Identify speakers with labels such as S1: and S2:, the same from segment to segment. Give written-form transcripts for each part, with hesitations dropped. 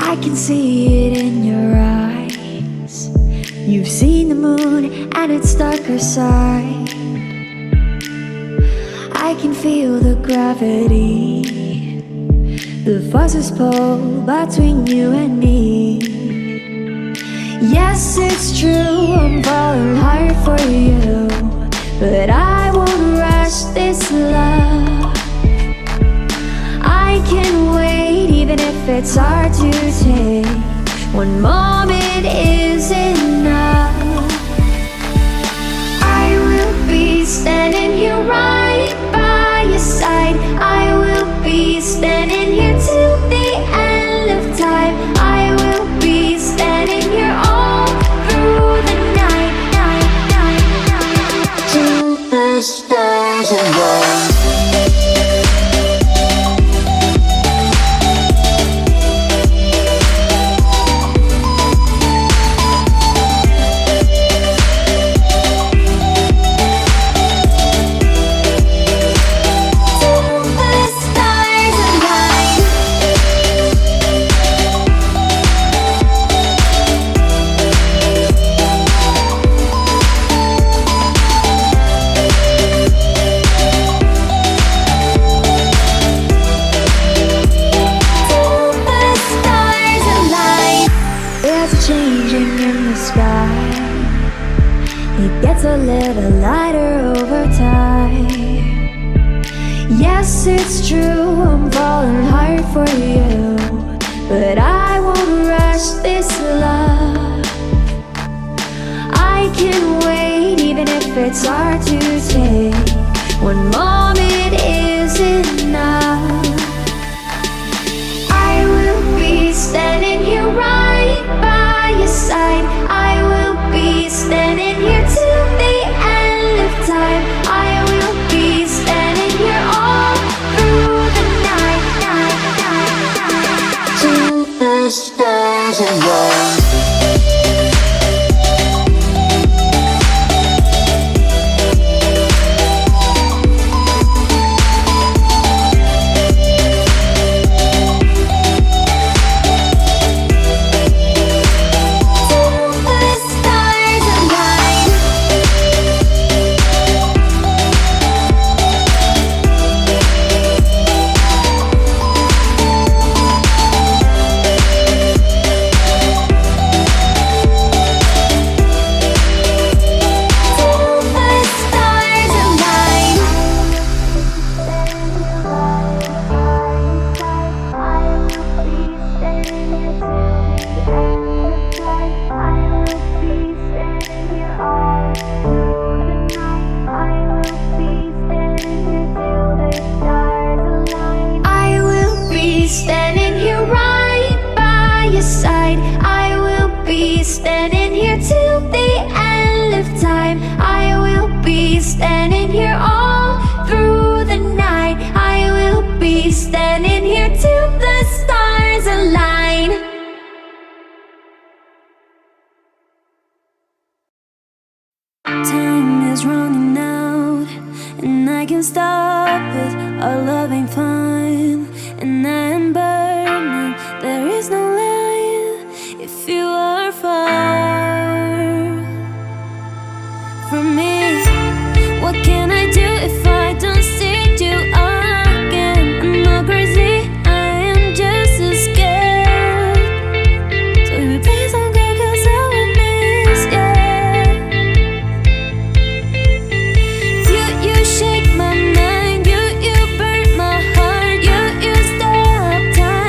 S1: I can see it in your eyes. You've seen the moon and its darker side. I can feel the gravity, the forces pull between you and me. Yes, it's true, I'm falling hard for you, but I won't rush this love. I can wait even if it's hard to take. One moment is enough. I will be standing here right by your side. I will be standing here till the end of time. I will be standing here all through the night, night, night, night, till the stars align. Changing in the sky, it gets a little lighter over time. Yes, it's true, I'm falling hard for you, but I won't rush this love. I can wait even if it's hard to take. One moment is enough. I will be standing here right by your side. I will be standing here till the end of time. I will be standing here all through the night, night, night, night, till the stars align. Standing here right by your side. I will be standing here till the end of time. I will be standing here all through the night. I will be standing here till the stars align.
S2: Time is running out, and I can stop it. Our love ain't fine, and I am burning. There is no light if you are far from me. What can I do if I don't see you again? I'm not crazy, I am just as scared. So you please don't go, 'cause I will miss you. You shake my mind, you burn my heart, you stop time.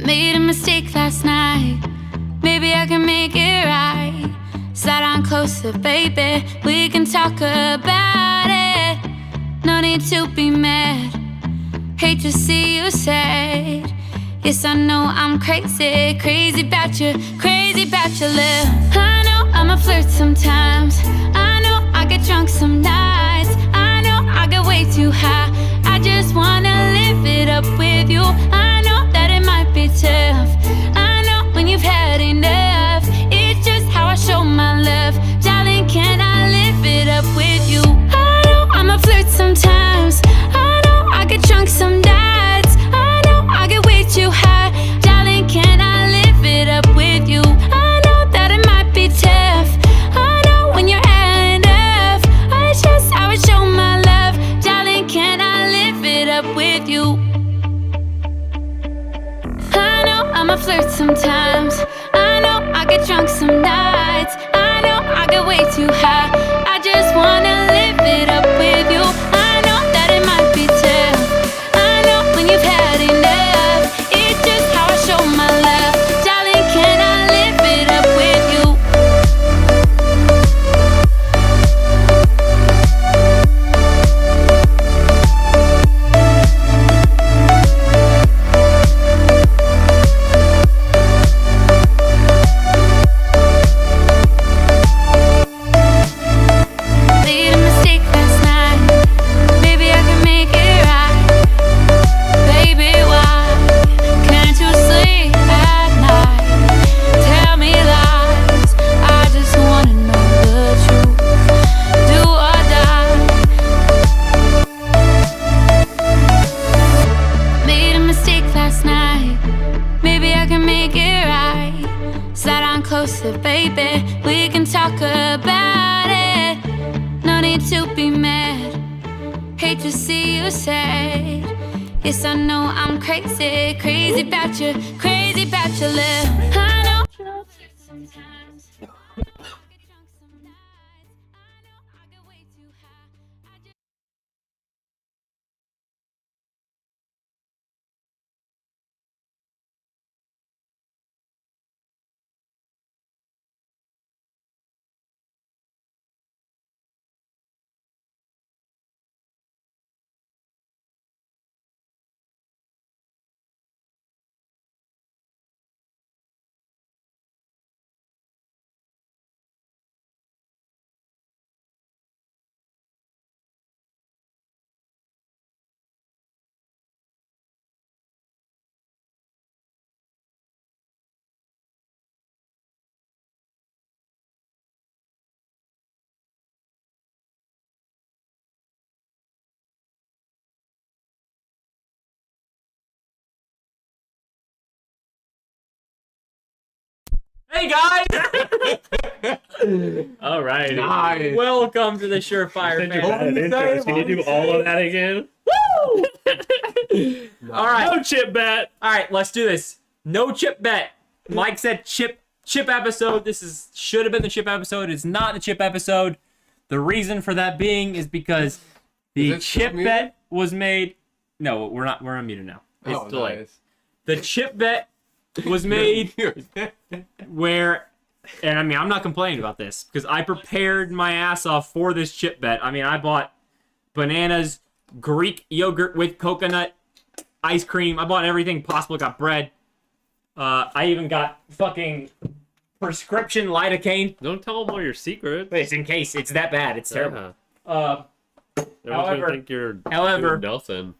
S2: Made a mistake last night. Maybe I can make it right. Slide on closer, baby. We can talk about it. No need to be mad. Hate to see you sad. Yes, I know I'm crazy, crazy about you, crazy about your love. I know I'm a flirt sometimes. I know I get drunk some nights. I know I get way too high. I just wanna live it up with you. I know that it might be tough. I know when you've had enough. It's just how I show my love. Darling, can I live it up with you? I know I'm a flirt sometimes. I know I get drunk some nights. I know I get way too high. Darling, can I live it up with you? I know that it might be tough. I know when you're had enough. It's just how I show my love. Darling, can I live it up with you? I know I'm a flirt sometimes. I know I get drunk some nights. I know I get way too high. I just wanna live it up with you. I know that it might be tough. I know when you've had enough. It's just how I show my love. Darling, can I live it up with you? Made a mistake last night. Maybe I can make it right. Baby, why can't you sleep at night? Tell me lies. I just wanna know the truth. Do or die. Made a mistake last night. Maybe I can make it right. Slide on closer, baby. We can talk about it. No need to be mad. Hate to see you sad. Yes, I know I'm crazy, crazy about you, crazy about your love. I know. Sometimes I get drunk some nights. I know I get way too high. I just
S3: Hey guys!
S4: All right.
S5: Nice.
S3: Welcome to the SureFire
S4: Said you
S3: family.
S4: had intros. Can you do all of that again?
S3: All right,
S4: No chip bet.
S3: all right, let's do this. No chip bet. Mike said chip episode. This should have been the chip episode. It's not the chip episode. The reason for that being is because the
S5: Is it still
S3: chip
S5: muted?
S3: bet was made. No, we're not. We're unmuted now. It's
S5: Oh,
S3: delayed.
S5: nice.
S3: The chip bet was made where, and I mean, I'm not complaining about this because I prepared my ass off for this chip bet. I mean, I bought bananas, Greek yogurt with coconut, ice cream. I bought everything possible. Got bread. I even got fucking prescription lidocaine.
S4: Don't tell them all your secrets.
S3: It's in case it's that bad. It's terrible.
S4: Everyone's
S3: However-
S4: gonna think you're
S3: however-
S4: doing Nelson.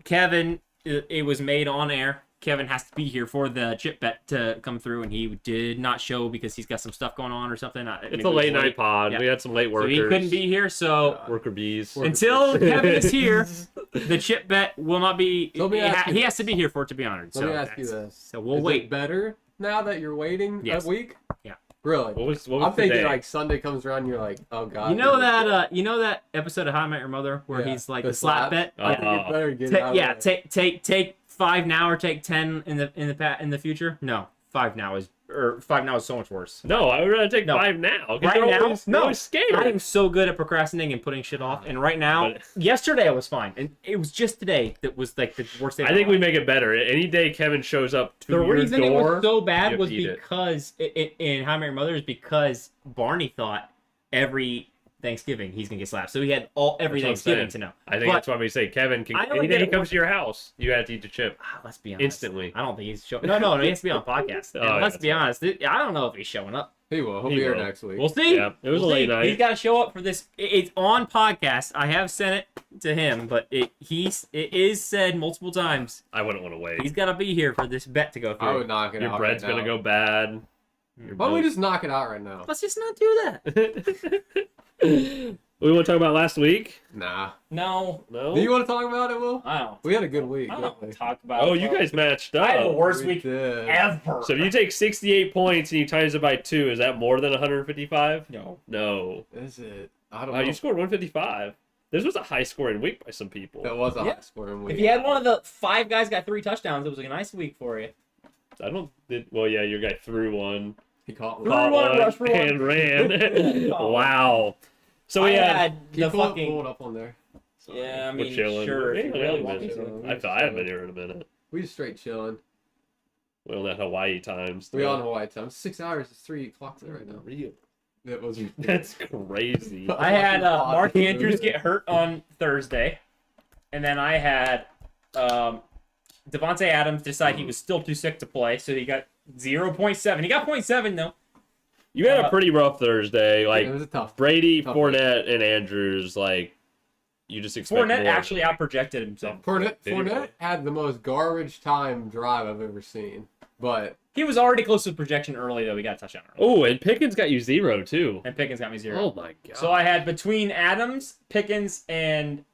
S3: Kevin, it was made on air. Kevin has to be here for the chip bet to come through, and he did not show because he's got some stuff going on or something.
S4: It's a late night pod.
S3: Yeah.
S4: We had some late
S3: So
S4: workers.
S3: he couldn't be here, so
S4: Worker bees.
S3: until Kevin is here, the chip bet will not be.
S5: Let me ask you
S3: He has to be here for it to be honored.
S5: Let
S3: So
S5: me ask you
S3: that's-
S5: this.
S3: So we'll
S5: Is
S3: wait.
S5: it better now that you're waiting
S3: Yes.
S5: a week?
S3: Yeah.
S5: Really?
S4: What was
S5: I'm thinking
S4: today?
S5: like Sunday comes around, you're like, oh god.
S3: You know that episode of How I Met Your Mother where
S5: Yeah.
S3: he's like
S5: The
S3: the slap
S5: slap?
S3: bet.
S4: Oh.
S5: You better get it out of
S3: Yeah,
S5: there.
S3: take 5 now or take 10 in the future. No, 5 now is or 5 now is so much worse.
S4: No, I would rather take
S3: No.
S4: 5 now. 'Cause
S3: Right
S4: they're
S3: now,
S4: always, they're always scared.
S3: I am so good at procrastinating and putting shit off. And right now,
S4: But-
S3: yesterday I was fine, and it was just today that was like the worst day.
S4: I think we make it better. Any day Kevin shows up to
S3: The
S4: your
S3: reason it
S4: door,
S3: was so
S4: you
S3: bad
S4: have
S3: was
S4: to eat it.
S3: because in How I Met Your Mother is because Barney thought every Thanksgiving he's gonna get slapped, so he had every
S4: That's what I'm
S3: Thanksgiving
S4: saying.
S3: to know.
S4: I think
S3: But-
S4: that's why we say Kevin can.
S3: I don't
S4: Any
S3: get
S4: day he
S3: it.
S4: comes to your house, you have to eat the chip.
S3: Let's be honest.
S4: Instantly.
S3: I don't think he's showing. No, he has to be on podcast.
S4: Oh,
S3: And
S4: yeah,
S3: let's
S4: that's
S3: be honest. I don't know if he's showing up.
S5: He will. He'll
S4: He
S5: be here
S4: will.
S5: next week.
S3: We'll see.
S4: Yeah, it was
S3: We'll
S4: a late
S3: see.
S4: night.
S3: He's got to show up for this. It's on podcast. I have sent it to him, but it is said multiple times.
S4: I wouldn't want to wait.
S3: He's got to be here for this bet to go through.
S5: I would knock it
S4: Your
S5: out.
S4: bread's
S5: right
S4: gonna
S5: now.
S4: go bad. Your
S5: Why don't we
S4: milk-
S5: just knock it out right now?
S3: Let's just not do that.
S4: We want to talk about last week?
S5: Nah.
S3: No,
S4: No.
S5: Do you want to talk about it, Will?
S3: I don't.
S5: We had a good week.
S3: I
S5: didn't
S3: don't
S5: we?
S3: want to talk about.
S4: Oh,
S3: it,
S4: you
S3: bro.
S4: guys matched
S3: I had the
S4: up.
S3: worst
S5: We
S3: week
S5: did.
S3: ever.
S4: So if you take 68 points and you times it by 2, is that more than 155?
S3: No.
S4: No.
S5: Is it? I don't
S4: Wow,
S5: know.
S4: you scored 155. This was a high scoring week by some people.
S5: It was a
S3: Yeah.
S5: high scoring week.
S3: If you had one of the 5 guys got 3 touchdowns, it was a nice week for you.
S4: I don't. Well, yeah, your guy threw one,
S5: He caught
S3: Threw
S5: one.
S3: one, rushed for one.
S4: and ran.
S3: Oh.
S4: Wow. So
S3: I
S4: we had.
S3: had
S5: Can you
S3: the
S5: pull
S3: fucking.
S5: it up on there?
S3: Yeah, I
S4: We're
S3: mean,
S4: chilling.
S3: sure.
S4: We
S3: If you really want me
S4: haven't
S3: to.
S4: been- I haven't been here in a minute.
S5: We just straight chilling.
S4: We're on that Hawaii times.
S5: We on Hawaii time. 6 hours. It's 3 o'clock there right now.
S4: Real.
S5: That was.
S4: That's crazy.
S3: I had Mark Andrews get hurt on Thursday, and then I had Devontae Adams decide he was still too sick to play, so he got 0.7. He got 0.7 though.
S4: You had a pretty rough Thursday. Like
S5: it was a tough.
S4: Brady,
S5: Tough
S4: Fournette, and Andrews. Like you just expect
S3: Fournette
S4: more.
S3: actually outprojected himself.
S5: Fournette
S4: Did he really?
S5: had the most garbage time drive I've ever seen. But
S3: He was already close to projection early though. He got a touchdown early,
S4: Oh, and Pickens got you 0 too.
S3: and Pickens got me 0.
S4: Oh my god.
S3: So I had between Adams, Pickens, and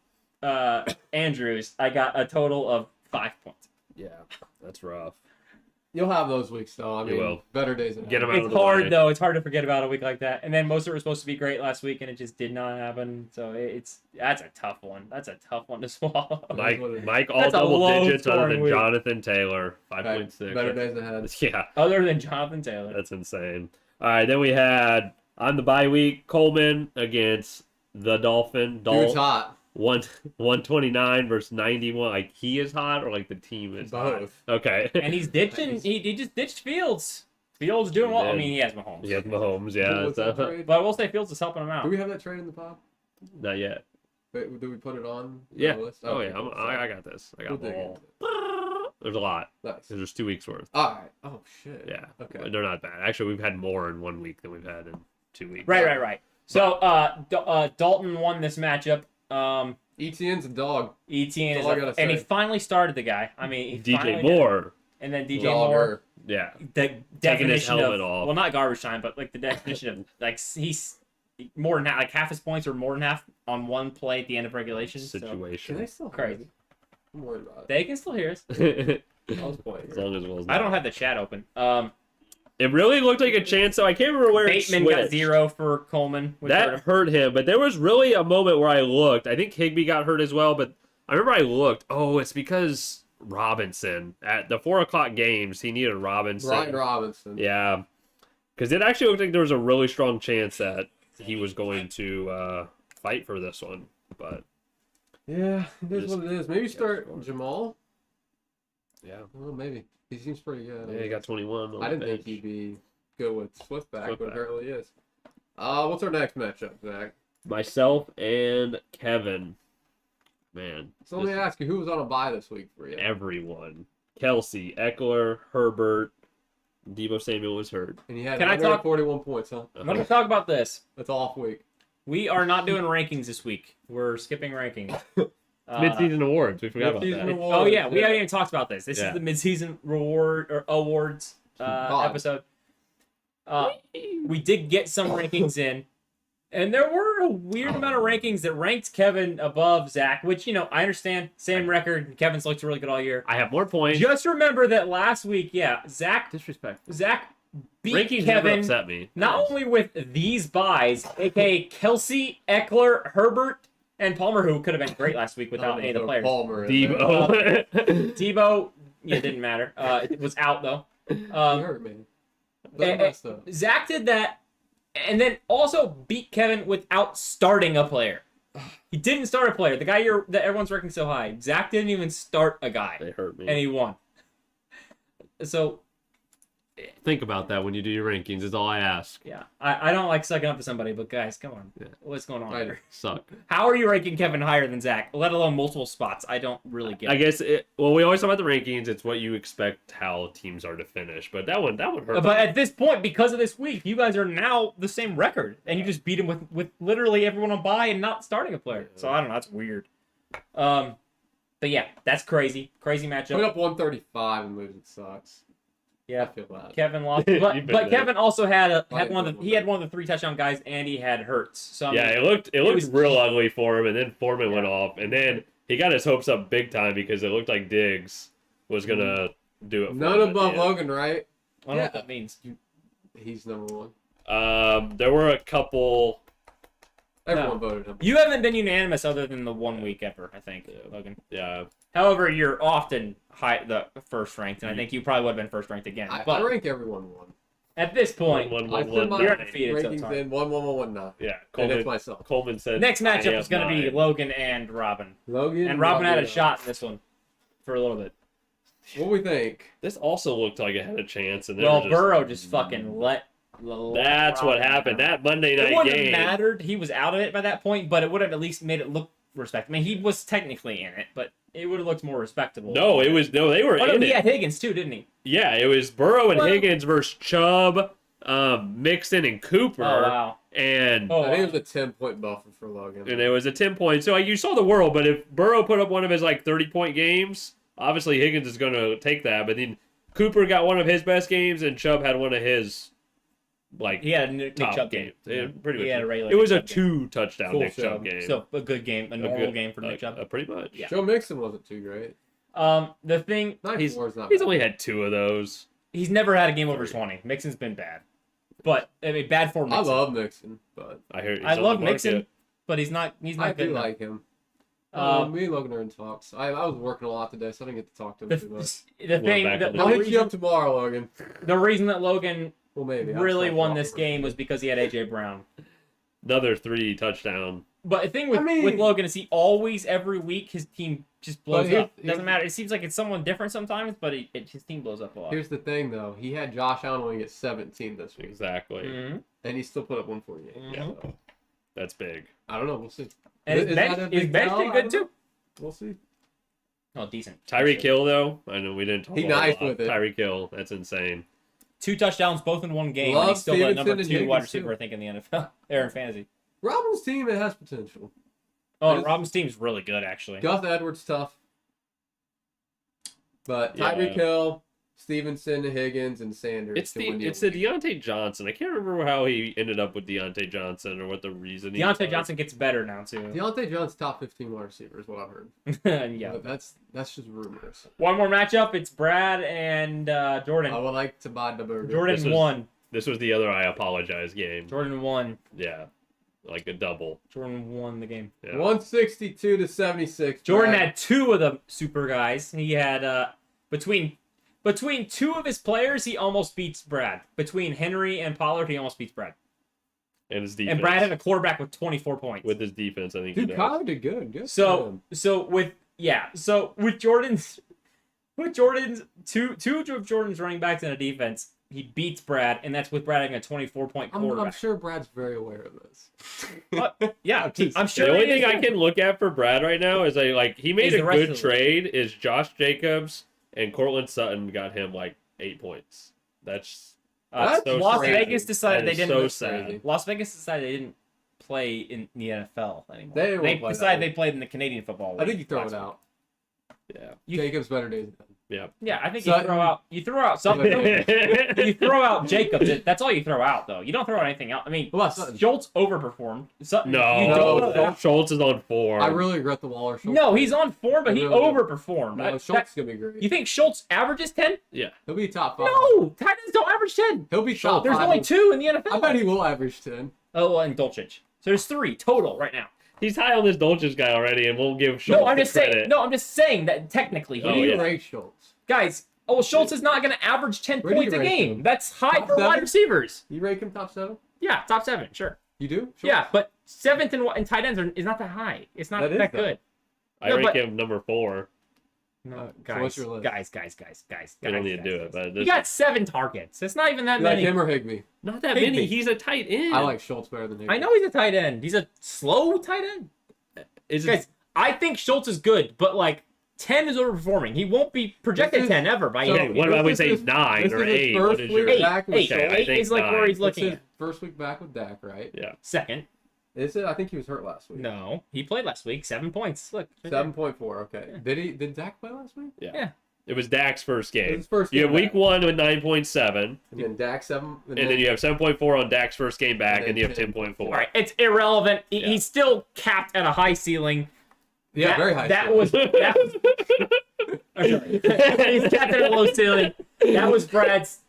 S3: Andrews, I got a total of 5 points.
S4: yeah, that's rough.
S5: you'll have those weeks though. I
S4: You
S5: mean,
S4: will.
S5: better days ahead.
S4: Get 'em out. of
S3: It's
S4: the
S3: hard
S4: way.
S3: though. It's hard to forget about a week like that. And then most of it was supposed to be great last week, and it just did not happen. So that's a tough one. That's a tough one to swallow.
S4: Mike all
S3: That's a
S4: double
S3: low
S4: digits other
S3: scoring
S4: than
S3: week.
S4: Jonathan Taylor,
S5: Right,
S4: 5.6.
S5: better days ahead.
S4: Yeah,
S3: Other than Jonathan Taylor.
S4: that's insane. All right, then we had on the bye week Coleman against the Dolphin.
S5: Dude's hot.
S4: 129 versus 91. Like he is hot, or like the team is hot?
S5: Both.
S4: Okay.
S3: And he's ditching. He just ditched Fields. Fields doing well. I
S4: did.
S3: mean, he has Mahomes.
S4: He has Mahomes. Yeah,
S5: What's that
S4: so-
S5: trade?
S3: But I will say Fields is helping him out.
S5: Do we have that trade in the pod?
S4: not yet.
S5: Wait, do we put it on?
S4: Yeah.
S5: the list?
S4: Oh
S5: Okay,
S4: yeah,
S5: cool.
S4: I got this. I got
S5: We'll dig
S4: all.
S5: into it.
S4: There's a lot.
S5: Nice.
S4: There's 2 weeks worth.
S5: All right. Oh shit.
S4: Yeah.
S5: Okay.
S4: They're not bad. Actually, we've had more in 1 week than we've had in 2 weeks.
S3: Right. So Dalton won this matchup.
S5: ETN's a dog.
S3: ETN
S5: That's all I gotta
S3: and he
S5: say.
S3: finally started the guy. I mean, he
S4: DJ
S3: finally
S4: Moore.
S3: and then DJ
S5: Dogger.
S3: Moore.
S4: Yeah.
S3: The
S4: Taking his
S3: definition
S4: helmet
S3: of
S4: off.
S3: well, not garbage time, but like the definition of like he's more than like half his points or more than half on one play at the end of regulation. So
S5: Can
S4: Situation.
S5: they still
S3: crazy.
S5: I'm worried about it.
S3: They can still hear us.
S4: as
S5: I was playing.
S4: long as Will's
S3: I don't
S4: not.
S3: have the chat open.
S4: It really looked like a chance, though. I can't remember where it
S3: Bateman
S4: switched.
S3: got 0 for Coleman. Which hurt
S4: That
S3: him.
S4: hurt him, but there was really a moment where I looked. I think Higbee got hurt as well, but I remember I looked. Oh, it's because Robinson. At the 4 o'clock games, he needed Robinson.
S5: Ryan Robinson.
S4: Yeah. Because it actually looked like there was a really strong chance that he was going to fight for this one. But,
S5: Yeah, it is
S4: Just
S5: what it is. Maybe start
S4: scored.
S5: Jamal.
S4: yeah.
S5: Well, maybe he seems pretty good.
S4: Yeah, he got 21. on
S5: I
S4: the
S5: didn't think
S4: bench.
S5: he'd be good with Swiftback, but
S4: Swiftback.
S5: apparently he is. What's our next matchup, Zach?
S4: Myself and Kevin. Man.
S5: So let me
S4: this-
S5: ask you, who was on a bye this week for you?
S4: everyone. Kelsey, Eckler, Herbert, Debo Samuel was hurt.
S5: And you had
S3: Can I talk-
S5: 141 points, huh?
S3: I'm going to talk about this.
S5: That's off week.
S3: We are not doing rankings this week. We're skipping rankings.
S4: Mid-season awards. We forgot about
S5: mid-season
S4: that.
S5: awards.
S3: Oh yeah, we haven't even talked about this. This
S4: Yeah.
S3: is the mid-season reward or awards
S5: God.
S3: episode. We did get some rankings in, and there were a weird amount of rankings that ranked Kevin above Zach, which I understand. Same record. Kevin's looked really good all year.
S4: I have more points.
S3: Just remember that last week, Zach
S4: disrespect.
S3: beat
S4: Rankings never
S3: Kevin
S4: upset me.
S3: not only with these buys, aka Kelsey, Eckler, Herbert, and Palmer, who could have been great last week without any of the
S5: Throw
S3: players.
S5: Palmer in there.
S4: Debo.
S3: Debo, it didn't matter. It was out though.
S5: He hurt me. They messed up.
S3: Zach did that, and then also beat Kevin without starting a player. He didn't start a player. The guy that everyone's ranking so high. Zach didn't even start a guy.
S4: They hurt me.
S3: And he won. So,
S4: Think about that when you do your rankings, is all I ask.
S3: yeah. I don't like sucking up to somebody, but guys, come on.
S4: Yeah.
S3: What's going on
S5: Right.
S3: here?
S4: Suck.
S3: How are you ranking Kevin higher than Zach, let alone multiple spots? I don't really get
S4: I
S3: it.
S4: guess, we always talk about the rankings. It's what you expect how teams are to finish. But that one hurt.
S3: But at this point, because of this week, you guys are now the same record, and you just beat him with literally everyone on bye and not starting a player. So I don't know, that's weird. But yeah, that's crazy. Crazy
S5: Put
S3: matchup.
S5: up 135 and losing sucks. I
S3: Yeah,
S5: feel bad.
S3: Kevin lost,
S4: You've
S3: but
S4: been there.
S3: Kevin also had
S5: I
S3: one of
S5: didn't
S3: the 3 touchdown guys, and he had Hurts. So I
S4: Yeah,
S3: mean,
S4: it looked
S3: was-
S4: real ugly for him, and then Foreman went
S3: Yeah.
S4: off, and then he got his hopes up big time because it looked like Diggs was gonna do it. For
S5: None
S4: him at
S5: above
S4: the end.
S5: Logan, right?
S3: I don't know what that means.
S5: He's number one.
S4: There were a couple.
S5: Everyone voted him.
S3: You haven't been unanimous other than the 1 week ever, I think,
S4: Yeah.
S3: Logan.
S4: Yeah,
S3: However, you're often the first ranked, and I think you probably would have been first ranked again.
S5: I
S3: But
S5: rank everyone one.
S3: at this point,
S4: one,
S5: I
S4: one,
S5: put my
S4: one.
S3: You're undefeated, so it's
S5: rankings
S3: hard.
S5: in 1 9.
S4: Yeah,
S5: And
S4: Coleman.
S5: it's myself.
S4: Coleman said
S3: next
S4: I
S3: matchup
S4: have
S3: is going to be
S4: 9.
S3: Logan and Robin.
S5: Logan.
S3: And Robin had a
S5: Logan.
S3: shot in this one for a little bit.
S5: What do we think?
S4: This also looked like it had a chance, and they
S3: Well,
S4: were just,
S3: Burrow just fucking let
S4: That's what
S3: Robin
S4: happened.
S3: down.
S4: That Monday
S3: It
S4: night
S3: wouldn't have
S4: game.
S3: mattered. He was out of it by that point, but it would have at least made it look respectable. I mean, he was technically in it, but it would have looked more respectable.
S4: They were
S3: Oh, no,
S4: in
S3: he
S4: it.
S3: had Higgins too, didn't he?
S4: Yeah, it was Burrow and
S3: Well-
S4: Higgins versus Chubb, Mixon and Cooper,
S3: Oh wow.
S4: and
S3: Oh,
S5: I think it
S3: wow.
S5: was a 10-point buffer for Logan.
S4: it was a 10-point. So you saw the world, but if Burrow put up one of his 30-point games, obviously Higgins is going to take that. But then Cooper got one of his best games, and Chubb had one of his
S3: He had a Nick
S4: top
S3: Chubb
S4: games.
S3: game.
S4: Yeah, pretty much.
S3: He had a regular
S4: It was a
S3: Nick Chubb game.
S4: 2-touchdown
S5: Full
S4: Nick Chubb
S5: Chubb.
S4: game.
S3: So a good game, a normal game for Nick Chubb.
S4: Pretty much.
S3: Yeah.
S5: Joe Mixon wasn't too great.
S3: The thing
S5: 9-4
S3: he's
S5: is not
S4: He's
S5: bad.
S4: only had 2 of those.
S3: he's never had a game over 20. Mixon's been bad, but I mean bad for
S5: I
S3: Mixon.
S5: love Mixon, but
S4: I hear. he's
S3: I
S4: on
S3: love
S4: the
S3: Mixon,
S4: market.
S3: but he's not
S5: I
S3: good
S5: do
S3: enough.
S5: like him.
S3: Um,
S5: Me and Logan are in talks. I was working a lot today, so I didn't get to talk to him too much.
S3: The thing,
S4: back
S3: the,
S4: on
S3: the,
S4: the-
S5: I'll hit you
S3: reason,
S5: up tomorrow, Logan.
S3: the reason that Logan
S5: Well, maybe. I'll
S3: really
S5: start
S3: won
S5: off
S3: this
S5: with
S3: game
S5: him.
S3: was because he had AJ Brown.
S4: Another 3-touchdown.
S3: But the thing with,
S5: I mean-
S3: with Logan is he always, every week, his team just blows
S5: But here's-
S3: up. Doesn't matter. It seems like it's someone different sometimes, but his team blows up a lot.
S5: Here's the thing, though. He had Josh Allen only get 17 this week,
S4: Exactly.
S3: Mhm.
S5: and he still put up 148.
S3: Mhm.
S5: So,
S4: That's big.
S5: I don't know. We'll see.
S3: And his
S5: Is that a
S3: bench,
S5: big
S3: his bench
S5: tell?
S3: did
S5: I
S3: good
S5: don't
S3: too.
S5: know. We'll see.
S3: Oh, decent.
S4: Tyreek Hill, though. I know we didn't talk
S5: He
S4: about
S5: knifed
S4: a lot.
S5: with it.
S4: Tyreek Hill. That's insane.
S3: 2 touchdowns, both in one game. and
S5: Love
S3: he's still the
S5: Stevenson
S3: number
S5: and
S3: 2 wide
S5: Higgins,
S3: receiver,
S5: too.
S3: I think, in the NFL. Or in fantasy.
S5: Robin's team, it has potential.
S3: Oh,
S5: Is-
S3: Robin's team's really good, actually.
S5: Gus Edwards tough, but
S4: Yeah.
S5: Tyreek Hill, Stevenson, Higgins, and Sanders.
S4: It's
S5: can
S4: the
S5: win
S4: it's the
S5: league.
S4: Deontay Johnson. I can't remember how he ended up with Deontay Johnson or what the reason. he
S3: Deontay
S4: was.
S3: Johnson gets better now, too.
S5: Deontay Jones top 15 wide receiver is what I've heard.
S3: Yeah.
S5: But that's just rumors.
S3: One more matchup. It's Brad and Jordan.
S5: I would like to buy the burger.
S3: Jordan
S4: This was-
S3: won.
S4: This was the other I apologize game.
S3: Jordan won.
S4: Yeah, like a double.
S3: Jordan won the game.
S4: Yeah.
S5: 162 to 76.
S3: Jordan
S5: Brad.
S3: had 2 of the super guys. He had between 2 of his players, he almost beats Brad. Between Henry and Pollard, he almost beats Brad.
S4: And his defense.
S3: And Brad had a quarterback with 24 points.
S4: with his defense, I think. he
S5: Dude,
S4: does.
S5: Kyler did good. Good. for
S3: So
S5: him.
S3: with Jordan's two of Jordan's running backs in a defense, he beats Brad, and that's with Brad having a 24-point
S5: I'm
S3: quarterback.
S5: sure Brad's very aware of this.
S3: Yeah, I'm
S4: The
S3: sure.
S4: only
S3: he is,
S4: thing I
S3: yeah.
S4: can look at for Brad right now is he made
S3: Is
S4: a
S3: the rest
S4: good
S3: of the-
S4: trade. Is Josh Jacobs and Cortland Sutton got him 8 points. That's so
S3: Las
S4: crazy.
S3: Vegas decided
S4: That
S3: they
S4: is
S3: didn't.
S4: so sad.
S3: Las Vegas decided they didn't play in the NFL anymore.
S5: They won't play
S3: decided
S5: that
S3: they played in the Canadian Football League.
S5: I think you throw
S3: last
S5: it
S3: week.
S5: out.
S4: Yeah.
S3: You-
S5: Jacob's better days.
S4: Yeah.
S3: Yeah, I think
S5: Sutton-
S3: you throw out something. You throw out Jacobs. That's all you throw out, though. You don't throw out anything else. I mean,
S5: What about Sutton?
S3: Schultz overperformed. Sutton, you
S4: No,
S3: don't throw out-
S4: Schultz is on form.
S5: I really regret the Waller. Schultz
S3: No,
S5: trade.
S3: he's on form, but he
S5: I really do.
S3: overperformed.
S5: No, Schultz is gonna be great.
S3: You think Schultz averages 10?
S4: Yeah.
S5: He'll be top 5.
S3: No, tight ends don't average 10.
S5: He'll be top
S3: There's
S5: 5.
S3: only 2 in the NFL.
S5: I bet he will average 10.
S3: Oh, and Dolchich. So there's 3 total right now.
S4: He's high on this Dolchich guy already, and we'll give Schultz
S3: No, I'm
S4: the
S3: just
S4: credit.
S3: saying. No, I'm just saying that technically,
S5: Who
S4: Oh,
S5: do you
S4: yeah.
S5: rate Schultz?
S3: guys, Oh, well, Schultz is not going to average 10
S5: Where do you
S3: points a
S5: rank
S3: game.
S5: him?
S3: That's high
S5: Top
S3: for wide
S5: 7?
S3: receivers.
S5: You rank him top 7?
S3: Yeah, top 7, sure.
S5: You do? Sure.
S3: Yeah, but 7th in tight ends is not that high. It's not
S5: That is
S3: that
S5: though.
S3: good.
S4: I
S3: No,
S4: rank
S3: but-
S4: him number 4.
S3: No,
S5: So
S3: guys,
S5: what's your list?
S3: guys.
S4: I don't need to do it, but
S3: He
S4: this
S3: got 7 targets. It's not even that
S5: You like
S3: many.
S5: him or Higbee?
S4: not that
S3: Higbee.
S4: many. He's a tight end.
S5: I like Schultz better than Higbee.
S3: I know he's a tight end. He's a slow tight end.
S4: Is
S3: Guys, I think Schultz is good, but like 10 is overperforming. He won't be projected
S5: This is-
S3: 10 ever by
S5: so-
S3: any
S4: Okay, what about we
S5: This
S4: say
S5: is-
S4: 9
S5: this
S4: or
S5: is his
S4: 8?
S5: first
S4: What is
S5: week
S4: your
S5: back with
S3: Eight.
S5: Schultz.
S4: I
S3: Eight
S4: think
S3: is like where
S4: 9.
S3: he's
S5: It's
S3: looking
S5: his
S3: at.
S5: first week back with Dak, right?
S4: Yeah.
S3: Second.
S5: Is it? I think he was hurt last week.
S3: No, he played last week. 7 points. Look. right there.
S5: 7.4. Okay. Did Dak play last week?
S3: Yeah.
S4: It was Dak's first
S5: It
S4: game.
S5: was his first
S4: You
S5: game
S4: have week
S5: back.
S4: 1 with 9.7,
S5: And then Dak 7.
S4: and then you have 7.4 on Dak's first game back,
S5: And
S4: and
S5: then
S4: you have 10.4.
S3: All right, it's irrelevant.
S4: Yeah.
S3: He's still capped at a high ceiling.
S5: Yeah,
S3: That-
S5: very high.
S3: That
S5: score.
S3: was. I'm sorry. He's capped at a low ceiling. That was Brad's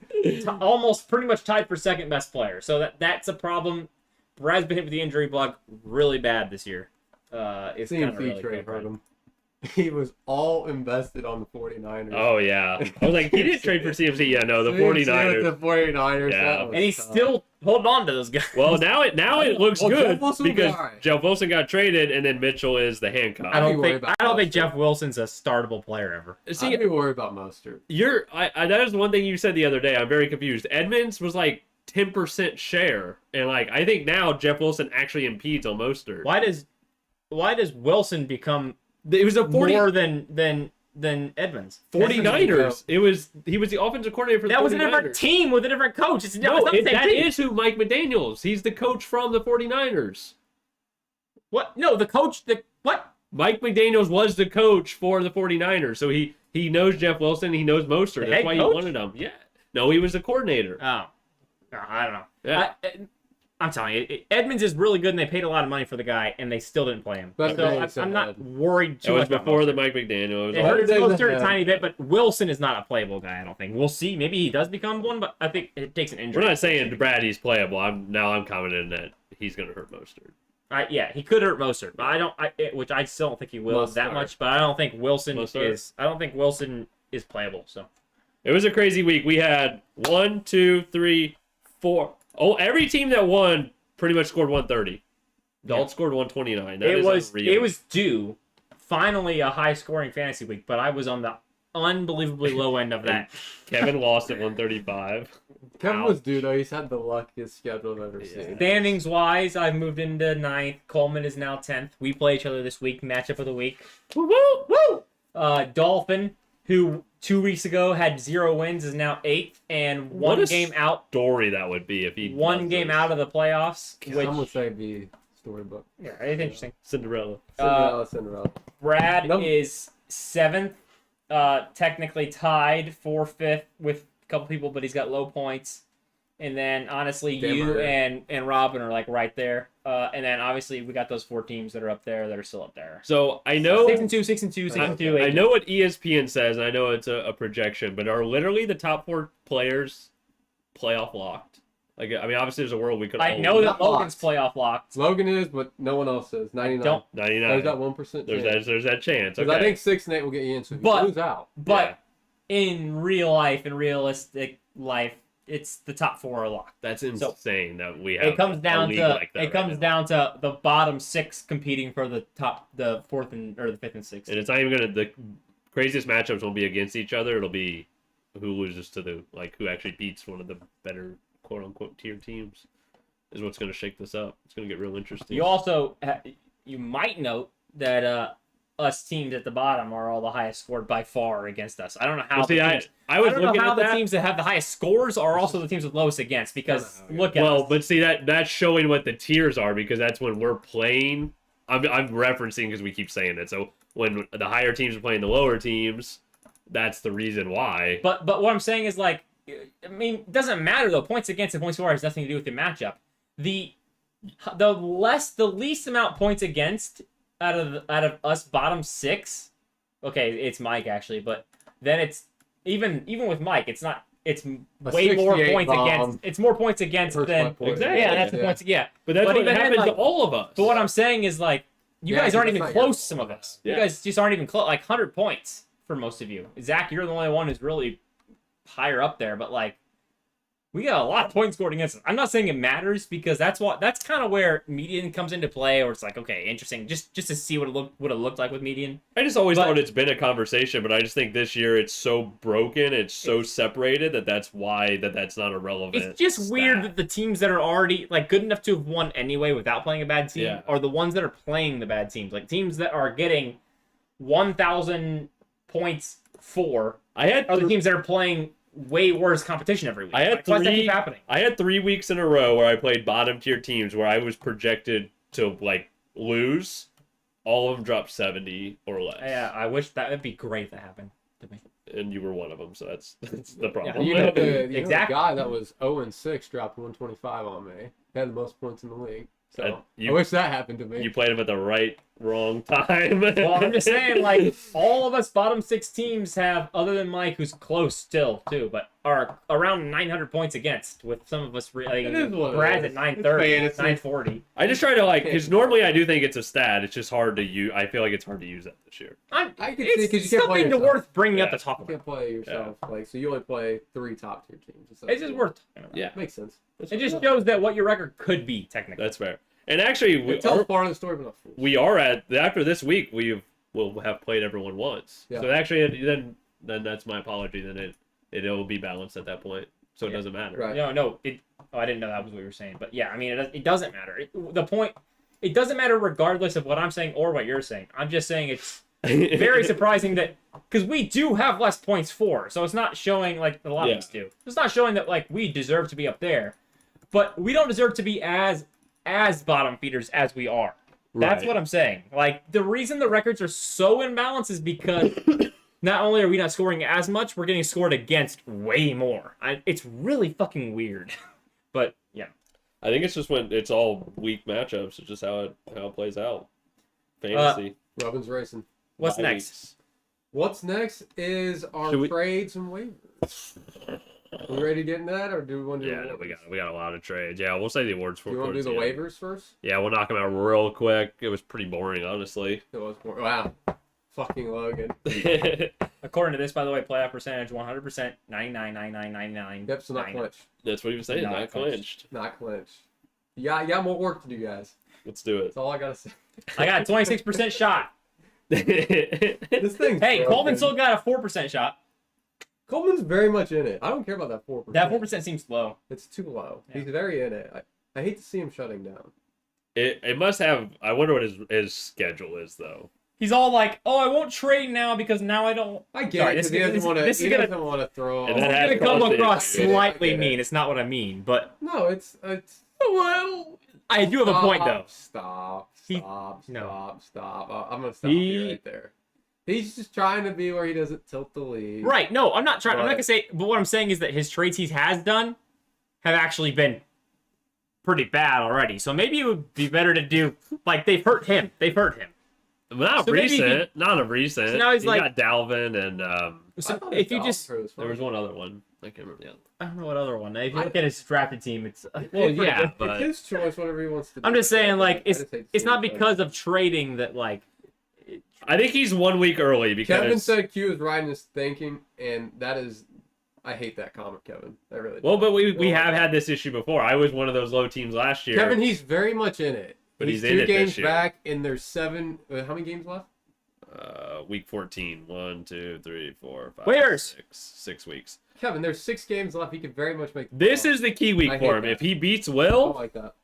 S3: almost pretty much tied for second best player. So that's a problem. Brad's been hit with the injury bug really bad this year. It's kind of
S5: CMC
S3: really
S5: trade
S3: good.
S5: hurt him. He was all invested on the 49ers.
S4: Oh, yeah. I was like, he didn't trade for CMC. Yeah, no, the
S5: CMC
S4: 49ers.
S5: with the 49ers.
S4: Yeah.
S5: That was
S3: And he's
S5: tough.
S3: still holding on to those guys.
S4: Well, now it looks
S5: Well,
S4: good
S5: Jeff Wilson will be
S4: because
S5: all right.
S4: Jeff Wilson got traded, and then Mitchell is the handcuff.
S3: I
S5: I'd be
S3: don't
S5: worried
S3: think
S5: about Mostert.
S3: Jeff Wilson's a startable player ever.
S4: See,
S5: I'd be worried about Mostert.
S4: that is one thing you said the other day. I'm very confused. Edmonds was like 10% share, and like I think now Jeff Wilson actually impedes on Mostert.
S3: Why does Wilson become
S4: It was a 40,
S3: more than Edmonds?
S4: 49ers. He was the offensive coordinator for the 49ers.
S3: That was a different team with a different coach. It's
S4: No,
S3: not the same
S4: that
S3: team.
S4: is who Mike McDaniels. He's the coach from the 49ers.
S3: What? No, the coach. What?
S4: Mike McDaniels was the coach for the 49ers, so he knows Jeff Wilson. He knows Mostert.
S3: The
S4: That's
S3: head
S4: why
S3: coach?
S4: he wanted him. Yeah. No, he was the coordinator.
S3: Oh, I don't know.
S4: Yeah.
S3: I'm telling you, Edmonds is really good, and they paid a lot of money for the guy, and they still didn't play him.
S5: But
S3: So
S5: they
S3: I'm not
S5: said-
S3: worried
S4: It
S3: too
S4: was
S3: much about
S4: before the
S3: Mostert.
S4: Mike McDaniel.
S3: It
S4: It was
S3: hurts
S5: days
S3: Mostert a
S5: ahead.
S3: tiny bit, but Wilson is not a playable guy. I don't think. We'll see. Maybe he does become one, but I think it takes an injury.
S4: We're not saying Brady's playable. I'm confident that he's going to hurt Mostert.
S3: Yeah, he could hurt Mostert, but I don't. Which I still don't think he will that
S5: Mostert.
S3: much. But I don't think Wilson
S4: Mostert.
S3: is. I don't think Wilson is playable. So
S4: It was a crazy week. We had 1, 2, 3, 4. Oh, every team that won pretty much scored 130. Dalton scored 129. That is unreal.
S3: it was due. Finally, a high scoring fantasy week, but I was on the unbelievably low end of that.
S4: Kevin lost at 135.
S5: Kevin
S4: Ouch.
S5: was due though. He's had the luckiest schedule I've ever seen.
S3: Standings wise, I've moved into 9th. Coleman is now 10th. We play each other this week. Matchup of the week.
S4: Woo woo!
S3: Dolphin, who 2 weeks ago had 0 wins, is now 8th and
S4: What
S3: one
S4: a
S3: game out.
S4: Story that would be if he
S3: One
S4: does
S3: game
S4: this.
S3: out of the playoffs.
S5: Some would
S3: Which,
S5: say be storybook.
S3: yeah, it's interesting.
S4: Cinderella.
S5: Cinderella.
S3: Brad
S5: Nope.
S3: is 7th, technically tied for 5th with a couple people, but he's got low points. And then, honestly,
S5: Damn
S3: you
S5: right.
S3: and Robin are like right there. And then, obviously, we got those 4 teams that are up there that are still up there.
S4: So I know
S3: 6 and 2, 6 and 2, 6 and 2.
S4: I know what E ESPN says, and I know it's a projection, but are literally the top 4 players playoff locked? Like, I mean, obviously, there's a world we could.
S3: I
S4: all
S3: know
S4: lose.
S3: that Logan's playoff locked.
S5: Logan is, but no one else is. 99.
S3: Don't-
S4: 99.
S5: There's that 1% chance.
S4: There's that chance.
S5: 'Cause
S4: Okay.
S5: I think 6 and 8 will get you in. So if
S3: But-
S5: you lose out.
S3: But in real life, in realistic life, it's the top 4 are locked.
S4: That's insane that we have.
S3: It comes down
S4: a league
S3: to
S4: like that
S3: it comes
S4: right
S3: down to the bottom 6 competing for the 4th and or the 5th and 6th.
S4: now. And it's not even gonna. The craziest matchups won't be against each other. It'll be who loses to the who actually beats one of the better quote unquote tier teams. Is what's gonna shake this up. It's gonna get real interesting.
S3: You also you might note that us teams at the bottom are all the highest scored by far against us. I don't know how.
S4: Well, see,
S3: the teams,
S4: I was
S3: don't know
S4: looking
S3: how
S4: at
S3: the
S4: that.
S3: teams that have the highest scores are also the teams with lowest against because look at
S4: Well,
S3: us.
S4: but see that's showing what the tiers are because that's when we're playing. I'm referencing because we keep saying it. So when the higher teams are playing the lower teams, that's the reason why.
S3: But what I'm saying is like, I mean, it doesn't matter though. Points against and points for has nothing to do with the matchup. The least amount points against out of us bottom 6. Okay, it's Mike actually, but then it's even with Mike, it's not. It's way more
S5: 68
S3: points
S5: bomb.
S3: against. It's more points against
S5: Hurts
S3: than
S5: my point.
S4: Exactly.
S3: yeah. That's the points. Yeah,
S4: But that's
S3: But
S4: what
S3: even then,
S4: happens to
S3: like-
S4: all of us.
S3: but what I'm saying is like you
S5: Yeah,
S3: guys
S5: because
S3: aren't
S5: that's
S3: even
S5: not your
S3: close. Some of
S5: fault.
S3: us.
S4: Yeah.
S3: You guys just aren't even close. Like 100 points for most of you. Zach, you're the only one who's really higher up there, but like we got a lot of points scored against us. I'm not saying it matters because that's kind of where median comes into play, or it's like, okay, interesting, just to see what it looked like with median.
S4: I just always thought it's been a conversation, but I just think this year it's so broken, it's so separated that's why that's not a relevant.
S3: It's just weird that the teams that are already like good enough to have won anyway without playing a bad team are the ones that are playing the bad teams. Like teams that are getting 1,000 points for are the teams that are playing way worse competition every week.
S4: I had
S3: why does that keep happening?
S4: I had 3 weeks in a row where I played bottom tier teams where I was projected to like lose. All of them dropped 70 or less.
S3: Yeah, I wish that would be great if that happened to me.
S4: And you were one of them, so that's the problem.
S5: You know the
S3: Exactly.
S5: guy that was 0-6 dropped 125 on me. He had the most points in the league. So I wish that happened to me.
S4: You played him at the wrong time.
S3: Well, I'm just saying, like, all of us bottom 6 teams have, other than Mike, who's close still, too, but are around 900 points against, with some of us, like, Brad's at 930, 940.
S4: I just try to, like, because normally I do think it's a stat. It's just hard to use. I feel like it's hard to use that this year.
S5: I can see
S3: It's
S5: because you can't play
S3: something
S5: yourself.
S3: worth bringing up to talk
S5: You
S3: about.
S5: can't play yourself. Like, so you only play 3 top tier teams.
S3: It's just worth talking about.
S4: Yeah.
S5: Makes sense.
S3: It just shows that what your record could be, technically.
S4: That's fair. And actually,
S5: It tells part of the story, but not full.
S4: we are after this week. We'll have played everyone once.
S5: Yeah.
S4: So actually, then that's my apology. Then it'll be balanced at that point, so it doesn't matter.
S5: Right.
S3: No. I didn't know that was what you were saying, but yeah, I mean, it doesn't matter. It doesn't matter regardless of what I'm saying or what you're saying. I'm just saying it's very surprising that because we do have less points for, so it's not showing like a lot of us do. It's not showing that like we deserve to be up there, but we don't deserve to be as bottom feeders as we are. That's what I'm saying. Like, the reason the records are so imbalanced is because not only are we not scoring as much, we're getting scored against way more. It's really fucking weird. But, yeah.
S4: I think it's just when it's all weak matchups. It's just how it plays out. Fantasy.
S5: Robin's racing.
S3: What's
S4: Bye
S3: next?
S4: weeks.
S5: What's next is our
S4: Should we-
S5: trades and waivers. We ready to get in that, or do we want to do
S4: Yeah,
S5: the
S4: no,
S5: awards?
S4: we got a lot of trades. Yeah, we'll say the awards for.
S5: Do you want to do the
S4: towards end.
S5: waivers first?
S4: Yeah, we'll knock them out real quick. It was pretty boring, honestly.
S5: It was more, wow. Fucking Logan.
S3: According to this, by the way, playoff percentage 100%, 99.9999.
S5: Yep, so not clinched.
S4: That's what he was saying.
S3: Not
S4: Not clinched.
S5: Not clinched. Yeah, you got more work to do, guys.
S4: Let's do it.
S5: That's all I gotta say.
S3: I got a 26% shot.
S5: This thing's
S3: Hey,
S5: broken.
S3: Coleman still got a 4% shot.
S5: Coleman's very much in it. I don't care about that 4%.
S3: That 4% seems low.
S5: It's too low.
S3: Yeah.
S5: He's very in it. I hate to see him shutting down.
S4: It must have. I wonder what his schedule is though.
S3: He's all like, "Oh, I won't trade now because now I don't."
S5: I get
S3: Sorry,
S5: it
S3: this
S5: because he doesn't
S3: is-
S5: want to.
S3: this is
S5: He
S3: gonna-
S5: doesn't want to throw.
S4: And that
S3: It's
S4: has
S3: gonna come
S4: caused
S3: across
S4: it.
S3: slightly
S5: I get it.
S3: mean. It's not what I mean, but
S5: No, it's.
S3: well, I do have a point though.
S5: Stop.
S3: He-
S5: Stop.
S3: no.
S5: Stop. I'm gonna stop
S3: He-
S5: you right there. He's just trying to be where he doesn't tilt the lead.
S3: Right? No, I'm not trying. I'm not
S5: But-
S3: gonna say. But what I'm saying is that his trades he has done have actually been pretty bad already. So maybe it would be better to do like they've hurt him.
S4: Not
S3: So maybe
S4: recent. Not of recent.
S3: So now he's
S4: he
S3: like-
S4: got Dalvin and
S5: I
S3: So
S5: thought
S3: if you
S5: his
S3: just,
S5: Dalvin was
S4: there was
S5: fine.
S4: one other one. I can't remember the other.
S3: I don't know what other one. If you look at his drafted team, it's
S4: Well,
S3: it's
S4: yeah,
S3: pretty good.
S4: but
S5: It's his choice, whatever he wants to do.
S3: I'm just saying, like,
S5: I
S3: it's
S5: just hate to
S3: it's
S5: see
S3: not
S5: him
S3: because of trading that like.
S4: I think he's 1 week early because
S5: Kevin said Q is riding his thinking, and that is. I hate that comment, Kevin. I really.
S4: Well, but we
S5: Well,
S4: have had this issue before. I was one of those low teams last year.
S5: Kevin, he's very much in it.
S4: But he's in
S5: two
S4: it
S5: games
S4: this year.
S5: back, and there's 7. How many games left?
S4: Week 14. 1, 2, 3, 4, 5,
S3: Waivers.
S4: 6 weeks.
S5: Kevin, there's 6 games left. He could very much make. the
S4: This
S5: playoffs.
S4: is the key week
S5: I
S4: for
S5: hate
S4: him.
S5: that.
S4: If he beats
S5: I don't
S4: Will,
S5: like that.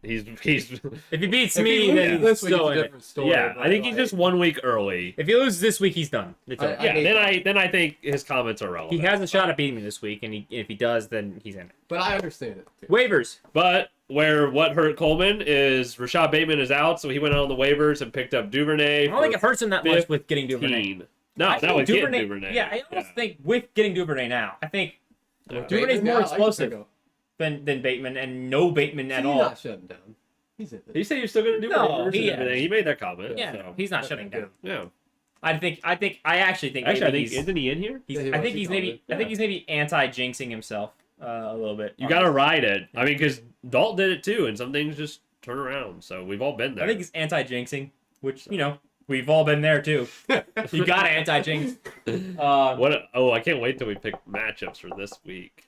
S4: he's
S3: If he beats
S5: If
S3: me,
S5: he
S3: then
S5: loses
S3: he's
S5: this week,
S3: still
S5: it's
S3: in
S5: a
S3: it.
S5: different story.
S4: yeah.
S5: but,
S4: I think he's
S5: like,
S4: just 1 week early.
S3: If he loses this week, he's done. It's over.
S5: I
S4: Yeah.
S5: hate
S4: Then I think his comments are relevant.
S3: He has a shot at beating me this week, and if he does, then he's in it.
S5: But I understand it. Too.
S3: Waivers.
S4: But what hurt Coleman is Rashad Bateman is out, so he went out on the waivers and picked up Duvernay.
S3: I don't think it hurts him that much with getting Duvernay.
S4: 15. No,
S3: I
S4: that
S3: think
S4: was getting Duvernay.
S3: Yeah, I almost think with getting Duvernay now, I think
S4: Yeah.
S3: Duvernay's
S5: Bateman
S3: more
S5: now, I can
S3: explosive
S5: pick up.
S3: than Bateman, and no Bateman at
S5: He's
S3: all.
S5: not shutting down. He's in
S4: He
S5: it.
S4: said he was still going to do
S3: No,
S4: waivers
S3: he
S4: and everything.
S3: is.
S4: He made that comment.
S3: Yeah,
S4: so.
S3: he's not shutting down.
S4: Yeah.
S3: I actually think
S4: Actually, I
S3: maybe
S4: think isn't he in here?
S3: he's,
S5: Yeah, he
S3: I
S5: was,
S3: think
S5: he
S3: he's
S5: called
S3: maybe
S5: it.
S3: I think he's maybe anti-jinxing himself a little bit.
S4: You got to ride it. I mean, because Dalt did it too, and some things just turn around. So we've all been there.
S3: I think he's anti-jinxing, which we've all been there too. You got to anti-jinx.
S4: What? Oh, I can't wait till we pick matchups for this week.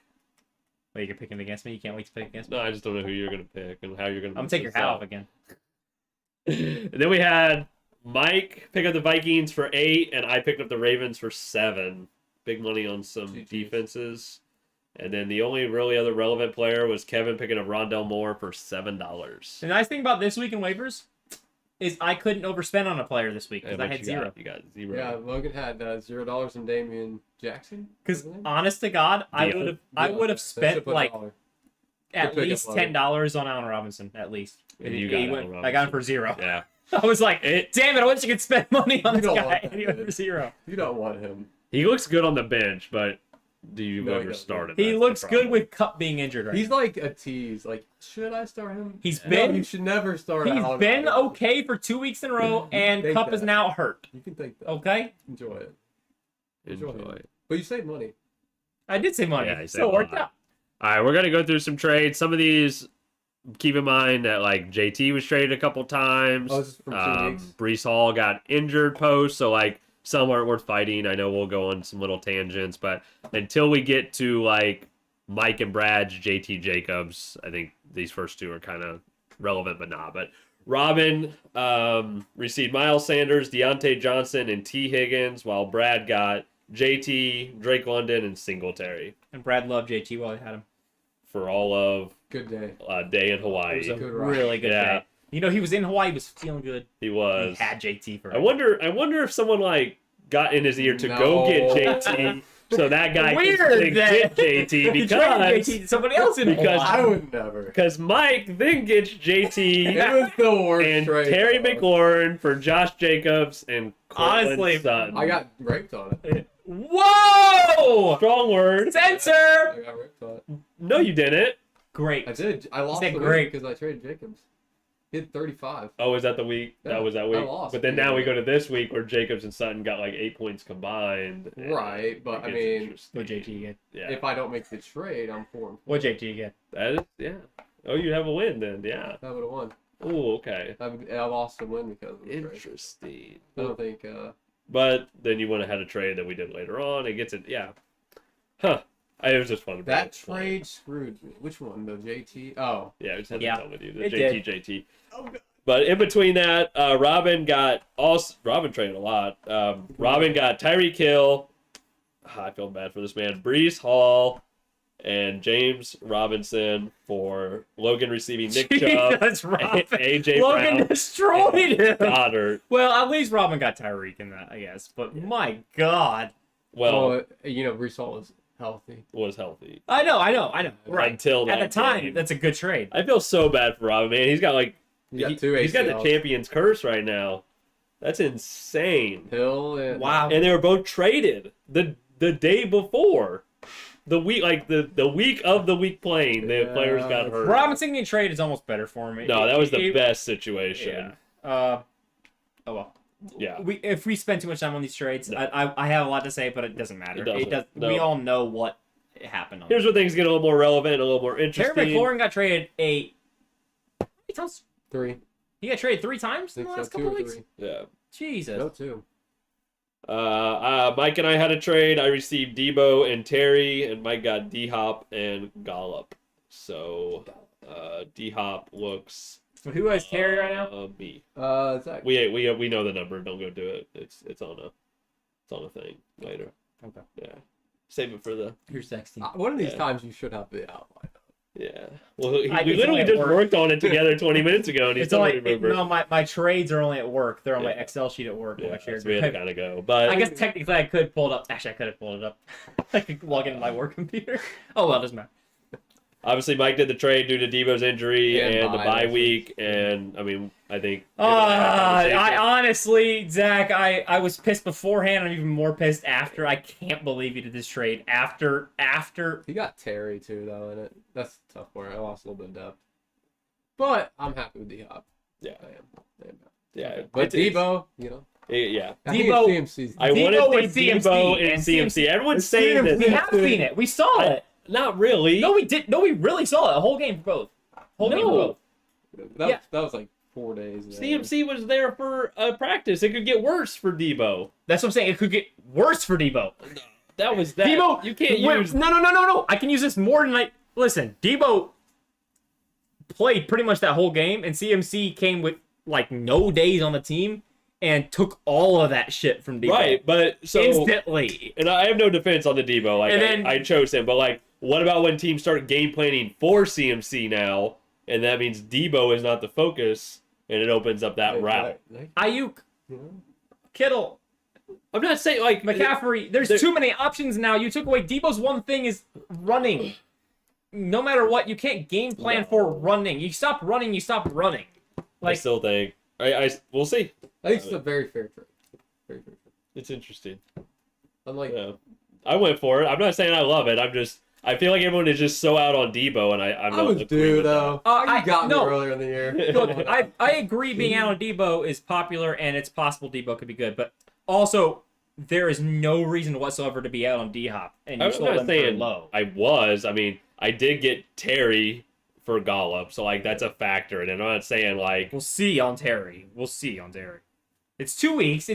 S3: Wait, you're picking against me? You can't wait to pick against me?
S4: No, I just don't know who you're gonna pick and how you're gonna.
S3: I'm gonna take your hat off again.
S4: And then we had Mike pick up the Vikings for 8, and I picked up the Ravens for 7. Big money on some
S5: GGs.
S4: defenses. And then the only really other relevant player was Kevin picking up Rondell Moore for $7.
S3: The nice thing about this week in waivers is I couldn't overspend on a player this week because I
S4: What
S3: had
S4: you
S3: 0.
S4: got? You got 0.
S5: Yeah, Logan had $0 in Damian Jackson.
S3: Because
S5: wasn't it?
S3: honest to God, I
S4: Yeah.
S3: would have
S5: Yeah,
S3: spent
S5: they should put
S3: like
S5: $1.
S3: at
S5: pick up
S3: least
S5: Logan.
S3: $10 on Allen Robinson at least.
S4: And you got
S3: He
S4: Allen
S3: I got him for
S4: Robinson.
S3: 0.
S4: Yeah.
S3: I was like, damn it! I wish you could spend money on
S5: You
S3: this
S5: don't
S3: guy.
S5: want that
S3: And he went
S5: kid.
S3: for 0.
S5: You don't want him.
S4: He looks good on the bench, but do you
S5: No, he
S4: ever
S5: doesn't.
S4: start him?
S3: He
S4: That's the
S3: looks good
S4: problem.
S3: with Cup being injured right
S5: He's
S3: now.
S5: like a tease. Like, should I start him?
S3: He's
S5: No,
S3: been-
S5: you should never start.
S3: He's
S5: Allen
S3: been
S5: Robinson.
S3: okay for 2 weeks in a row, and
S5: Take
S3: Cup is
S5: that.
S3: now hurt.
S5: You can take that.
S3: Okay,
S5: Enjoy it.
S4: Enjoy
S5: Enjoy
S4: it.
S5: But you save money.
S3: I did say money,
S4: Yeah, he
S3: so
S4: said
S3: it worked
S4: a lot.
S3: out.
S4: All right, we're gonna go through some trades. Some of these, keep in mind that like JT was traded a couple times.
S5: Oh, this is from 2 weeks?
S4: Brees Hall got injured post, so like some aren't worth fighting. I know we'll go on some little tangents, but until we get to like Mike and Brad's JT Jacobs, I think these first two are kind of relevant, but not. But Robin received Miles Sanders, Deontay Johnson, and T. Higgins, while Brad got JT, Drake London, and Singletary
S3: And Brad loved JT while he had him.
S4: for all of
S5: Good day.
S4: day in
S3: It
S4: Hawaii.
S3: was a
S5: Good ride.
S3: really good
S4: Yeah.
S3: day. You know, he was in Hawaii. He was feeling good.
S4: He was.
S3: He had JT for.
S4: I wonder if someone like got in his ear to go
S5: No.
S4: get JT, so that guy
S3: Weird
S4: can
S3: that-
S4: get JT
S3: He traded JT to somebody else in
S4: because-
S5: I
S3: Hawaii.
S5: would never.
S4: because Mike then gets JT
S5: It was the worst
S4: and
S5: trade.
S4: Terry
S5: though.
S4: McLaurin for Josh Jacobs and Cortland
S3: Honestly,
S4: Sutton.
S5: I got raped on it.
S3: Whoa!
S4: strong word.
S3: Censor.
S5: I got raped on it.
S4: No, you didn't.
S3: Great.
S5: I did. I lost
S3: said
S5: the
S3: great.
S5: week because I traded Jacobs. He had 35.
S4: Oh, was that the week?
S5: Yeah,
S4: That was that
S5: I
S4: week.
S5: lost.
S4: But then now we go to this week where Jacobs and Sutton got like 8 points combined. and
S5: Right, but
S4: it
S5: I
S4: gets
S5: mean,
S4: interesting.
S3: What JT get?
S4: Yeah.
S5: If I don't make the trade, I'm 4 and 4.
S3: What JT get?
S4: That is, yeah. Oh, you have a win then, yeah.
S5: I would have won.
S4: Oh, okay.
S5: I lost the win because of the trade.
S4: Interesting.
S5: I don't think.
S4: But then you went ahead a trade that we did later on. It gets it, yeah. Huh. It was just fun. to
S5: That
S4: explain.
S5: trade screwed me. Which one? The JT? Oh.
S4: Yeah, we just had
S3: Yeah,
S4: to tell with you the
S3: it
S4: JT
S3: did.
S4: JT. But in between that, Robin traded a lot. Robin got Tyreek Hill. I feel bad for this man. Brees Hall and James Robinson for Logan receiving Nick Chubb,
S3: That's Robin.
S4: AJ
S3: Logan
S4: Brown,
S3: destroyed him.
S4: Goddard.
S3: Well, at least Robin got Tyreek in that, I guess. But my God.
S4: Well,
S5: Brees Hall was healthy.
S4: was healthy
S3: I know. Right.
S4: until that
S3: At the time,
S4: game.
S3: that's a good trade.
S4: I feel so bad for Robin, man. He's got like he's got the
S5: ACLs.
S4: champion's curse right now. That's insane.
S5: Hill and
S3: Wow.
S4: And they were both traded the day before. The week the week of the week playing, the
S5: Yeah.
S4: players got hurt.
S3: Robinson getting traded is almost better for me.
S4: No, that was the
S3: It-
S4: best situation.
S3: Yeah. Oh well.
S4: Yeah.
S3: If we spend too much time on these trades,
S4: No.
S3: I have a lot to say, but it doesn't matter.
S4: It doesn't.
S3: does.
S4: No.
S3: We all know what happened. On
S4: Here's where things get a little more relevant, a little more
S3: Terry
S4: interesting.
S3: McLaurin got traded how many times?
S5: 3.
S3: He got traded 3 times in
S5: Think
S3: the
S5: so,
S3: last
S5: 2
S3: couple
S5: or
S3: weeks.
S5: 3.
S4: Yeah.
S3: Jesus.
S5: No, 2.
S4: Mike and I had a trade. I received Debo and Terry, and Mike got D Hop and Gollop. So D Hop looks
S3: So who has Terry right now?
S4: me.
S5: Zach.
S4: We know the number. Don't go do it. It's on a thing later.
S3: Okay.
S4: Yeah. Save it for the
S3: You're sexy.
S5: One of these
S4: Yeah.
S5: times you should have the outline.
S4: yeah. Well, we
S3: It's only
S4: literally
S3: at
S4: just
S3: work.
S4: worked on it together 20 minutes ago, and he
S3: It's
S4: still
S3: only
S4: don't remember.
S3: no. My trades are only at work. They're on my
S4: Yeah.
S3: Excel sheet at work.
S4: Yeah,
S3: when I shared
S4: so we had to
S3: drive.
S4: kind of go, but
S3: I guess technically I could pull it up. Actually, I could have pulled it up. I could log into my work computer. Oh well, it doesn't matter.
S4: obviously Mike did the trade due to Debo's injury
S5: And
S4: and the
S5: bye
S4: bye
S5: last
S4: week, and I mean I think.
S3: I honestly, Zach, I was pissed beforehand. I'm even more pissed after. I can't believe you did this trade after.
S5: He got Terry too, though, in it. That's the tough part. I lost a little bit of depth. But I'm happy with D-Hop.
S4: Yeah.
S5: I am.
S4: Yeah,
S5: But
S4: it's-
S5: Debo, you know.
S4: yeah.
S5: I think
S3: Debo-
S5: it's CMC's.
S4: I
S3: Debo
S4: want to
S3: with
S4: see
S3: CMC
S4: Debo
S3: and
S4: and CMC. Everyone's
S5: It's
S4: saying
S5: CMC.
S3: We
S4: this.
S3: have seen it. We saw it.
S4: Not really.
S3: No, we did. No, we really saw it. A whole game for both. Whole game for
S4: No.
S3: both.
S5: That
S3: Yeah.
S5: was like 4 days. There.
S4: CMC was there for a practice. It could get worse for Debo.
S3: That's what I'm saying. It could get worse for Debo.
S4: That was that.
S3: Debo,
S4: You can't
S3: wait,
S4: use.
S3: No. I can use this more than I. Listen, Debo played pretty much that whole game, and CMC came with like no days on the team and took all of that shit from Debo.
S4: Right, but so
S3: instantly.
S4: and I have no defense on the Debo. Like,
S3: And then-
S4: I chose him, but like, what about when teams start game planning for CMC now, and that means Debo is not the focus, and it opens up that route.
S3: Ayuk, Kittle,
S4: I'm not saying like
S3: McCaffrey. There's
S4: there-
S3: too many options now. You took away Debo's one thing is running. No matter what, you can't game plan for running. You stop running, you stop running.
S4: I
S3: Like,
S4: still think we'll see.
S5: I think it's a very fair trade. Very fair trade.
S4: It's interesting.
S5: I'm like,
S4: Yeah, I went for it. I'm not saying I love it. I feel like everyone is just so out on Debo, and I'm
S5: I
S4: not
S5: was
S4: agreeing
S5: due
S4: with that.
S5: though.
S3: I-
S5: You got me
S3: no.
S5: earlier in the year.
S3: look, I agree being out on Debo is popular and it's possible Debo could be good, but also there is no reason whatsoever to be out on D-Hop. And you
S4: I'm
S3: sold
S4: not
S3: him for
S4: saying
S3: low.
S4: I mean, I did get Terry for Gollop, so like that's a factor. And I'm not saying like,
S3: We'll see on Terry. It's 2 weeks.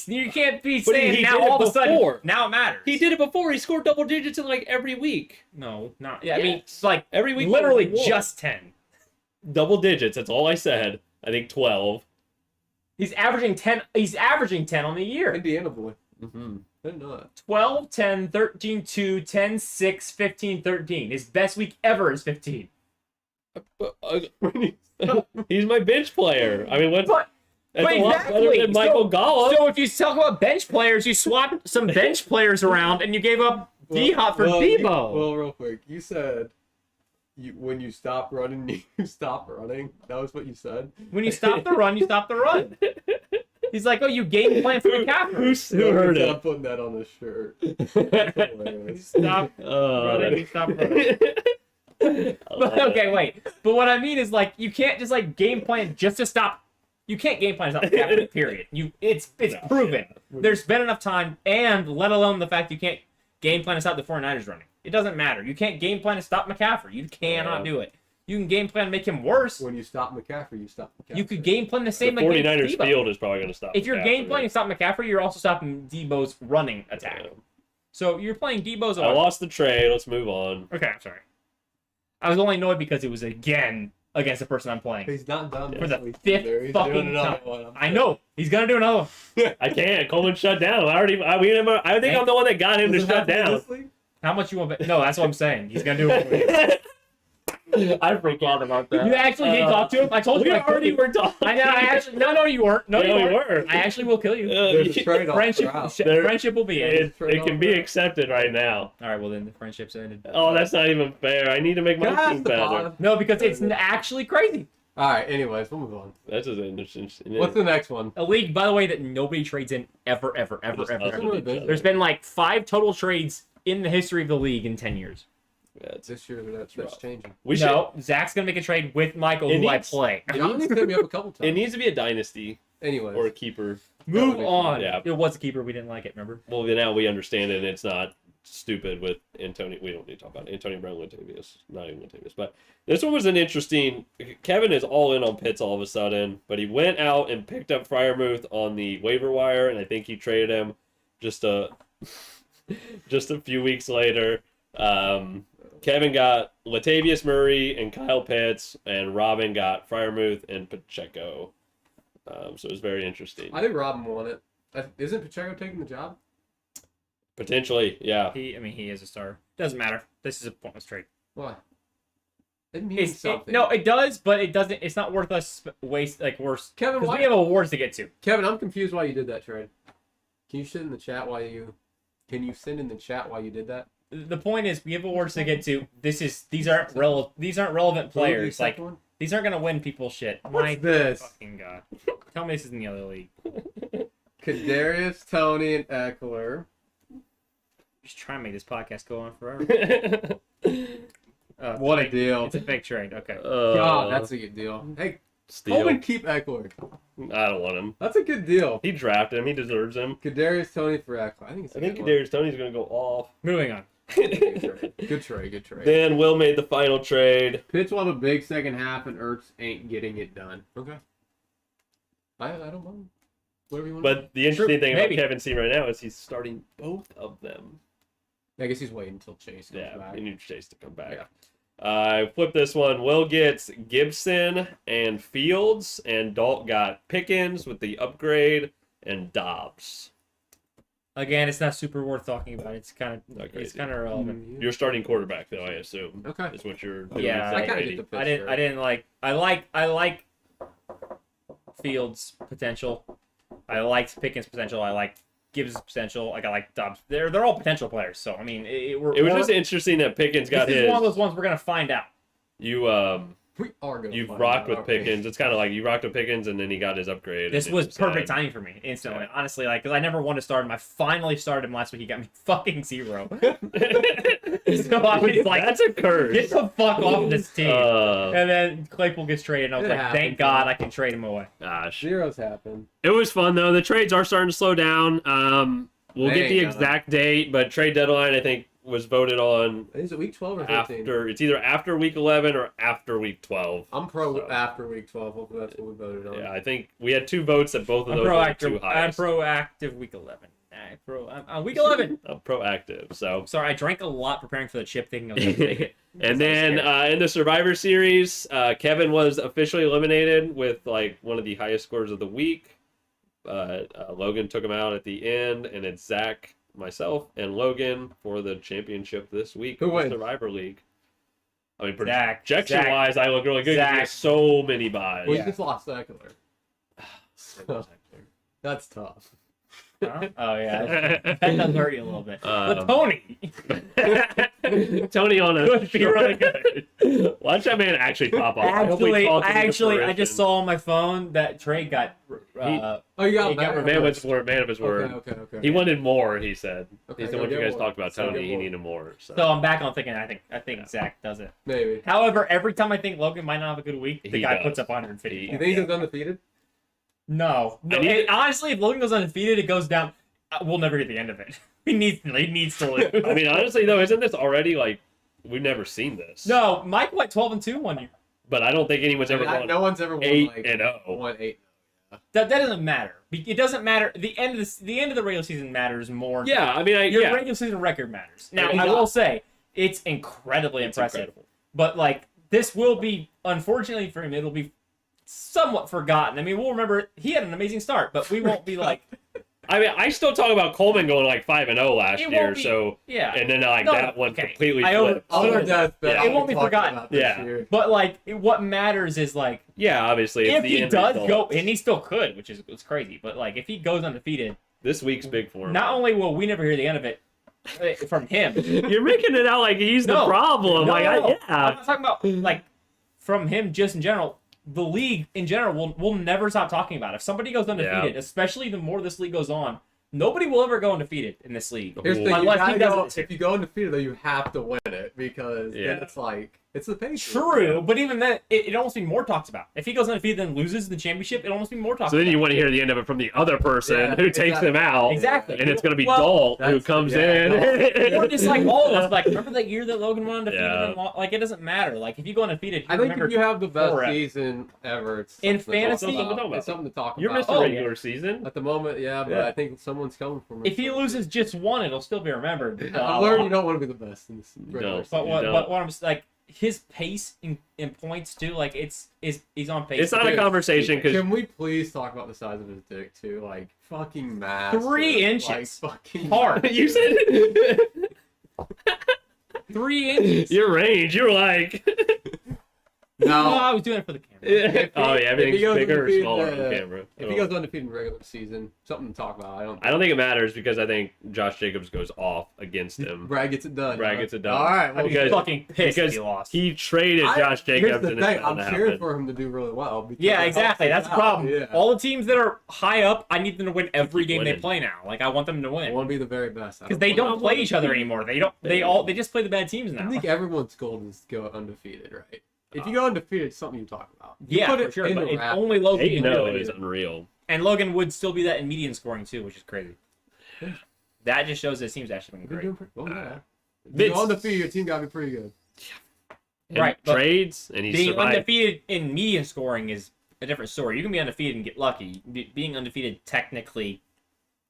S3: You can't be
S4: But
S3: saying
S4: he
S3: now
S4: did it
S3: all of a sudden
S4: before.
S3: now it matters.
S4: he did it before. He scored double digits in like every week.
S3: No, not. Yeah, I mean,
S4: Yes.
S3: it's like
S4: Every week,
S3: literally
S4: he won.
S3: just 10.
S4: Double digits. That's all I said. I think 12.
S3: He's averaging 10. He's averaging 10 on the year.
S5: Indiana boy.
S4: Mm-hmm.
S5: I didn't know that.
S3: 12, 10, 13, 2, 10, 6, 15, 13. His best week ever is 15.
S4: He's my bench player. I mean,
S3: But
S4: that's
S3: but
S4: a lot better than Michael Gollop.
S3: So if you talk about bench players, you swapped some bench players around and you gave up D-Hop for Debo.
S5: Well, real quick, you said when you stop running, you stop running. That was what you said.
S3: When you stop the run, you stop the run. He's like, oh, you game plan for McCaffrey.
S4: Who heard
S5: I'm
S4: it?
S5: putting that on the shirt.
S3: You stop running, you stop running. But, okay, wait. But what I mean is, like, you can't just like game plan just to stop. You can't game plan to stop McCaffrey. Period. It's proven. There's been enough time, and let alone the fact you can't game plan to stop the 49ers running. It doesn't matter. You can't game plan to stop McCaffrey. You cannot do it. You can game plan to make him worse.
S5: When you stop McCaffrey, you stop McCaffrey.
S3: You could game plan the
S4: The
S3: same
S4: 49ers
S3: against Debo.
S4: field is probably going to stop.
S3: If you're
S4: McCaffrey.
S3: game planning to stop McCaffrey, you're also stopping Debo's running attack.
S4: Yeah.
S3: So you're playing Debo's.
S4: I lost the trade. Let's move on.
S3: Okay, I'm sorry. I was only annoyed because it was again against the person I'm playing.
S5: He's not done
S3: For
S5: this
S3: the
S5: week
S3: fifth
S5: either. He's
S3: fucking
S5: doing another
S3: time.
S5: one.
S3: I know he's gonna do another one.
S4: I can't. Coleman shut down. I think I'm the one that got him to
S5: Does it
S4: shut
S5: happen
S4: down.
S5: this week?
S3: How much you want? No, that's what I'm saying. He's gonna do it.
S4: I freak out about that.
S3: You actually did talk to him. I told you.
S4: We
S3: I killed
S4: already
S3: you.
S4: were talking.
S3: I know. I actually. No, you weren't. No,
S4: Yeah,
S3: you
S4: we
S3: weren't.
S4: were.
S3: I actually will kill you.
S5: There's a trade off.
S3: Friendship.
S4: There-
S3: Friendship will be ended.
S4: It can be accepted right now.
S3: All right. Well, then the friendship's ended.
S4: Oh, that's not even fair. I need to make my
S5: Can I ask
S4: team
S5: the
S4: better.
S5: bottom?
S3: No, because it's actually crazy.
S5: All right. Anyways, we'll move on.
S4: That's just interesting.
S5: What's the next one?
S3: A league, by the way, that nobody trades in ever.
S4: Just us
S3: Ever.
S4: with each other.
S3: There's been like 5 total trades in the history of the league in 10 years.
S4: Yeah, it's-
S5: This year, that's
S4: rough.
S5: changing.
S4: we should.
S3: No, Zach's gonna make a trade with Michael,
S4: It
S3: who I
S4: needs-
S3: play.
S5: Johnny's hit me up a couple times.
S4: It needs to be a dynasty
S5: Anyways,
S4: or a keeper.
S3: Move
S5: be
S3: on.
S4: Yeah.
S3: It was a keeper. We didn't like it. Remember?
S4: Well, now we understand it. And it's not stupid with Antonio. We don't need to talk about it. Antonio Brown, Latavius, not even Latavius. But this one was an interesting. Kevin is all in on Pitts all of a sudden, but he went out and picked up Fryermuth on the waiver wire, and I think he traded him just a few weeks later. Kevin got Latavius Murray and Kyle Pitts, and Robin got Fryermuth and Pacheco. So it was very interesting.
S5: I think Robin won it. Isn't Pacheco taking the job?
S4: Potentially, yeah.
S3: He is a star. Doesn't matter. This is a pointless trade.
S5: Why? It means something.
S3: No, it does, but it doesn't. It's not worth us worse.
S5: Kevin,
S3: Because
S5: why?
S3: we have awards to get to.
S5: Kevin, I'm confused why you did that trade. Can you send in the chat why you? Can you send in the chat why you did that?
S3: The point is, we have awards to get to. These aren't relevant players. Like
S5: One?
S3: these aren't gonna win people shit.
S5: What's
S3: My
S5: this?
S3: fucking god! Tell me this is in the other league.
S5: Kadarius, Tony, and Eckler.
S3: Just trying to make this podcast go on forever.
S5: What a deal!
S3: It's a fake trade. Okay.
S5: God, that's a good deal. Hey,
S4: Steal.
S5: Coleman, keep Eckler.
S4: I don't want him.
S5: That's a good deal.
S4: He drafted him. He deserves him.
S5: Kadarius, Tony for Eckler. I think it's.
S4: I think Kadarius Tony's going to go off.
S3: Moving on.
S5: Good trade.
S4: Then Will made the final trade.
S5: Pitts will have a big second half, and Ertz ain't getting it done. Okay. I don't mind. Whatever you want.
S4: But the interesting thing
S3: maybe.
S4: about Kevin C right now is he's starting both of them.
S5: I guess he's waiting until Chase comes back.
S4: He needs Chase to come back.
S5: Yeah.
S4: Flip this one. Will gets Gibson and Fields, and Dalt got Pickens with the upgrade and Dobbs.
S3: Again, it's not super worth talking about. It's kind
S4: Not
S3: of it's
S4: crazy.
S3: kind of irrelevant.
S4: You're starting quarterback though, I assume.
S5: Okay.
S4: Is what you're.
S3: Yeah,
S5: I kind of
S4: Brady.
S5: get the
S3: I
S5: picture.
S3: didn't like. I like Fields' potential. I liked Pickens' potential. I like Gibbs' potential. Like I like Dobbs. They're all potential players. So I mean, it was
S4: just interesting that Pickens got
S3: this
S4: his.
S3: is one of those ones we're gonna find out.
S4: You
S5: We are going to
S4: you've rocked with Pickens. It's kind of like you rocked with Pickens, and then he got his upgrade.
S3: This
S4: and
S3: was
S4: it's
S3: perfect
S4: sad.
S3: timing for me instantly.
S4: Yeah.
S3: Honestly, like because I never wanted to start him. I finally started him last week. He got me fucking 0. So I was like,
S4: That's a curse.
S3: get the fuck off this team.
S4: Uh,
S3: And then Claypool gets traded, and I was
S5: It
S3: like,
S5: happens,
S3: thank God
S5: man.
S3: I can trade him away.
S4: gosh,
S5: Zeros happen.
S4: it was fun though. The trades are starting to slow down. We'll
S5: They
S4: get the
S5: ain't gonna.
S4: exact date, but trade deadline I think was voted on
S5: Is it week 12 or 13?
S4: after. It's either after week 11 or after week 12.
S5: I'm pro
S4: So.
S5: after week 12. Hopefully that's what we voted on.
S4: Yeah, I think we had 2 votes that both of
S3: I'm
S4: those were too
S3: proactive.
S4: high.
S3: I'm proactive week 11. I'm week 11.
S4: I'm proactive. So
S3: Sorry, I drank a lot preparing for the chip, thinking I was going to make it.
S4: and then in the Survivor Series, Kevin was officially eliminated with like one of the highest scores of the week. Logan took him out at the end, and it's Zach, myself, and Logan for the championship this week.
S5: Who
S4: in the
S5: wins?
S4: Survivor League. I mean,
S3: Zach,
S4: projection-wise, I look really good.
S3: Zach.
S4: There's so many buys.
S5: Well,
S3: Yeah.
S5: you just lost secular. That's tough.
S3: Huh? Oh, yeah. That does hurt you a little bit. But
S4: Um,
S3: Tony,
S4: Tony on a
S3: Could be really
S4: good. Watch that man actually pop off. I hope we
S3: actually,
S4: talk to
S3: I
S4: the
S3: just
S4: fruition.
S3: saw on my phone that Trey got.
S5: Oh, you got
S3: He got
S5: back.
S4: Man of his word. Man of his word.
S5: Okay.
S4: He wanted more. He said.
S5: Okay,
S4: He's the
S5: go
S4: one you
S5: get
S4: guys
S5: more.
S4: talked about.
S5: So
S4: Tony,
S5: get
S4: he
S5: more.
S4: needed more. So,
S3: So I'm back on thinking. I think
S4: Yeah.
S3: Zach does it.
S5: Maybe.
S3: However, every time I think Logan might not have a good week, the
S4: He
S3: guy
S4: does.
S3: puts up 150.
S4: He-
S5: You think he's undefeated?
S3: No.
S4: I need
S3: It- honestly, if Logan goes undefeated, it goes down. We'll never get the end of it. He needs to lose.
S4: I mean, honestly though, isn't this already like we've never seen this?
S3: No, Mike went 12-2 one year.
S4: But I don't think anyone's ever gone
S5: No one's ever won
S4: 8-0.
S5: 1-8.
S3: That doesn't matter. It doesn't matter. The end of the regular season matters more.
S4: Yeah, I mean,
S3: Your regular season record matters. Now,
S4: I mean,
S3: I will say it's incredibly
S4: It's
S3: impressive.
S4: incredible.
S3: But like this will be, unfortunately for him, it'll be somewhat forgotten. I mean, we'll remember he had an amazing start, but we won't be like,
S4: I mean, I still talk about Coleman going like 5-0 last
S3: It
S4: year.
S3: won't be-
S4: yeah,
S3: yeah.
S4: and then like
S3: No,
S4: that one
S3: okay.
S4: completely
S3: I over-
S4: flipped.
S3: Oh,
S5: Other deathbed.
S4: Yeah.
S3: It won't be
S5: Talking
S3: forgotten.
S5: about this
S4: Yeah.
S5: year.
S3: But like, what matters is like
S4: Yeah, obviously. it's
S3: if
S4: the
S3: he
S4: end
S3: does
S4: result.
S3: go, and he still could, which is it's crazy. But like, if he goes undefeated,
S4: This week's big for him.
S3: not only will we never hear the end of it from him.
S4: You're making it out like he's the
S3: No.
S4: problem.
S3: No,
S4: like,
S3: no, no.
S4: yeah.
S3: I'm not talking about like from him just in general. The league in general will never stop talking about it. If somebody goes undefeated,
S4: Yeah.
S3: especially the more this league goes on, nobody will ever go undefeated in this league.
S5: Here's the thing, you
S3: Unless he
S5: gotta
S3: does
S5: go,
S3: it.
S5: if you go undefeated, though, you have to win it because
S4: Yeah.
S5: then it's like, it's the Patriots.
S3: True, but even then, it almost be more talked about. If he goes undefeated and loses the championship, it almost be more talked
S4: So then
S3: about.
S4: you want to hear the end of it from the other person
S5: Yeah,
S4: who takes
S5: exactly.
S4: them out.
S3: Exactly.
S4: And it's going to be
S3: Well,
S4: Dalt who
S5: that's-
S4: comes
S5: yeah,
S4: in.
S3: Or just like all of us, like remember that year that Logan won undefeated?
S4: Yeah.
S3: And like it doesn't matter. Like if you go undefeated,
S5: I think
S3: remember,
S5: if you have the best
S3: forever.
S5: season ever, it's
S3: In
S5: something to talk
S3: fantasy-
S5: about. It's something to talk
S4: You're
S5: about.
S4: Mr.
S3: Oh,
S4: Regular Season.
S5: At the moment, yeah, but
S4: Yeah.
S5: I think someone's coming for me.
S3: if he loses just one, it'll still be remembered.
S5: I learned you don't want to be the best in this regular
S4: No.
S5: season.
S3: But what,
S4: You
S3: but
S4: don't.
S3: what I'm like, his pace in points too, like he's on pace.
S4: It's not a
S5: Dude,
S4: conversation because
S5: Can we please talk about the size of his dick too? Like fucking massive.
S3: 3 inches.
S5: Like, fucking
S3: Hard.
S4: you said
S3: 3 inches.
S4: your range. You were like,
S3: No,
S5: No.
S3: I was doing it for the camera.
S4: oh yeah,
S5: if he
S4: everything's
S5: goes
S4: bigger or
S5: undefeated,
S4: smaller on camera.
S5: If he goes undefeated in regular season, something to talk about.
S4: I don't think it matters because I think Josh Jacobs goes off against him.
S5: Brad gets it done.
S4: Brad
S5: huh?
S4: gets it done.
S5: All right.
S3: I'd
S5: Well,
S3: be
S4: Because-
S3: fucking pissed if
S4: Because
S3: he lost.
S4: he traded Josh
S5: Here's
S4: Jacobs
S5: the
S4: and it's
S5: thing.
S4: not
S5: I'm
S4: gonna
S5: cheering
S4: happen.
S5: for him to do really well. Because
S3: Yeah,
S5: it
S3: exactly.
S5: helps
S3: That's the
S5: us out.
S3: problem.
S5: Yeah.
S3: All the teams that are high up, I need them to win every game they
S4: winning.
S3: play now. Like I want them to
S5: I
S3: win
S5: want to be the very best.
S3: because they don't play each other anymore. They don't. They just play the bad teams
S5: I
S3: now.
S5: think everyone's goal is to go undefeated, right? If you go undefeated, it's something you talk about. You
S3: Yeah,
S5: put
S3: for
S5: it
S3: sure.
S5: in
S3: But
S5: the
S3: it's
S5: wrap.
S3: only Logan can do
S4: 8-0
S3: it.
S4: is unreal.
S3: And Logan would still be that in median scoring too, which is crazy. That just shows that team's actually been
S5: You've been
S3: great.
S5: doing pretty well, yeah. Being undefeated, your team got to be pretty good.
S4: And
S3: Right, but
S4: trades, and he
S3: being
S4: survived.
S3: undefeated in median scoring is a different story. You can be undefeated and get lucky. Being undefeated technically,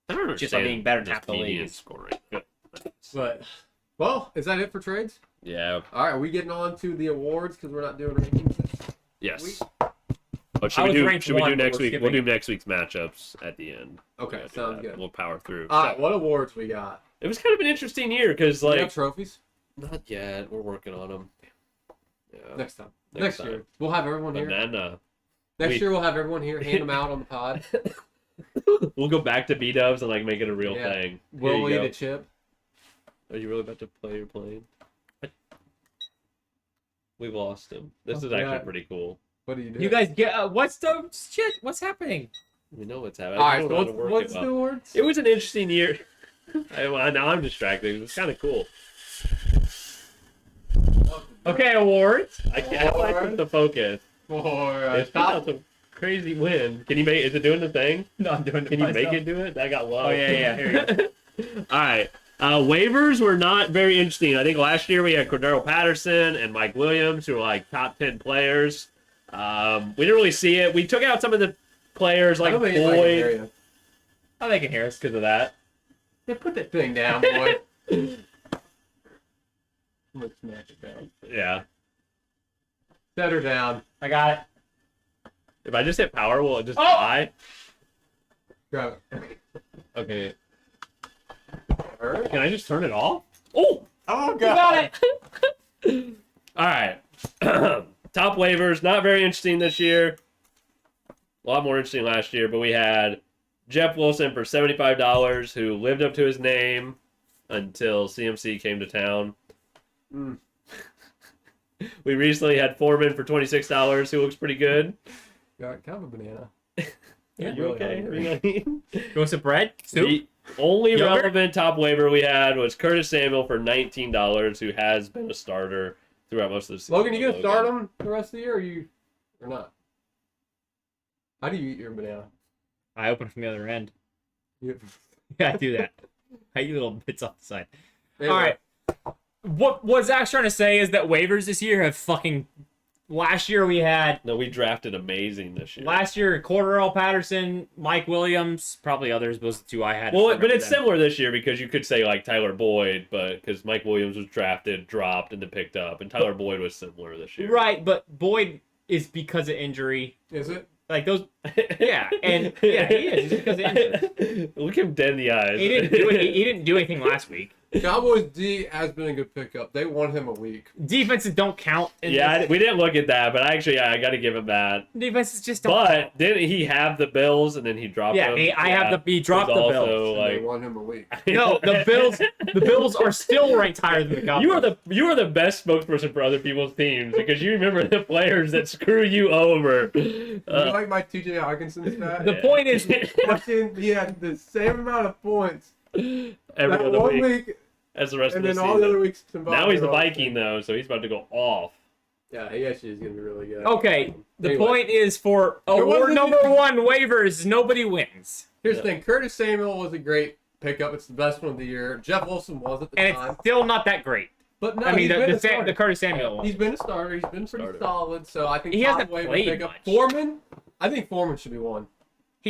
S4: I don't understand
S3: just by being better than
S4: this
S3: half the
S4: median
S3: league.
S4: scoring.
S5: But, well, is that it for trades?
S4: Yeah.
S5: All right, are we getting on to the awards because we're not doing rankings?
S4: Yes.
S5: We-
S4: But
S3: I was ranked
S4: should we do
S3: one, but
S4: next
S3: we're
S4: week? We'll
S3: skipping.
S4: do next week's matchups at the end.
S5: Okay,
S4: We'll do
S5: sounds
S4: that.
S5: good.
S4: We'll power through.
S5: All right, what awards we got?
S4: It was kind of an interesting year because,
S5: Do we
S4: like,
S5: have trophies?
S4: not yet. We're working on them. Yeah.
S5: Next time.
S4: Next
S5: Next
S4: time.
S5: year. We'll have everyone here.
S4: Banana.
S5: Next
S4: we-
S5: year we'll have everyone here, hand them out on the pod.
S4: We'll go back to B-dubs and like make it a real
S5: Yeah.
S4: thing. Here
S5: We'll
S4: you
S5: eat
S4: go.
S5: a chip.
S4: Are you really about to play your plane? We've lost him. This
S5: Oh,
S4: is actually
S5: yeah.
S4: pretty cool.
S5: What do you do?
S3: you guys get what's the shit? What's happening?
S4: We know what's happening.
S5: All
S4: I
S5: right,
S4: don't
S5: so
S4: know how to work
S5: what's
S4: it
S5: the
S4: well.
S5: awards?
S4: It was an interesting year. Now I'm distracted. It was kind of cool.
S3: Okay, awards.
S4: I can't like the focus.
S5: For
S4: It's
S5: top.
S4: a crazy win. Can you make? Is it doing the thing?
S3: No, I'm doing it.
S4: Can you make
S3: myself.
S4: it do it? That got low.
S3: Oh yeah. Here you go.
S4: All right. Waivers were not very interesting. I think last year we had Cordero Patterson and Mike Williams, who were like top 10 players. We didn't really see it. We took out some of the players like
S5: I don't think anybody can hear
S4: Boyd
S5: you.
S3: Oh, they can hear us.
S4: because of that.
S5: Yeah, put that thing down, boy. Let's smash it down.
S4: Yeah.
S5: Set her down.
S3: I got it.
S4: If I just hit power, will it just
S3: Oh!
S4: die?
S5: Grab it.
S4: Okay.
S5: Alright.
S4: Can I just turn it off? Oh!
S5: Oh,
S3: You got it.
S4: All right. Top waivers, not very interesting this year. A lot more interesting last year, but we had Jeff Wilson for $75, who lived up to his name until CMC came to town.
S5: Mm.
S4: We recently had Foreman for $26, who looks pretty good.
S5: Got kind of a banana.
S4: Yeah,
S5: I'm
S4: you
S5: really
S4: okay?
S5: hungry.
S3: You want some bread? Soup?
S4: The only
S3: Yogurt?
S4: relevant top waiver we had was Curtis Samuel for $19, who has been a starter throughout most of the season.
S5: Logan, you gonna start him the rest of the year, or not? How do you eat your banana?
S3: I open from the other end.
S5: You...
S3: Yeah, I do that. I eat little bits off the side.
S5: Anyway,
S3: All right. What Zach's trying to say is that waivers this year have fucking. Last year we had.
S4: No, we drafted amazing this year.
S3: Last year, Cordero Patterson, Mike Williams, probably others. Those are the two I had.
S4: Well, but it's similar this year because you could say like Tyler Boyd, but because Mike Williams was drafted, dropped, and then picked up, and Tyler Boyd was similar this year.
S3: Right, but Boyd is because of injury.
S5: Is it?
S3: Like those. Yeah, and yeah, he is. It's because of injury.
S4: Look him dead in the eyes.
S3: He didn't do anything last week.
S5: Cowboys D has been a good pickup. They won him a week.
S3: Defenses don't count. In
S4: Yeah,
S3: this.
S4: we didn't look at that, but actually, I got to give him that.
S3: Defenses just don't.
S4: But didn't he have the Bills and then he dropped
S3: Yeah,
S4: them?
S3: he dropped
S4: It
S3: the
S4: was
S3: Bills.
S4: also,
S5: And
S4: like,
S5: they won him a week.
S3: No, the Bills are still ranked higher than the Cowboys.
S4: You are the best spokesperson for other people's teams because you remember the players that screw you over.
S5: You like my TJ Hawkinson stat?
S3: The point is,
S5: Fucking, he had the same amount of points
S4: every
S5: that
S4: other
S5: one
S4: week,
S5: week,
S4: as the rest
S5: and
S4: of the
S5: then
S4: season.
S5: all the other weeks combined.
S4: Now he's the
S5: were all-
S4: Viking though, so he's about to go off.
S5: Yeah, he actually is gonna be really good.
S3: okay, the
S5: Anyway.
S3: point is for
S5: There
S3: award
S5: wasn't
S3: number
S5: any-
S3: one waivers, nobody wins.
S5: Here's the thing: Curtis Samuel was a great pickup. It's the best one of the year. Jeff Wilson was at the
S3: And
S5: time,
S3: it's still not that great.
S5: but no,
S3: I mean,
S5: he's been
S3: the
S5: a starter.
S3: Curtis Samuel one.
S5: He's been a starter. He's been pretty
S4: Starter.
S5: solid. So I think
S3: He
S5: top
S3: hasn't
S5: waiver
S3: played
S5: pickup.
S3: much.
S5: Foreman, I think Foreman should be one.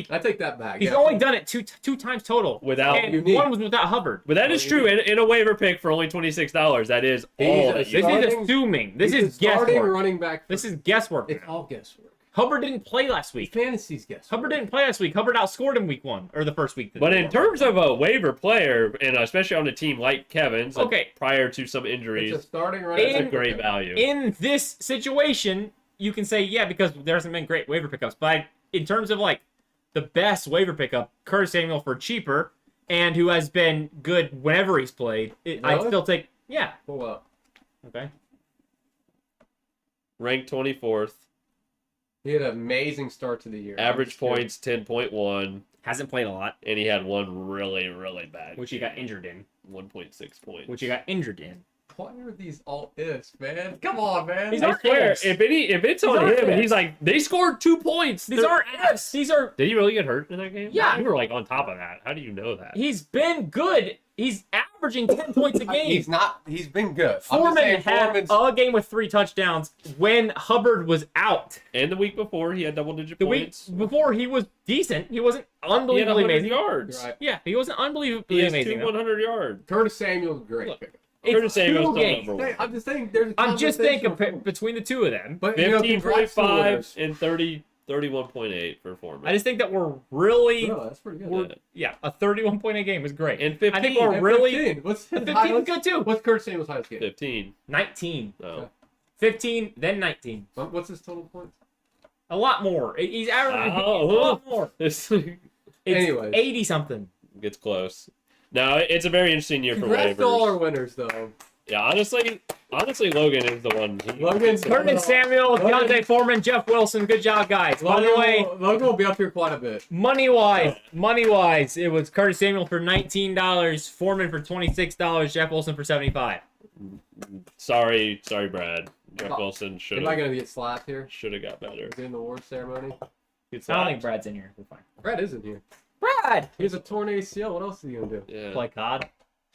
S5: I take that back.
S3: He's
S5: Yeah,
S3: only done it two times total.
S4: Without-
S3: and
S5: Unique.
S3: one was without Hubbard.
S4: But that is true. In a waiver pick for only $26, that is
S5: He's
S4: all
S5: a
S4: that you
S3: This
S4: get.
S3: is
S5: Starting-
S3: assuming. This
S5: He's
S3: is
S5: the starting
S3: guesswork.
S5: running back.
S3: This is guesswork.
S5: It's all guesswork.
S3: Hubbard didn't play last week.
S5: Fantasy's guesswork.
S3: Hubbard didn't play last week. Hubbard outscored him week one or the first week.
S4: But in terms of a waiver player, and especially on a team like Kevin's,
S3: Okay.
S4: prior to some
S5: It's
S4: injuries,
S5: a starting running
S4: that's a
S5: back.
S4: great value.
S3: in this situation, you can say yeah because there hasn't been great waiver pickups. But in terms of like the best waiver pickup, Curtis Samuel for cheaper and who has been good whenever he's played, I'd
S5: Really?
S3: still take yeah.
S5: Pull up.
S3: Okay.
S4: Ranked 24th,
S5: He had an amazing start to the year.
S4: average points 10.1,
S3: Hasn't played a lot,
S4: and he had one really, really bad
S3: which he got injured in.
S4: 1.6 points.
S3: Which he got injured in.
S5: Why are these all ifs, man? Come on, man.
S3: These
S4: I
S3: aren't
S4: swear,
S3: ifs.
S4: if it's on
S3: aren't
S4: him, and
S3: ifs.
S4: he's like, they scored 2 points.
S3: These aren't ifs. These are.
S4: Did he really get hurt in that game?
S3: Yeah.
S4: You were like on top of that. How do you know that?
S3: He's been good. He's averaged averaging 10 points a game.
S5: He's not. He's been good. I'm just
S3: Foreman
S5: saying
S3: had
S5: Foreman's-
S3: a game with 3 touchdowns when Hubbard was out.
S4: And the week before, he had double-digit
S3: The
S4: points.
S3: week before, he was decent. He wasn't
S4: He had
S3: unbelievably
S4: 100
S3: amazing.
S4: yards.
S5: You're right.
S3: Yeah, he wasn't unbelievably
S4: He has
S3: amazing.
S4: two 100-yard.
S5: Curtis Samuel's great.
S4: Look,
S5: pickup.
S3: It's
S4: Curtis Samuel's
S3: two
S4: still
S3: games.
S4: number one.
S5: I'm just saying. There's. A
S3: I'm just saying
S5: conversation
S3: between the two of them.
S5: But you know, congrats to the
S4: 15.5
S5: winners.
S4: and 31.8 for Foreman.
S3: I just think that we're really,
S5: No, that's pretty good.
S3: a 31.8 game is great.
S4: And 15.
S3: I think we're
S5: And
S3: really
S5: 15. What's his
S3: 15
S5: highest-
S3: is good too.
S5: What's Curtis Samuel's highest game?
S4: 15.
S3: 19,
S4: Oh.
S3: 15, then 19.
S5: What's his total points?
S3: A lot more. He's averaging a
S4: Oh.
S3: lot more.
S4: This
S3: It's
S5: Anyways.
S3: 80 something.
S4: gets close. No, it's a very interesting year for
S5: Congrats to all our
S4: waivers.
S5: winners, though.
S4: Yeah, honestly, Logan is the one.
S5: Logan's-
S3: Curtin Samuel,
S5: Logan-
S3: Deontay Foreman, Jeff Wilson. Good job, guys. By the way,
S5: Logan will be up here quite a bit.
S3: money wise, it was Curtis Samuel for $19, Foreman for $26, Jeff Wilson for $75.
S4: Sorry, Brad. Jeff
S5: Oh.
S4: Wilson should
S5: Am I
S4: have
S5: gonna get slapped here?
S4: got better.
S5: Is he in the award ceremony?
S4: It's
S3: I don't
S4: like-
S3: think Brad's in here. We're fine.
S5: Brad isn't here.
S3: Brad!
S5: He's a torn ACL. What else is he gonna do?
S4: Yeah.
S3: Play COD.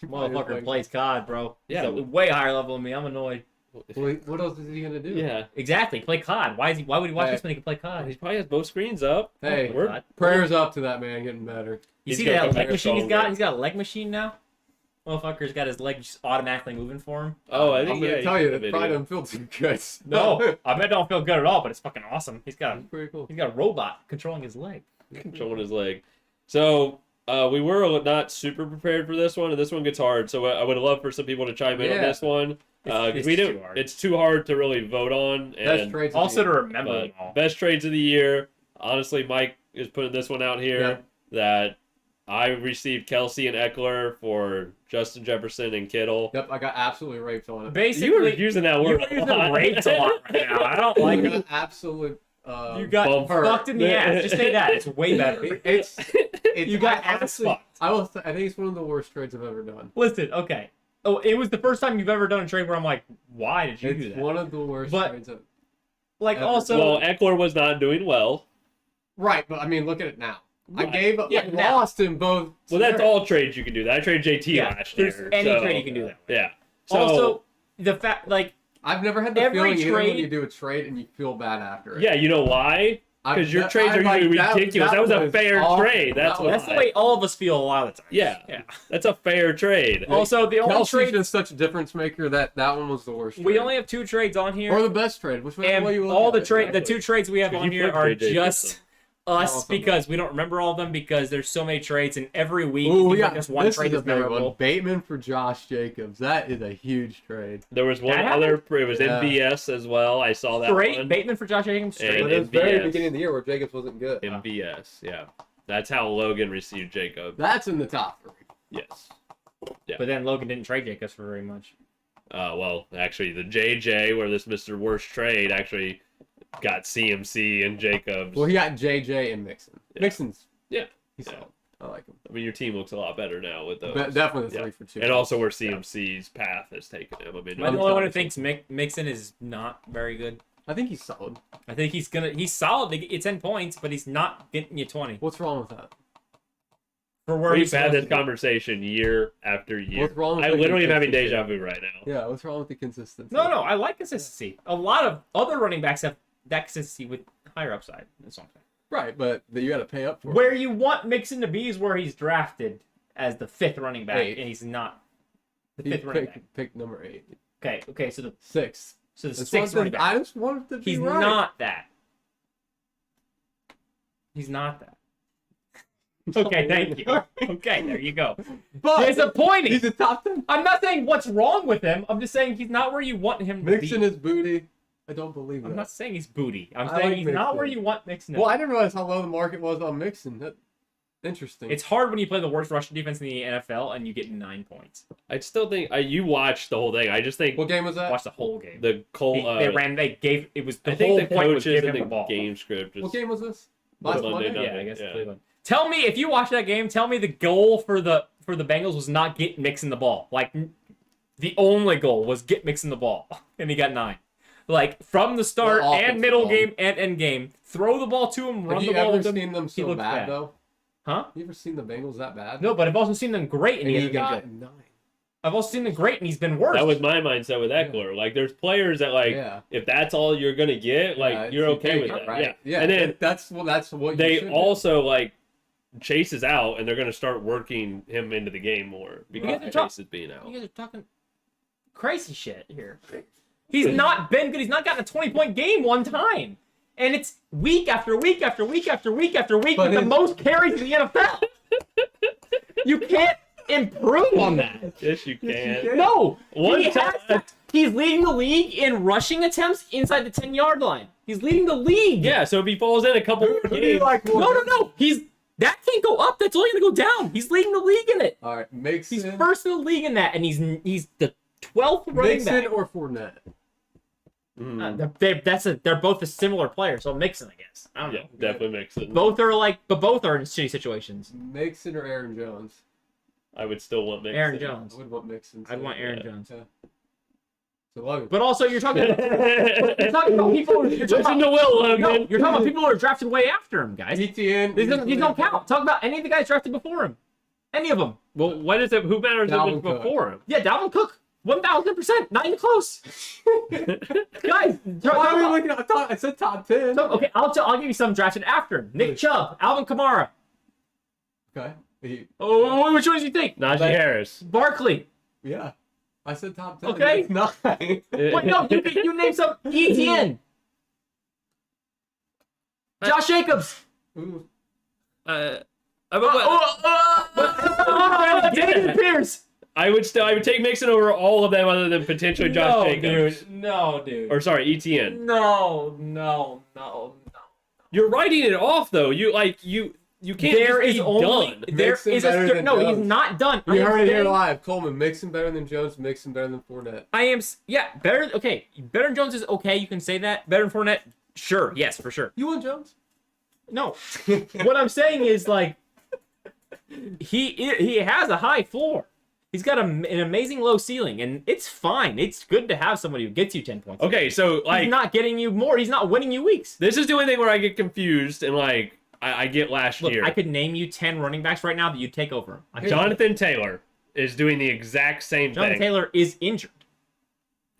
S3: Motherfucker plays COD, bro.
S4: Yeah.
S3: He's a way higher level than me. I'm annoyed.
S5: What else is he gonna do?
S4: Yeah.
S3: Exactly. Play COD. Why would he watch
S5: Hey.
S3: this when he can play
S4: He
S3: COD?
S4: probably has both screens up.
S5: Hey,
S3: Oh my God.
S5: prayers up to that man getting better.
S3: You
S4: He's
S3: see
S4: gonna
S3: that
S4: come
S3: leg
S4: back
S3: machine he's got?
S4: stronger.
S3: He's got a leg machine now. Motherfucker's got his leg just automatically moving for him.
S4: Oh, I
S5: I'm
S4: think
S5: gonna
S4: yeah.
S5: tell you
S4: that
S5: that probably doesn't feel too good.
S3: No, I bet it don't feel good at all, but it's fucking awesome. He's got
S5: pretty cool.
S3: a robot controlling his leg.
S4: controlling his leg. So we were not super prepared for this one, and this one gets hard. So I would love for some people to chime in on
S5: Yeah.
S4: this one because
S3: It's
S4: we
S3: too
S4: don't.
S3: hard.
S4: It's too hard to really vote on.
S5: Best
S4: And
S5: trades. of
S3: Also
S5: the
S3: to
S5: year.
S3: remember
S4: but
S3: them all.
S4: best trades of the year. Honestly, Mike is putting this one out here
S5: Yeah.
S4: that I received Kelsey and Eckler for Justin Jefferson and Kittle.
S5: Yep, I got absolutely raped on it.
S3: Basically,
S4: You were using that
S3: you
S4: word.
S3: were
S4: a
S3: using
S4: lot.
S3: raped a lot right now. I don't
S5: I
S3: like
S5: got
S3: it.
S5: absolute.
S3: You got
S4: Bump.
S3: fucked in the ass. Just say that. It's way better.
S5: It's
S3: You got
S5: I
S3: ass
S5: honestly-
S3: fucked.
S5: I think it's one of the worst trades I've ever done.
S3: Listen, okay. Oh, it was the first time you've ever done a trade where I'm like, why did you do
S5: It's
S3: that?
S5: one of the worst
S3: But-
S5: trades.
S3: Like,
S5: ever.
S3: also,
S4: Well, Eckler was not doing well.
S5: Right, but I mean, look at it now. I
S4: Right.
S5: gave up.
S3: Yeah,
S5: I
S3: now.
S5: lost in both.
S4: Well, that's
S5: scenarios.
S4: all trades you can do. That I traded JT
S3: yeah,
S4: last
S3: there's
S4: year.
S3: any
S4: so-
S3: trade you can do that.
S4: Yeah. So,
S3: Also, the fact, like,
S5: I've never had the
S3: every
S5: feeling either when
S3: trade-
S5: you do a trade and you feel bad after it.
S4: yeah, you know why? Because your trades are usually ridiculous. That was a fair
S5: awful.
S4: trade. That's
S5: That
S4: why.
S3: that's the way all of us feel a lot of the time.
S4: Yeah.
S3: Yeah.
S4: That's a fair trade.
S3: Also, the only
S5: Kelsey's
S3: trade,
S5: just such a difference maker that one was the worst.
S3: we
S5: trade.
S3: only have 2 trades on here.
S5: or the best trade, which way
S3: And
S5: you look
S3: all
S5: at
S3: the
S5: it.
S3: trade, the
S4: exactly.
S3: 2 trades we have
S4: Because
S3: on
S4: you
S3: here
S4: flipped
S3: are
S4: JJ
S3: just
S4: Gibson.
S3: us
S5: Awesome.
S3: because we don't remember all of them because there's so many trades and every week
S5: Ooh,
S3: you
S5: yeah,
S3: can just one
S5: this
S3: trade
S5: is a
S3: is
S5: big one.
S3: memorable.
S5: Bateman for Josh Jacobs. That is a huge trade.
S4: There was one
S3: That
S4: other. It was
S5: Yeah.
S4: MVS as well. I saw that
S3: Straight
S4: one.
S3: Bateman for Josh Jacobs. Straight.
S4: And
S5: But it was very
S4: MVS.
S5: beginning of the year where Jacobs wasn't good.
S4: MVS. Yeah. That's how Logan received Jacob.
S5: That's in the top 3.
S4: Yes.
S3: But then Logan didn't trade Jacobs for very much.
S4: Well, actually, the JJ, where this Mr. Worst trade, actually got CMC and Jacobs.
S5: Well, he got JJ and Mixon.
S4: Yeah.
S5: Mixon's
S4: Yeah.
S5: he's
S4: Yeah.
S5: solid. I like him.
S4: I mean, your team looks a lot better now with those.
S5: But definitely the
S4: Yeah.
S5: 3 for 2.
S4: And also where CMC's path has taken him. I mean,
S3: Am I the only one who thinks Mixon is not very good?
S5: I think he's solid.
S3: I think he's solid to get you 10 points, but he's not getting you 20.
S5: What's wrong with that?
S3: For where
S4: we've
S3: he's
S4: had
S3: supposed
S4: this
S3: to be.
S4: conversation year after year.
S5: What's wrong with
S4: I
S5: the
S4: literally am having
S5: consistency?
S4: deja vu right now.
S5: Yeah, what's wrong with the consistency?
S3: No, I like consistency. A lot of other running backs have that consistency with higher upside. That's what I'm saying.
S5: Right, but you got to pay up for
S3: Where
S5: it.
S3: you want Mixon to be is where he's drafted as the 5th running back,
S5: 8th.
S3: and he's not the
S5: He
S3: 5th running back.
S5: picked number 8.
S3: Okay, so the
S5: 6th.
S3: 6th running back.
S5: I just wanted to be
S3: He's
S5: right.
S3: not that. He's not that. Okay, thank you. Okay, there you go.
S5: But
S3: Disappointing.
S5: he's a top 10.
S3: I'm not saying what's wrong with him. I'm just saying he's not where you want him to
S5: Mixon
S3: be.
S5: is booty. I don't believe that.
S3: I'm not saying he's booty. I'm
S5: I
S3: saying
S5: like
S3: he's not
S5: Mixon.
S3: where you want Mixon to
S5: Well,
S3: be.
S5: I didn't realize how low the market was on Mixon. That interesting.
S3: It's hard when you play the worst rushing defense in the NFL and you get 9 points.
S4: I still think you watched the whole thing. I just think
S5: What game was that?
S3: Watch the whole game.
S4: the Cole.
S3: It was the
S4: I
S3: whole
S4: think the
S3: point was
S4: coaches
S3: give him
S4: and
S3: the
S4: the
S3: ball.
S4: game script. Just,
S5: What game was this?
S4: Was
S5: Last
S4: Monday
S5: Monday?
S4: night.
S3: Yeah, I guess
S4: Yeah.
S3: Cleveland. Tell me if you watch that game. Tell me the goal for the Bengals was not get Mixon the ball. Like the only goal was get Mixon the ball, and he got 9. Like from the start
S5: Well,
S3: and
S5: offensive
S3: middle
S5: ball.
S3: game and end game, throw the ball to him, run
S5: Have
S3: the
S5: you
S3: ball
S5: ever
S3: with him.
S5: seen them
S3: He
S5: so
S3: looked
S5: bad,
S3: bad.
S5: though?
S3: Huh?
S5: You ever seen the Bengals that bad?
S3: No, but I've also seen them great, and
S5: And
S3: he
S5: he
S3: hasn't been
S5: got
S3: good.
S5: 9.
S3: I've also seen him great, and he's been worse.
S4: That was my mindset with Eckler. Like, there's players that if that's all you're gonna get, like you're okay with that,
S5: right? Yeah.
S4: And then
S5: that's what
S4: they
S5: you should
S4: also like Chase is out, and they're gonna start working him into the game more because Chase is being out.
S3: You guys are talking crazy shit here. He's not been good. He's not gotten a 20-point game one time, and it's week after week after week after week after week with the most carries in the NFL. You can't improve on that.
S4: Yes, you can.
S3: No,
S4: One time.
S3: He's leading the league in rushing attempts inside the 10-yard line. He's leading the league.
S4: Yeah, so if he falls in a couple more games,
S3: No. That can't go up. That's only gonna go down. He's leading the league in it.
S5: All right, Mixon.
S3: He's first in the league in that, and he's the 12th running
S5: Mixon
S3: back.
S5: or Fournette.
S3: They're both a similar player, so Mixon, I guess. I don't know.
S4: definitely Mixon.
S3: Both are in shitty situations.
S5: Mixon or Aaron Jones.
S4: I would still want Mixon.
S3: Aaron Jones.
S5: I would want Mixon.
S3: I'd want Aaron Jones.
S5: Yeah. So Logan.
S3: But also, you're talking about people. You're
S4: Listen
S3: talking
S4: to Will,
S3: about,
S4: Logan.
S3: no, you're talking about people who are drafted way after him, guys.
S5: ETN.
S3: These don't count. Talk about any of the guys drafted before him. Any of them.
S4: Well, what is it? Who matters if
S5: Dalvin
S4: it's
S5: Cook.
S4: before him?
S3: Yeah, Dalvin Cook. 1,000%. Not even close. Guys,
S5: I thought I said top 10.
S3: okay, I'll give you some drafted after him. Nick Chubb, Alvin Kamara.
S5: Okay.
S3: Oh, which one do you think?
S4: Najee Harris.
S3: Barkley.
S5: Yeah. I said top 10.
S3: Okay.
S5: It's not.
S3: Wait, no, you name some. ETN. Josh Jacobs.
S5: Ooh.
S3: David Pierce.
S4: I would take Mixon over all of them other than potentially Josh Jacobs.
S3: No, dude.
S4: Or sorry, ETN.
S3: No.
S4: You're writing it off though. You can't.
S3: There
S4: just
S3: is
S4: be
S3: only
S4: done.
S3: there
S5: Mixon
S3: is
S5: better
S3: a
S5: than
S3: no.
S5: Jones.
S3: He's not done.
S5: You heard it here live. Coleman, Mixon better than Jones, Mixon better than Fournette.
S3: Better. Okay, better than Jones is okay. You can say that. Better than Fournette, sure, yes, for sure.
S5: You want Jones?
S3: No, what I'm saying is like he has a high floor. He's got an amazing low ceiling, and it's fine. It's good to have somebody who gets you 10 points.
S4: Okay, so like
S3: He's not getting you more. He's not winning you weeks.
S4: this is the only thing where I get confused and like I get last
S3: Look,
S4: year.
S3: I could name you 10 running backs right now that you'd take over him.
S4: Jonathan Taylor is doing the exact same
S3: Jonathan
S4: thing.
S3: Taylor is injured.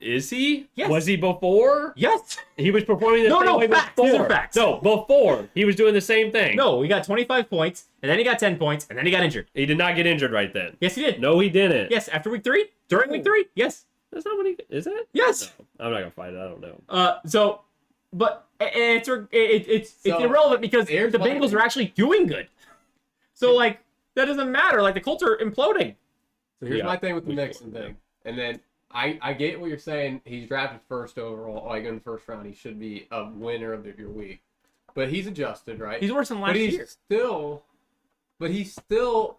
S4: Is he?
S3: Yes.
S4: Was he before?
S3: Yes.
S4: He was performing the same way
S3: facts.
S4: before.
S3: These are facts.
S4: No, before. He was doing the same thing.
S3: No, he got 25 points, and then he got 10 points, and then he got injured.
S4: He did not get injured right then.
S3: Yes, he did.
S4: No, he didn't.
S3: Yes, after week 3? During week 3? Yes.
S4: That's not what he... Is it?
S3: Yes.
S4: No, I'm not going to fight it. I don't know.
S3: But it's irrelevant because
S5: here's
S3: the
S5: my
S3: Bengals
S5: thing.
S3: are actually doing good. So, like, that doesn't matter. Like, the Colts are imploding.
S5: So here's
S4: Yeah,
S5: my thing with the
S4: we-
S5: Mixon thing. And then I get what you're saying. He's drafted first overall, like in the first round. He should be a winner of your week. But he's adjusted, right?
S3: He's worse than last
S5: but he's
S3: year.
S5: he's still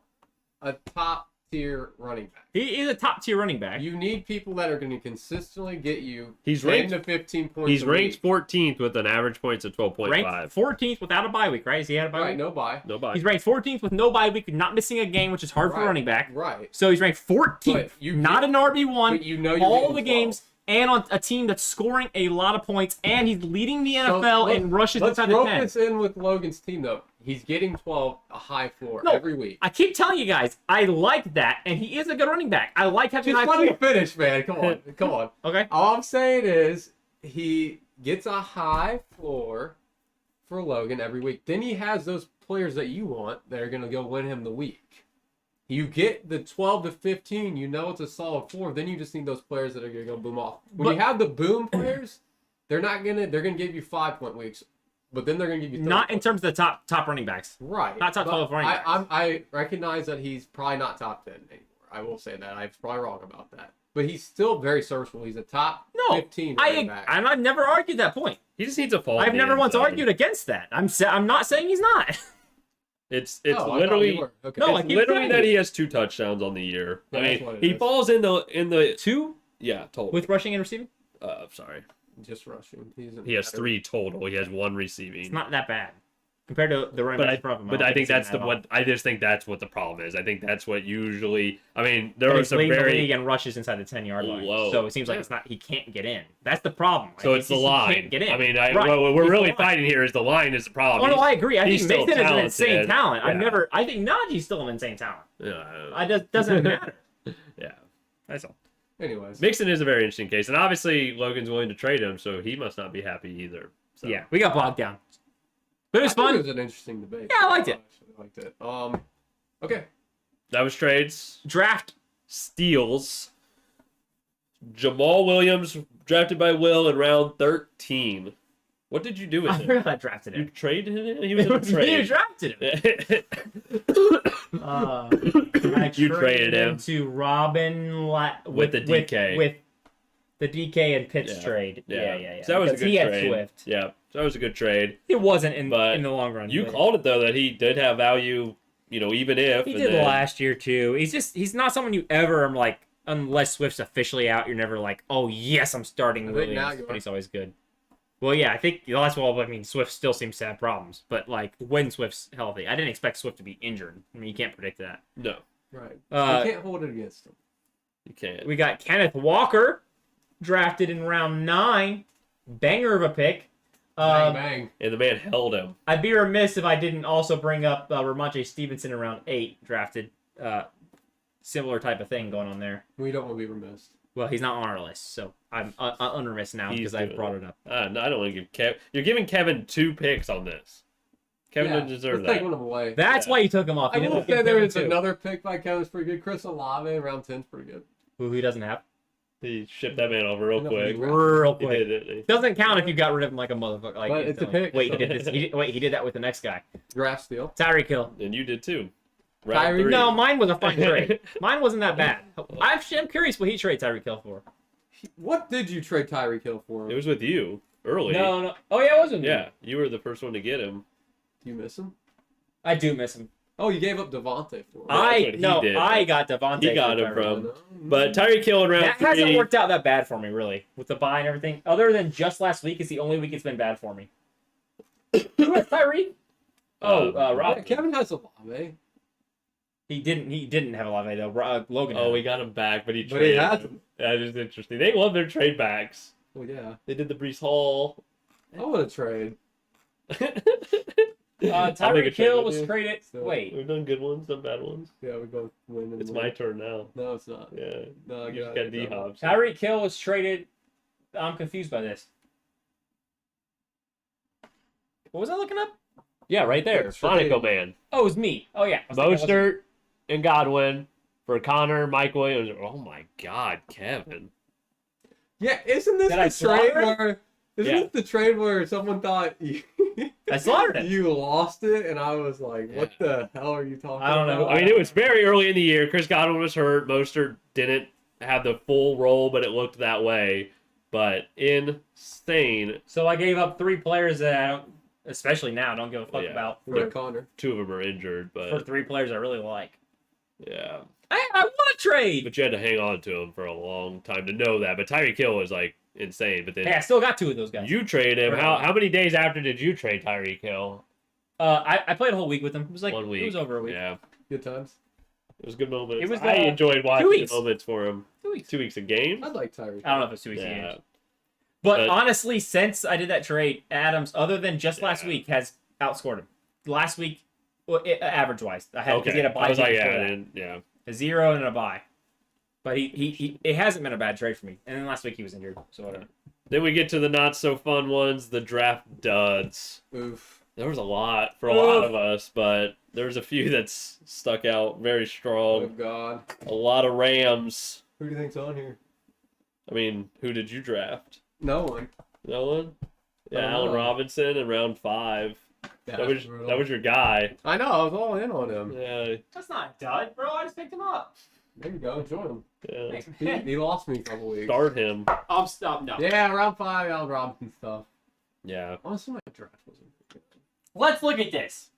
S5: a top tier running back.
S3: He is a top-tier running back.
S5: You need people that are going to consistently get you
S4: He's
S5: 10
S4: ranked-
S5: to 15 points.
S4: He's
S5: a
S4: ranked
S5: week.
S4: 14th with an average points of 12.5.
S3: Ranked 14th without a bye week, right? Is he had a bye
S5: Right,
S3: week?
S5: no bye.
S4: No bye.
S3: He's ranked 14th with no bye week, not missing a game, which is hard for a
S5: Right,
S3: running back.
S5: Right.
S3: So he's ranked 14th,
S5: But you
S3: not
S5: get-
S3: an RB1.
S5: but you know you're
S3: all
S5: getting
S3: the
S5: 12.
S3: games, and on a team that's scoring a lot of points, and he's leading the NFL in rushes
S5: let's
S3: inside the
S5: rope
S3: 10.
S5: this in with Logan's team, though. He's getting 12, a high floor,
S3: No,
S5: every week.
S3: I keep telling you guys, I like that, and he is a good running back. I like having
S5: Just
S3: high
S5: let me
S3: floor.
S5: finish, man. Come on. Come on.
S3: Okay.
S5: All I'm saying is he gets a high floor for Logan every week. Then he has those players that you want that are going to go win him the week. You get the 12 to 15, you know it's a solid floor. Then you just need those players that are going to go boom off. When you have the boom players, they're going to give you 5-point weeks, but then they're going to give you 30
S3: Not in
S5: points.
S3: terms of the top running backs.
S5: Right.
S3: not top
S5: But
S3: 12 running backs.
S5: I recognize that he's probably not top 10 anymore. I will say that. I'm probably wrong about that. But he's still very serviceable. He's a top 15 running back.
S3: and I've never argued that point.
S4: He just needs a fall.
S3: I've never once argued against that. I'm not saying he's not.
S4: It's
S5: Oh, I thought
S4: literally
S5: you were. Okay.
S3: No, I
S4: it's
S3: keep
S4: literally
S3: saying
S4: that
S3: it.
S4: he has 2 touchdowns on the year.
S5: Yeah,
S4: I
S5: that's
S4: mean,
S5: what it
S4: he
S5: is.
S4: falls in the
S3: 2
S4: yeah total.
S3: with rushing and receiving.
S4: Sorry,
S5: Just rushing.
S4: he has 3 total. He has 1 receiving.
S3: It's not that bad compared to the running backs above him.
S4: But I think
S3: it's
S4: that's
S3: that
S4: the
S3: at all.
S4: what I just think that's what the problem is. I think that's what usually. I mean, there
S3: And
S4: are
S3: he's
S4: some
S3: leading the league
S4: very.
S3: and rushes inside the 10-yard line.
S4: Low.
S3: So it seems like
S4: Yeah.
S3: it's not. He can't get in. That's the problem.
S4: So
S3: Like,
S4: it's the
S3: he
S4: line.
S3: can't get in.
S4: I mean,
S3: Right.
S4: what we're
S3: He's
S4: really
S3: the line.
S4: fighting here is the line is the problem.
S3: Oh no,
S4: He's-
S3: I agree. I think
S4: he's still
S3: Mason is an insane
S4: talented.
S3: talent.
S4: Yeah.
S3: I think Najee's still an insane talent.
S4: Yeah,
S3: It doesn't matter.
S4: yeah.
S3: That's all.
S5: Anyways,
S4: Mixon is a very interesting case, and obviously Logan's willing to trade him, so he must not be happy either. So.
S3: Yeah, we got bogged down. But it was
S5: I think
S3: fun.
S5: It was an interesting debate.
S3: Yeah, I liked it.
S5: actually liked it. Okay.
S4: That was trades.
S3: Draft.
S4: Steals. Jamal Williams drafted by Will in round 13. What did you do with
S3: I
S4: him?
S3: forgot I drafted
S4: You
S3: him.
S4: traded him? He was in a
S3: You
S4: trade.
S3: drafted him. I
S4: You traded him.
S3: to Robin
S4: With the DK.
S3: with the DK and Pitts
S4: Yeah.
S3: trade. Yeah.
S4: So that was a
S3: Because
S4: good
S3: he had
S4: trade.
S3: Swift.
S4: Yeah, so that was a good trade.
S3: It wasn't in
S4: But
S3: the long run.
S4: You
S3: but
S4: called it though that he did have value. Even if
S3: he
S4: and
S3: did
S4: then-
S3: last year too. He's not someone you ever am like, unless Swift's officially out, you're never like, oh yes, I'm starting
S5: I think now
S3: Williams.
S5: you
S3: But
S5: are.
S3: he's always good. Well, yeah, I think that's well. I mean, Swift still seems to have problems, but like when Swift's healthy, I didn't expect Swift to be injured. I mean, you can't predict that.
S4: No,
S5: Right.
S3: Uh,
S5: you can't hold it against him.
S4: you can't.
S3: We got Kenneth Walker, drafted in round 9, banger of a pick.
S5: Bang, bang.
S4: And the man held him.
S3: I'd be remiss if I didn't also bring up Ramondre Stevenson in round 8, drafted. Similar type of thing going on there.
S5: We don't want to be remiss.
S3: Well, he's not on our list, so I'm unremiss now
S4: He's
S3: because I
S4: doing
S3: brought it up.
S4: No, I don't want to give Kevin. You're giving Kevin 2 picks on this. Kevin doesn't deserve
S5: let's take
S4: that.
S5: one of them away.
S3: That's
S4: Yeah.
S3: why you took him off.
S5: I
S3: You
S5: will
S3: didn't give
S5: say there
S3: Kevin
S5: is
S3: two.
S5: another pick by Kevin that's pretty good. Chris Olave in round 10 is pretty good.
S3: Who he doesn't have.
S4: He shipped that man over real
S5: No,
S4: quick.
S5: he-
S3: Real
S4: He
S3: quick.
S4: did it.
S3: Doesn't count if you got rid of him like a motherfucker. Like
S5: But it's a
S3: instantly.
S5: pick,
S3: Wait,
S5: so-
S3: he did this. He did that with the next guy.
S5: Draft steal.
S3: Tyreek Hill.
S4: And you did too.
S5: Tyreek-
S4: Round 3.
S3: No, mine was a fine trade. Mine wasn't that bad. I'm curious what he traded Tyreek Hill for.
S5: What did you trade Tyreek Hill for?
S4: It was with you early.
S3: No. Oh yeah, it wasn't. me.
S4: Yeah, you were the first one to get him.
S5: Do you miss him?
S3: I do miss him.
S5: Oh, you gave up Devontae for him.
S4: that's what he did.
S3: I got Devontae.
S4: He got
S3: for
S4: him
S3: Tyreek.
S4: from- But Tyreek Hill in round
S3: That
S4: 3.
S3: hasn't worked out that bad for me, really, with the bye and everything. Other than just last week is the only week it's been bad for me. Who has Tyreek? Rob.
S5: Yeah, Kevin has Olave.
S3: He didn't have a lot of though. Logan.
S4: Oh,
S3: had
S4: we
S3: him.
S4: got him back, but he
S5: But he
S4: traded
S5: has
S4: him.
S5: him.
S4: That is interesting. They love their trade backs.
S5: Well, yeah.
S4: They did the Brees Hall.
S5: I want to trade.
S4: I'll make a
S3: Tyreek
S4: trade
S3: Hill
S4: with
S3: was
S4: you.
S3: traded.
S5: So-
S3: Wait,
S4: We've done good ones, done bad ones.
S5: Yeah, we both win. And
S4: It's
S5: win.
S4: my turn now.
S5: No, it's not.
S4: Yeah.
S5: No, I
S4: You just
S5: got
S4: got
S5: it.
S4: D-Hop.
S3: Tyreek Hill was traded. I'm confused by this. What was I looking up? Yeah, right there.
S4: Sonico Man.
S3: Oh, it was me. Oh yeah. I was thinking it wasn't-
S4: Mostert and Godwin for Connor, Mike Williams. Oh my God, Kevin.
S5: Yeah, isn't this
S3: Did I
S5: the trade
S3: slaughter it?
S5: where? Isn't
S4: Yeah.
S5: this the trade where someone thought you,
S3: I slaughtered it.
S5: you lost it, and I was like, "What the hell are you talking?"
S3: I don't know.
S5: about?
S4: I mean, it was very early in the year. Chris Godwin was hurt. Mostert didn't have the full role, but it looked that way. But insane.
S3: So I gave up 3 players that I don't, especially now, don't give a fuck
S4: Yeah.
S3: about.
S5: We got Connor.
S4: 2 of them are injured,
S3: For
S4: but
S3: 3 players I really like.
S4: yeah.
S3: I want to trade.
S4: But you had to hang on to him for a long time to know that. But Tyreek Hill was like insane. But then
S3: Hey, I still got 2 of those guys.
S4: you traded him.
S3: Right.
S4: How many days after did you trade Tyreek Hill?
S3: I played a whole week with them. It was like
S4: 1 week.
S3: It was over a week.
S4: Yeah,
S5: Good times.
S4: it was good moments.
S3: It was,
S4: I enjoyed watching
S3: weeks.
S4: the moments for him.
S3: 2 weeks.
S4: 2 weeks of games.
S5: I'd like Tyreek.
S3: I don't know if it's 2 weeks.
S4: Yeah.
S3: Yeah. But
S4: But-
S3: honestly, since I did that trade, Adams, other than just last
S4: Yeah.
S3: week, has outscored him. Last week, well, average wise, I had
S4: Okay.
S3: he had a bye
S4: I was like,
S3: week before
S4: yeah,
S3: that.
S4: and, yeah.
S3: A 0 and a bye. But he it hasn't been a bad trade for me. And then last week he was injured, so whatever.
S4: Then we get to the not so fun ones, the draft duds.
S5: Oof.
S4: There was a lot for a lot of us, but there's a few that's stuck out very
S5: Oh
S4: strong.
S5: God.
S4: A lot of Rams.
S5: Who do you think's on here?
S4: I mean, who did you draft?
S5: No one.
S4: No one? Yeah,
S5: don't
S4: Allen
S5: know.
S4: Robinson in round 5.
S5: Yeah,
S4: That was
S5: brutal.
S4: that was your guy.
S5: I know. I was all in on him.
S4: Yeah,
S3: That's not a dud, bro. I just picked him up.
S5: There you go. Enjoy him.
S4: yeah.
S5: He lost me a couple weeks.
S4: Start him.
S3: I'm stop no.
S5: Yeah, round 5, Allen Robinson stuff.
S4: Yeah.
S5: Honestly, my draft wasn't good.
S3: Let's look at this.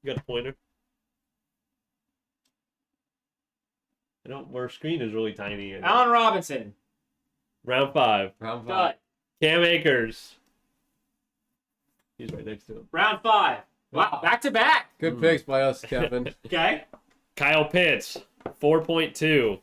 S4: You got a pointer? I don't. Our screen is really tiny.
S3: Allen Robinson.
S4: Round 5.
S5: Round 5.
S3: Dud.
S4: Cam Akers. He's right next to him.
S3: Round 5. Wow. Back to back.
S5: Good picks by us, Kevin.
S3: Okay.
S4: Kyle Pitts, 4.2.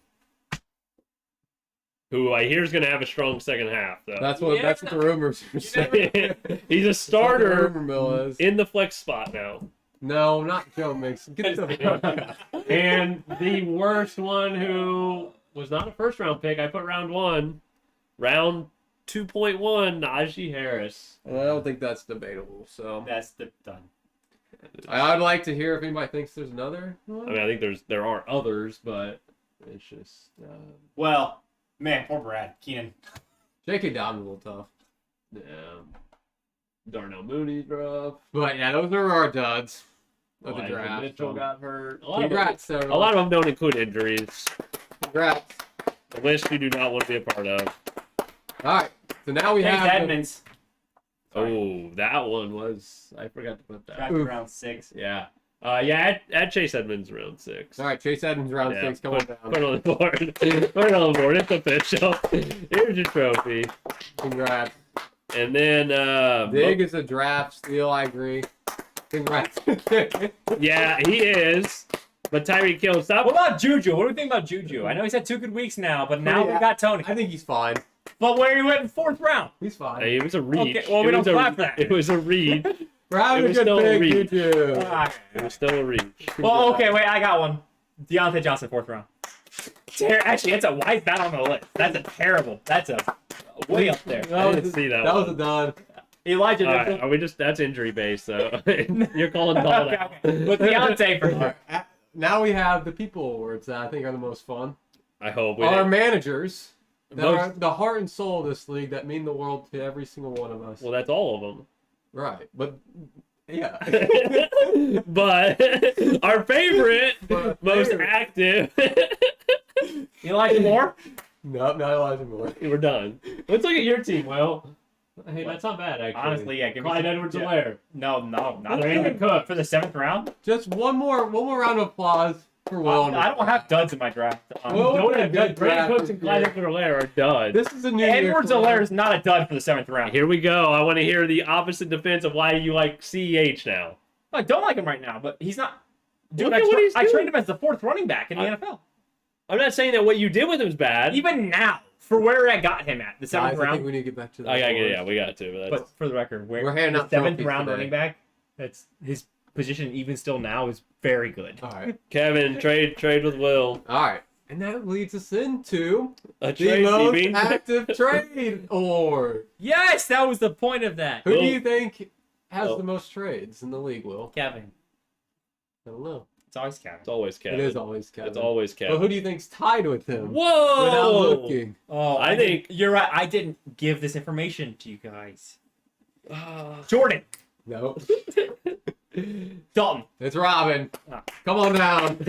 S4: Who I hear is going to have a strong second half, though.
S5: That's what
S3: Yeah,
S5: the rumors are saying.
S4: He's a
S5: That's what the
S4: starter
S5: rumor mill is.
S4: in the flex spot now.
S5: No, not Joe Mixon. Get the
S4: And the worst one who was not a first round pick, I put round 1. Round 2.1, Najee Harris.
S5: I don't think that's debatable. So
S3: That's done.
S5: I'd like to hear if anybody thinks there's another one.
S4: I mean, I think there are others, but it's just
S3: Well, man, poor Brad Keenan.
S5: J.K. Dobbins a little tough.
S4: yeah. Darnell Mooney's rough.
S5: But yeah, those are our duds of the
S4: Elijah
S5: draft.
S4: Mitchell
S5: So
S4: got hurt.
S5: Congrats,
S4: A lot of them don't include injuries.
S5: Congrats.
S4: A list you do not want to be a part of.
S5: All right. So now we
S3: Chase
S5: have.
S3: Edmonds.
S4: Oh, that one was. I forgot to put that.
S3: Drafted
S5: Oof.
S3: round 6.
S4: Yeah. Yeah, add Chase Edmonds round 6.
S5: All right, Chase Edmonds round
S4: Yeah,
S5: 6. Come on
S4: put
S5: down.
S4: it on the board. Put it on the board. It's official. Here's your trophy.
S5: Congrats.
S4: And then
S5: Dig is a draft steal. I agree. Congrats.
S4: yeah, he is. But Tyreek Hill, stop.
S3: What about Juju? What do we think about Juju? I know he's had 2 good weeks now, but now
S5: Yeah.
S3: we got Tony.
S5: I think he's fine.
S3: But where he went in 4th round.
S5: He's fine.
S4: Hey, it was a reach.
S3: Okay, well, we
S4: It
S3: don't
S4: was a-
S3: clap for that.
S4: It was a read.
S5: We're having
S4: It
S5: a
S4: was
S5: good
S4: still a
S5: pick,
S4: reach.
S5: you two.
S4: It was still a reach.
S3: Well, okay, wait, I got one. Deontay Johnson, 4th round. Actually, why is that on the list? That's a terrible. That's a way up there.
S4: I didn't see that
S5: That was a
S4: one.
S5: dud.
S3: Elijah
S4: All right,
S3: Mitchell.
S4: are we just? That's injury based, though. You're calling call
S3: Okay,
S4: out.
S3: okay. With Deontay for
S5: All right, now we have the people awards that I think are the most fun.
S4: I hope we.
S5: Our managers that
S4: Most-
S5: are the heart and soul of this league that mean the world to every single one of us.
S4: Well, that's all of them.
S5: Right, but yeah.
S4: But our favorite,
S5: But
S4: most
S5: favorite.
S4: active.
S3: Elijah Moore.
S5: Nope, not Elijah Moore.
S4: We're done. Let's look at your team, Will. Hey, that's not bad, actually.
S3: Honestly, yeah. Give me
S4: Clyde
S3: some-
S4: Edwards-Helaire.
S3: No, not
S4: Brandon Cook.
S3: for the 7th round.
S5: Just one more round of applause for Will.
S3: I don't have duds in my draft.
S5: Well,
S4: Don't
S5: a
S4: have
S5: good
S4: Brandon
S5: draft
S4: Cooks
S5: this
S4: and Clyde
S5: year.
S4: Edwards-Helaire are done.
S5: This is a new year.
S3: Edwards
S5: for Will.
S3: Alaire is not a dud for the 7th round.
S4: Here we go. I want to hear the opposite defense of why you like CEH now.
S3: I don't like him right now, but he's not. Dude,
S4: Look at what he's
S3: I
S4: doing.
S3: trained him as the 4th running back in the NFL.
S4: I'm not saying that what you did with him is bad.
S3: Even now, for where I got him at the 7th
S5: Guys, I think
S3: round.
S5: we need to get back to that.
S4: I gotta get,
S5: awards.
S4: yeah, we got to. But that's,
S3: But for the record, where
S5: We're handing
S3: the
S5: out
S3: 7th
S5: trophies
S3: round
S5: today.
S3: running back, that's his position. Even still now is very good.
S5: All right.
S4: Kevin, trade with Will.
S5: All right. And that leads us into
S4: A
S5: the
S4: trade,
S5: most
S4: you mean?
S5: active trade award.
S3: Yes, that was the point of that.
S5: Who do
S4: Will.
S5: you think has
S4: Will.
S5: the most trades in the league, Will?
S3: Kevin.
S5: I don't know.
S3: It's always Kevin.
S4: It's always Kevin.
S5: It is always Kevin.
S4: It's always
S5: But
S4: Kevin.
S5: who do you think's tied with him? Without
S4: Whoa!
S5: looking.
S3: Oh,
S4: I think-
S3: you're right. I didn't give this information to you guys. Jordan.
S5: No.
S3: Dalton.
S5: It's Robin.
S3: Ah.
S5: Come on down.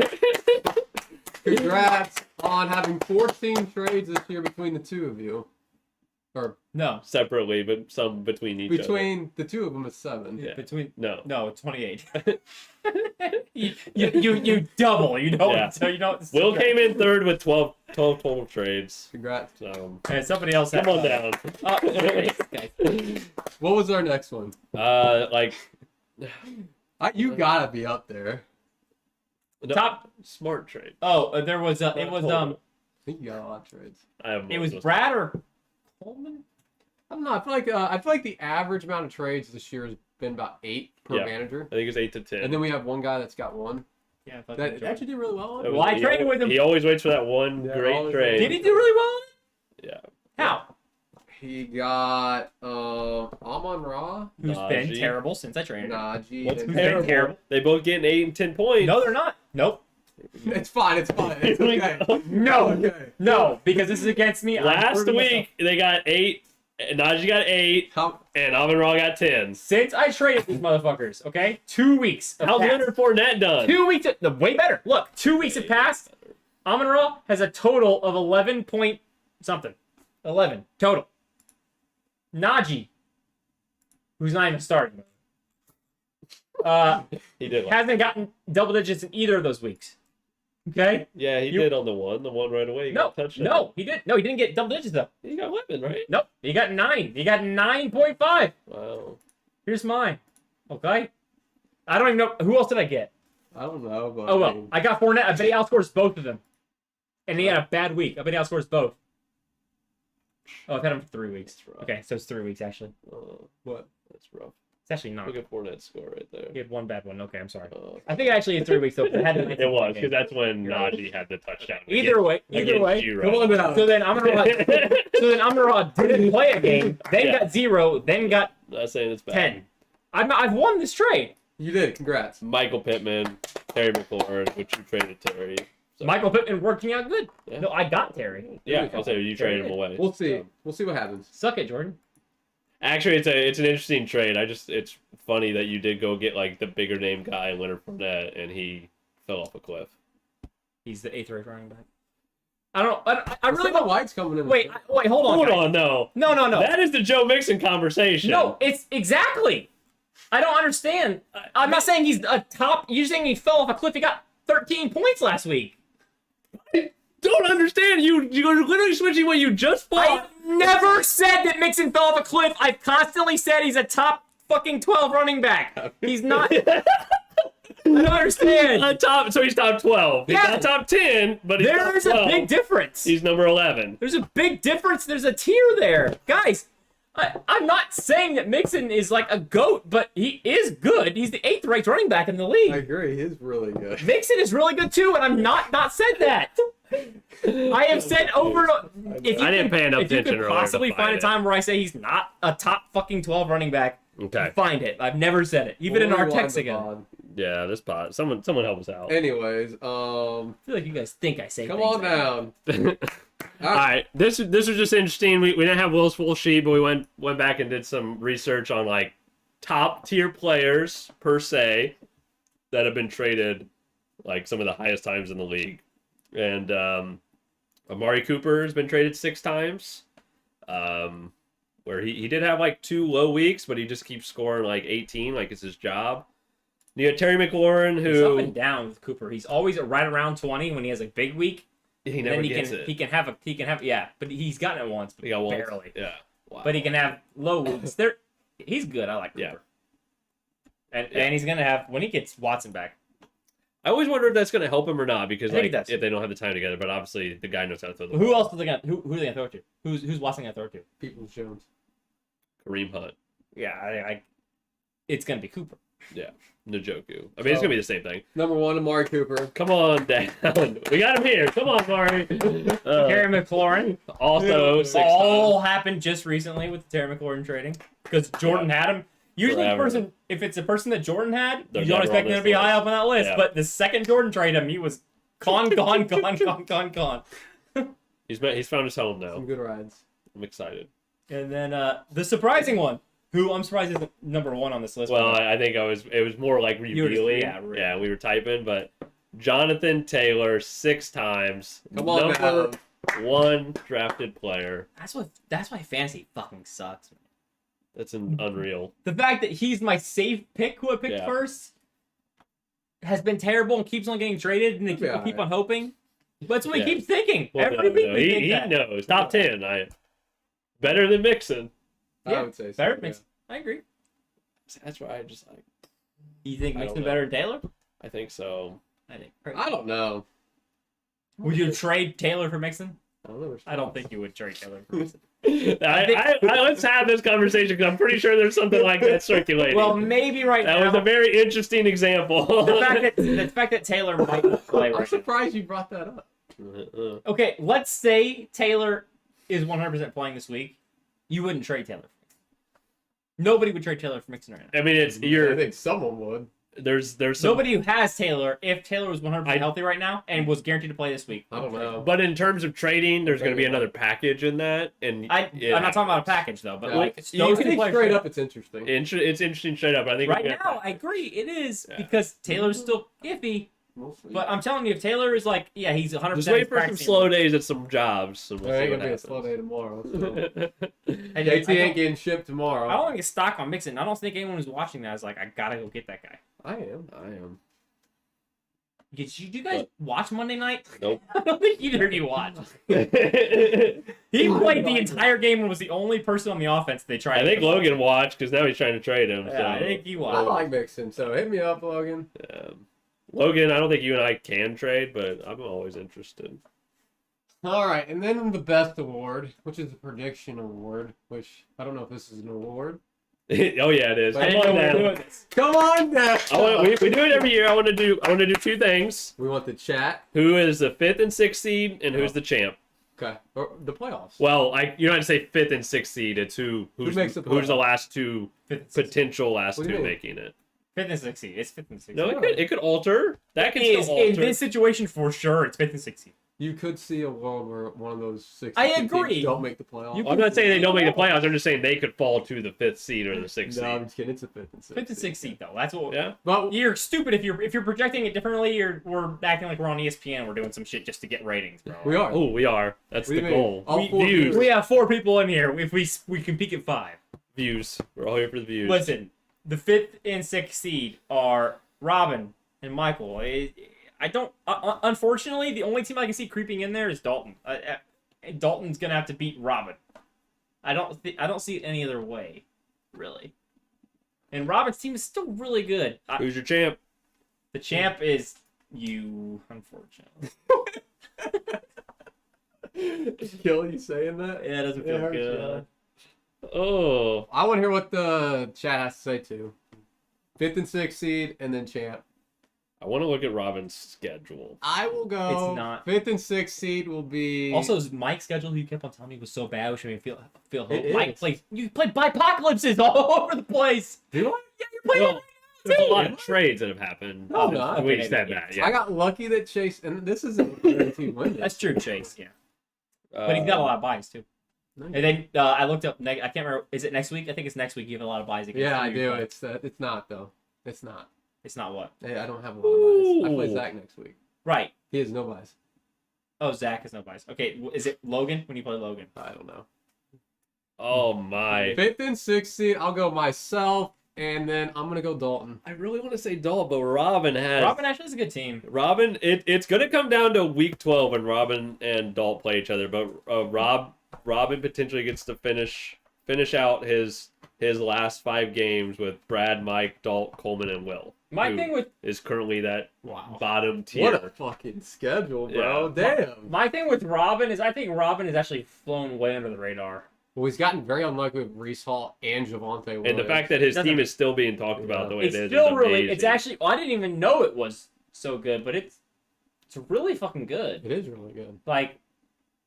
S5: Congrats on having 14 trades this year between the two of you. Or
S3: No.
S4: Separately, but some between each other.
S5: between the two of them is 7.
S4: Yeah.
S3: Between
S4: No.
S3: no, 28. you double. You know.
S4: Yeah.
S3: So you know.
S4: Will came in third with 12 total trades.
S5: Congrats.
S4: So,
S3: And somebody else.
S4: come on down.
S3: Oh, okay.
S5: What was our next one?
S4: Like
S5: You gotta be up there.
S4: no,
S3: Top.
S4: smart trade.
S3: Oh, there was. It was.
S5: I think you got a lot of trades.
S4: I have
S3: It was
S4: most-
S3: Brad or Coleman.
S5: I don't know. I feel like the average amount of trades this year has been about 8 per
S4: Yeah.
S5: manager.
S4: I think it's 8 to 10.
S5: And then we have one guy that's got 1.
S3: Yeah. I thought
S5: That actually did really well on
S4: It
S5: it.
S3: Well, I
S4: he
S3: traded
S4: al-
S3: with him.
S4: He always waits for that one
S5: Yeah,
S4: great
S5: always-
S4: trade.
S3: Did he do really well?
S4: Yeah.
S3: How?
S5: He got Amon Ra,
S3: Who's been
S4: Najee.
S3: terrible since I traded him.
S5: Najee.
S4: What's
S5: and-
S3: been terrible?
S4: They both getting 8 and 10 points.
S3: No, they're not. Nope.
S5: It's fine. It's fine. It's
S4: Here we
S5: okay.
S4: go.
S3: No.
S5: Okay.
S3: No, because this is against me. I'm
S4: Last
S3: proving myself.
S4: week they got 8. And Najee got 8,
S5: How,
S4: and Amon Ra got 10.
S3: Since I traded these motherfuckers, okay? 2 weeks. have
S4: How's
S3: passed.
S4: Leonard Fournette done?
S3: 2 weeks. Way better. Look, 2 weeks have passed. Amon Ra has a total of 11 point something. 11 total. Najee, who's not even starting,
S4: He did.
S3: hasn't gotten double digits in either of those weeks. Okay?
S4: Yeah, he
S3: You-
S4: did on the one right away. He
S3: No,
S4: got a touchdown.
S3: no, he didn't. No, he didn't get double digits though.
S4: He got 11, right?
S3: Nope, he got 9. He got 9.5.
S4: Wow.
S3: Here's mine. Okay? I don't even know. Who else did I get?
S5: I don't know, but
S3: Oh,
S5: I
S3: well.
S5: mean,
S3: I got Fournette. I bet he outscores both of them. And he had a bad week. I bet he outscores both. Oh, I've had him for 3 weeks.
S4: That's rough.
S3: Okay, so it's 3 weeks, actually.
S5: what?
S4: That's rough.
S3: It's actually not.
S4: Look at Fournette's score right there.
S3: He had one bad one. Okay, I'm sorry.
S4: Uh,
S3: I think actually in 3 weeks though. It had to
S4: it was because that's when Najee had the touchdown.
S3: Either way,
S4: Giroud.
S5: Come on now.
S3: So then Amon-Ra didn't play a game, then got 0, then got
S4: Not saying it's bad.
S3: 10. I've won this trade.
S5: You did. Congrats.
S4: Michael Pittman, Terry McLaurin, which you traded Terry. So,
S3: Michael Pittman working out good.
S4: Yeah.
S3: No, I got Terry.
S4: yeah, I'll say you traded him away.
S5: We'll see.
S4: So.
S5: We'll see what happens.
S3: Suck it, Jordan.
S4: Actually, it's an interesting trade. It's funny that you did go get like the bigger name guy, Leonard Fournette, and he fell off a cliff.
S3: He's the 8th ranked running back. I don't know. I really
S5: the
S3: don't.
S5: White's coming in.
S3: Wait, hold on.
S4: Hold
S3: guys.
S4: on, no.
S3: No.
S4: That is the Joe Mixon conversation.
S3: No, it's exactly. I don't understand. I'm not saying he's a top. You're saying he fell off a cliff. He got 13 points last week.
S4: Don't understand. You're literally switching what you just
S3: I
S4: bought.
S3: never said that Mixon fell off a cliff. I've constantly said he's a top fucking 12 running back. He's not. I don't understand.
S4: So he's top 12. He's
S3: Yeah.
S4: not top 10, but he's top
S3: There's
S4: 12.
S3: a big difference.
S4: He's number 11.
S3: There's a big difference. There's a tier there. Guys, I'm not saying that Mixon is like a GOAT, but he is good. He's the 8th ranked running back in the
S5: I
S3: league.
S5: agree. He's really good.
S3: Mixon is really good too, and I'm not said that. I have said over and over. If you
S4: I didn't pay enough
S3: if you
S4: attention
S3: could
S4: earlier to
S3: possibly
S4: find
S3: find a
S4: it.
S3: time where I say he's not a top fucking 12 running back,
S4: Okay.
S3: find it. I've never said it, even in
S5: We'll
S3: our
S5: rewind
S3: text
S5: the
S3: again.
S5: pod.
S4: Yeah, this pot. Someone help us out.
S5: Anyways,
S3: I feel like you guys think I say.
S5: come
S3: things
S5: on
S3: like
S5: down.
S4: All right, this was just interesting. We didn't have Will's full sheet, but we went back and did some research on like top tier players per se that have been traded, like some of the highest times in the league. And Amari Cooper has been traded 6 times, where he did have like 2 low weeks, but he just keeps scoring like 18, like it's his job. You got Terry McLaurin,
S3: He's up
S4: who
S3: and down with Cooper. He's always right around 20 when he has a big week.
S4: he never
S3: Then
S4: gets it.
S3: he can have yeah, but he's gotten it once, but
S4: He got one.
S3: barely.
S4: Yeah. Wow.
S3: But he can have low weeks. He's good. I like Cooper.
S4: Yeah.
S3: And he's gonna have when he gets Watson back.
S4: I always wonder if that's going to help him or not, because
S3: I think
S4: like
S3: it does.
S4: if they don't have the time together. But obviously the guy knows how to throw the
S3: Who
S4: ball.
S3: else are they gonna who are they gonna throw it to? Who's Watson gonna throw it to?
S5: Peoples Jones.
S4: Kareem Hunt,
S3: Yeah, I it's gonna be Cooper.
S4: yeah, Njoku. I mean, it's gonna be the same thing.
S5: Number 1, Amari Cooper.
S4: Come on down. We got him here. Come on, Mari.
S3: Terry McLaurin.
S4: Also, 6
S3: All
S4: times.
S3: happened just recently with the Terry McLaurin trading because Jordan had him. Usually,
S4: Forever.
S3: if it's a person that Jordan had,
S4: They're
S3: you don't
S4: never
S3: expect
S4: on
S3: them
S4: this
S3: to be high
S4: list.
S3: up on that list.
S4: Yeah.
S3: But the second Jordan traded him, he was gone.
S4: He's found his home now.
S5: Some good rides.
S4: I'm excited.
S3: And then the surprising one, who I'm surprised isn't number 1 on this list.
S4: Well, I think it was more like
S3: You were just-
S4: revealing.
S3: yeah, right.
S4: Yeah, we were typing, but Jonathan Taylor 6 times.
S5: Come on
S4: number
S5: now.
S4: 1 drafted player.
S3: that's why fantasy fucking sucks. Man.
S4: That's unreal.
S3: The fact that he's my safe pick, who I picked
S4: Yeah.
S3: first, has been terrible and keeps on getting traded, and they
S5: He'll be
S3: keep
S5: alright.
S3: on hoping. That's what
S4: Yeah.
S3: he keeps thinking.
S4: Well,
S3: Every week we
S4: he
S3: think that.
S4: knows. Top 10. Better than Mixon.
S3: Yeah,
S5: I would say so.
S3: Better
S5: yeah.
S3: Mixon. I agree.
S4: That's why I just like.
S3: You think
S4: I don't
S3: Mixon
S4: know.
S3: better than Taylor?
S4: I think so.
S3: I think.
S5: I don't know.
S3: Would you trade Taylor for Mixon?
S5: I don't know.
S3: I don't think you would trade Taylor for Mixon.
S4: Let's have this conversation because I'm pretty sure there's something like that circulating.
S3: Well, maybe right
S4: that
S3: now.
S4: was a very interesting example.
S3: the fact that Taylor might play
S5: I'm
S3: right now.
S5: surprised you brought that up.
S3: Okay, let's say Taylor is 100% playing this week. You wouldn't trade Taylor for Mixon. Nobody would trade Taylor for Mixon right now.
S4: I mean, it's
S5: I think someone would.
S4: there's some,
S3: Nobody who has Taylor, if Taylor was 100% healthy right now and was guaranteed to play this week.
S5: I don't know.
S4: but in terms of trading, there's going to be another package in that, and
S3: I'm not talking about a package though, but
S5: Yeah.
S3: like
S5: You
S3: those
S5: think
S3: two players
S5: straight up, it's interesting.
S4: it's interesting straight up. I think
S3: right
S4: we
S3: now, I agree, it is
S4: Yeah.
S3: because Taylor's still iffy.
S5: We'll see.
S3: But I'm telling you, if Taylor is like, yeah, he's 100%.
S4: just wait for some
S3: practicing.
S4: slow days at some jobs, and we'll
S5: There
S4: see
S5: ain't
S4: what
S5: gonna be a
S4: happens.
S5: slow day tomorrow. So.
S3: And
S5: JT
S3: I
S5: ain't
S3: don't-
S5: getting shipped tomorrow.
S3: I don't want to get stock on Mixon. I don't think anyone who's watching that is like, I gotta go get that guy.
S5: I am.
S4: I am.
S3: Did you guys watch Monday night?
S4: Nope.
S3: I don't think either of you watched.
S4: I
S3: He
S5: I
S3: played the
S5: watched.
S3: entire game and was the only person on the offense they tried.
S4: think Logan watched because now he's trying to trade him.
S3: Yeah,
S4: so.
S3: I think he
S5: I
S3: watched.
S5: like Mixon, so hit me up, Logan.
S4: Logan, I don't think you and I can trade, but I'm always interested.
S5: All right, and then the best award, which is the prediction award, which I don't know if this is an award.
S4: Oh yeah, it is.
S5: I
S3: I
S4: Come
S3: didn't know
S4: on
S3: we were
S4: now.
S3: doing this.
S5: Come on now.
S4: We do it every year. I want to do two things.
S5: We want the chat.
S4: Who is the 5th and 6th seed, and who's the champ?
S5: Okay. Or the playoffs.
S4: Well, you don't have to say 5th and 6th seed. It's who's
S5: makes the
S4: who's the
S5: playoffs?
S4: last two
S3: Fifth and sixth.
S4: potential last
S5: What do you
S4: two
S5: mean?
S4: making it.
S3: 5th and 6th seed. It's 5th and 6th.
S4: No,
S3: seed.
S4: it could alter. That can
S3: Is
S4: still
S3: in
S4: alter.
S3: this situation for sure. It's 5th and 6th seed.
S5: You could see a world where one of those 6
S3: I
S5: teams
S3: agree.
S5: don't make the playoffs.
S3: You
S4: I'm not saying they don't make the playoffs. I'm just saying they could fall to the 5th seed or the 6th
S5: No, I'm
S4: seed.
S5: just kidding. It's a 5th and 6th.
S3: 5th and 6th seed though. That's what.
S4: Yeah.
S5: But
S3: You're stupid if you're projecting it differently. We're acting like we're on ESPN. We're doing some shit just to get ratings, bro.
S5: we are.
S4: Oh, we are. That's
S5: What
S4: the
S5: do you mean?
S4: goal.
S5: All
S3: We-
S5: four
S4: views.
S5: viewers.
S3: We have 4 people in here. If we can peak at 5.
S4: Views. We're all here for the views.
S3: Listen, the 5th and 6th seed are Robin and Michael. I don't. Unfortunately, the only team I can see creeping in there is Dalton. Dalton's gonna have to beat Robin. I don't see it any other way, really. And Robin's team is still really good.
S4: Who's your champ?
S3: The champ is you, unfortunately.
S5: Kill you saying that?
S3: Yeah, it doesn't
S5: It
S3: feel
S5: hurts,
S3: good.
S4: Oh.
S5: I want to hear what the chat has to say too. 5th and 6th seed, and then champ.
S4: I want to look at Robin's schedule.
S5: I will go.
S3: It's not.
S5: 5th and 6th seed will be.
S3: Also, is Mike's schedule, who you kept on telling me was so bad, which made me feel hope.
S5: It
S3: Mike
S5: is.
S3: plays. You play Bipocalypses all over the place.
S5: do I?
S3: Yeah, you play.
S4: Well, there's a lot of trades that have happened.
S5: No,
S4: since
S5: no.
S4: we
S3: Okay,
S4: said
S3: yeah.
S4: that. Yeah.
S5: I got lucky that Chase, and this isn't a guaranteed win.
S3: That's true, Chase. Yeah, but he's got a lot of buys too.
S5: No,
S3: And then I looked up. I can't remember. Is it next week? I think it's next week. You have a lot of buys against.
S5: Yeah,
S3: who
S5: I
S3: you
S5: do.
S3: play.
S5: It's not though. It's not.
S3: It's not what.
S5: Hey, I don't have a lot of buys. I play
S4: Ooh.
S5: Zach next week.
S3: Right.
S5: He has no buys.
S3: Oh, Zach has no buys. Okay, is it Logan when you play Logan?
S5: I don't know.
S4: Oh my.
S5: 5th and 6th seed, I'll go myself, and then I'm gonna go Dalton.
S4: I really want to say Dalton, but Robin has.
S3: Robin actually is a good team.
S4: Robin, it's going to come down to week 12 when Robin and Dalt play each other, but Robin potentially gets to finish out his last 5 games with Brad, Mike, Dalt, Coleman, and Will.
S3: My
S4: who
S3: thing with
S4: is currently that
S3: wow.
S4: bottom tier.
S5: What a fucking schedule, bro.
S4: Yeah.
S5: Damn.
S3: My thing with Robin is I think Robin has actually flown way under the radar.
S5: Well, he's gotten very unlucky with Reese Hall and Javante Williams.
S4: And the fact that his
S3: Doesn't-
S4: team is still being talked about the way
S3: It's
S4: it is
S3: still really.
S4: amazing.
S3: It's actually. I didn't even know it was so good, but it's really fucking good.
S5: It is really good.
S3: Like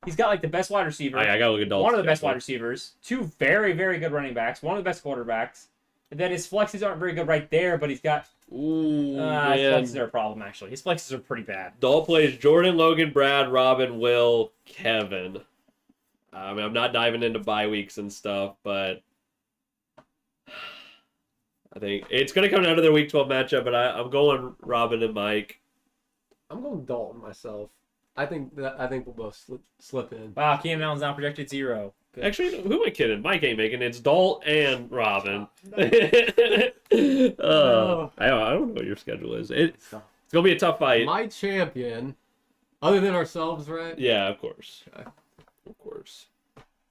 S3: he's got like the best wide receiver,
S4: I gotta look at Dalt's
S3: one of the best
S4: schedule.
S3: wide receivers, 2 very very good running backs, one of the best quarterbacks. And then his flexes aren't very good right there, but he's got
S4: Ooh,
S3: his
S4: man.
S3: flexes are a problem actually. His flexes are pretty bad.
S4: Dalt plays Jordan, Logan, Brad, Robin, Will, Kevin. I mean, I'm not diving into bye weeks and stuff, but I think it's going to come down to their week 12 matchup, but I'm going Robin and Mike.
S5: I'm going Dalton myself. I think we'll both slip in.
S3: Wow, Keenan Allen's now projected 0. Good.
S4: Actually, who am I kidding? Mike ain't making it. It's Dalt and Robin. I don't know what your schedule is. It's going to be a tough fight.
S5: My champion, other than ourselves, right?
S4: Yeah, of course.
S5: Okay.
S4: Of course.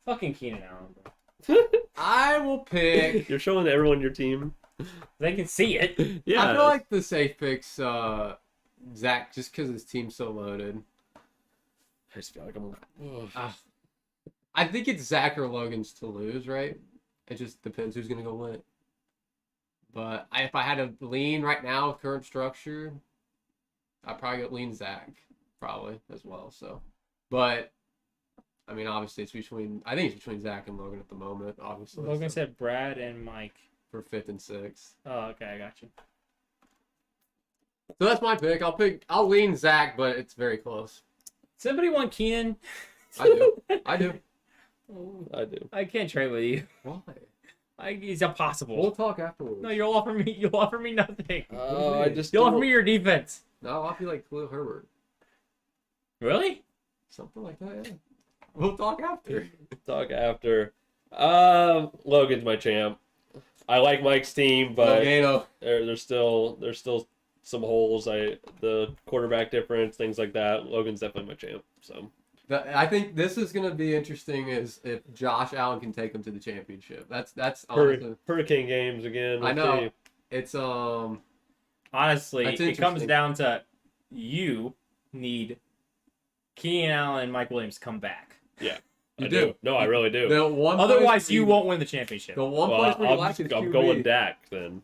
S3: Fucking Keenan Allen, bro.
S5: I will pick.
S4: You're showing everyone your team.
S3: They can see it.
S4: Yeah.
S5: I feel like the safe pick's Zach, just because his team's so loaded.
S4: I just feel like I'm.
S5: I think it's Zach or Logan's to lose, right? It just depends who's gonna go win it. But if I had to lean right now with current structure, I'd probably lean Zach, probably as well. So, but I mean, obviously, I think it's between Zach and Logan at the moment. Obviously,
S3: Logan
S5: so,
S3: said Brad and Mike.
S5: for 5th and 6th.
S3: Oh, okay, I got you.
S5: So that's my pick. I'll lean Zach, but it's very close.
S3: Somebody want Keenan?
S5: I do. I do.
S4: I do.
S3: I can't trade with you.
S5: Why?
S3: He's impossible.
S5: We'll talk afterwards.
S3: No, you'll offer me. You'll offer me nothing.
S4: I just.
S3: You'll offer me your defense.
S5: No, I'll be like Khalil Herbert.
S3: Really?
S5: Something like that, yeah. We'll talk after.
S4: talk after. Logan's my champ. I like Mike's team, but
S5: Logano.
S4: there's still some holes. The quarterback difference, things like that. Logan's definitely my champ. So
S5: I think this is going to be interesting is if Josh Allen can take them to the championship. That's
S4: Hur-
S5: honestly,
S4: Hurricane games again.
S5: I
S4: we'll
S5: know.
S4: see.
S5: It's
S3: Honestly,
S5: That's
S3: it comes
S5: interesting.
S3: down to you need Keenan Allen and Mike Williams to come back.
S4: Yeah.
S5: You
S4: I
S5: do.
S4: No, I really do.
S5: The one
S3: Otherwise,
S5: place
S3: you
S5: where
S3: won't win the championship.
S5: The one
S4: Well,
S5: place where you lack is
S4: I'm
S5: QB.
S4: going Dak then.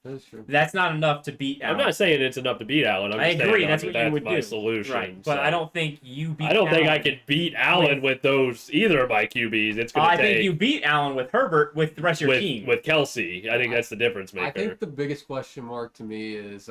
S5: That's true.
S3: That's not enough to beat
S4: I'm
S3: Allen.
S4: not saying it's enough to beat Allen. I'm
S3: I
S4: just
S3: agree.
S4: saying
S3: That's what you would
S4: my
S3: do.
S4: solution.
S3: Right, but
S4: so.
S3: I don't think you beat.
S4: I don't think I
S3: Allen.
S4: could beat Allen with those either of my QBs. It's going to
S3: I
S4: take
S3: think you beat Allen with Herbert with the rest of your team.
S4: with Kelsey. I think that's the difference maker.
S5: I think the biggest question mark to me is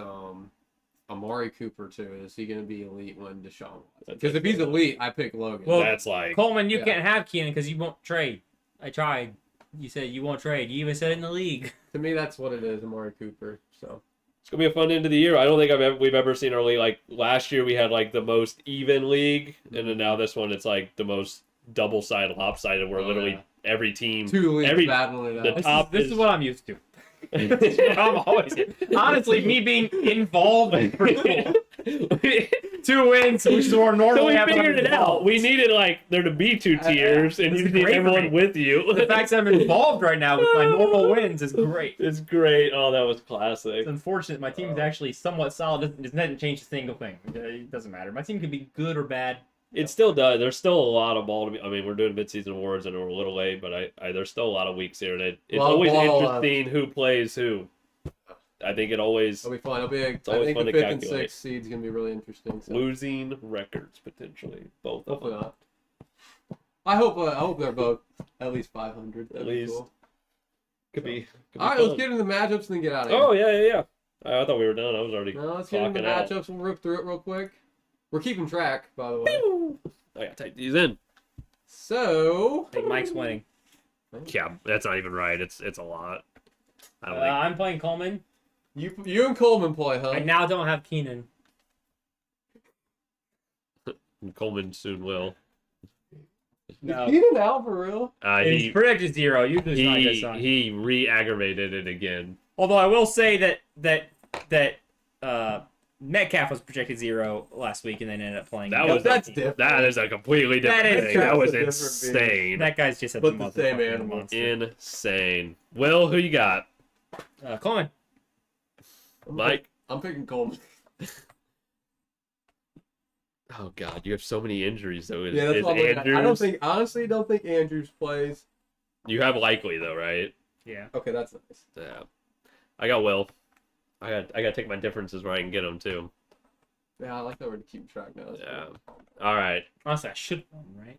S5: Amari Cooper too. Is he going to be elite when Deshaun Watson? Because if he's elite, I pick Logan.
S3: Well,
S4: that's like
S3: Coleman, you
S5: Yeah.
S3: can't have Keenan because you won't trade. I tried. You said you won't trade. You even said it in the league.
S5: to me, that's what it is, Amari Cooper. So
S4: it's gonna be a fun end of the year. I don't think we've ever seen our league like last year. We had like the most even league, and then now this one it's like the most double-sided, lopsided. Where literally every team,
S5: two leagues
S4: every
S5: battling it
S4: the
S5: out.
S4: top
S3: This is
S4: is-
S3: what I'm used to. This is what I'm always here. Honestly, me being involved in football. 2 wins, which is more
S4: So
S3: normally
S4: we
S3: happen
S4: figured
S3: when
S4: it
S3: I'm
S4: out.
S3: involved.
S4: We needed like there to be 2 tiers, and
S3: This
S4: you
S3: is
S4: need
S3: great for
S4: everyone
S3: me.
S4: with you.
S3: The fact that I'm involved right now with my normal wins is great.
S4: It's great. Oh, that was classic.
S3: It's unfortunate my team's actually somewhat solid. It doesn't change a single thing. It doesn't matter. My team can be good or bad.
S4: It still does. There's still a lot of ball to be. I mean, we're doing midseason awards and we're a little late, but I there's still a lot of weeks here, and it's
S5: Lot of
S4: always
S5: ball
S4: interesting who plays who. I think it always
S5: It'll be fun. I
S4: always
S5: think
S4: fun
S5: the
S4: to
S5: 5th and
S4: calculate.
S5: 6th seed's gonna be really interesting. So.
S4: losing records potentially, both of
S5: Hopefully
S4: them.
S5: not. I hope they're both at least 500. That'd
S4: At
S5: be
S4: least.
S5: cool.
S4: Could be.
S5: All right, let's get into the matchups and then get out of here.
S4: Oh yeah. I thought we were done. I was already.
S5: No, let's get into the
S4: clocking out.
S5: matchups. We'll rip through it real quick. We're keeping track, by the way.
S4: I gotta type these in.
S5: So,
S3: I think Mike's winning.
S4: Yeah, that's not even right. It's a lot. I don't think.
S3: I'm playing Coleman.
S5: you and Coleman play, huh?
S3: I now don't have Keenan.
S4: Coleman soon will.
S3: No.
S5: Is Keenan out for real?
S3: He's
S4: He
S3: predicted 0. Usually it's not a good sign.
S4: he re-aggravated it again.
S3: Although I will say that Metcalf was projected 0 last week and then ended up playing.
S5: that's different.
S4: That is a completely different
S3: That is
S4: thing. That was
S5: that's a different
S4: insane.
S3: That guy's just a
S5: But the same
S3: motherfucking
S5: animal.
S3: monster.
S4: Insane. Will, who you got?
S3: Coleman.
S4: Mike?
S5: I'm picking Coleman.
S4: Oh God, you have so many injuries though.
S5: Yeah, that's
S4: Is
S5: what I'm looking at. I
S4: Andrews?
S5: honestly don't think Andrews plays.
S4: You have likely though, right?
S3: Yeah.
S5: Okay, that's nice.
S4: Yeah. I got Will. I gotta take my differences where I can get them too.
S5: Yeah, I like that we're keeping track now. That's
S4: Yeah.
S5: cool.
S4: All right.
S3: Honestly, I should win,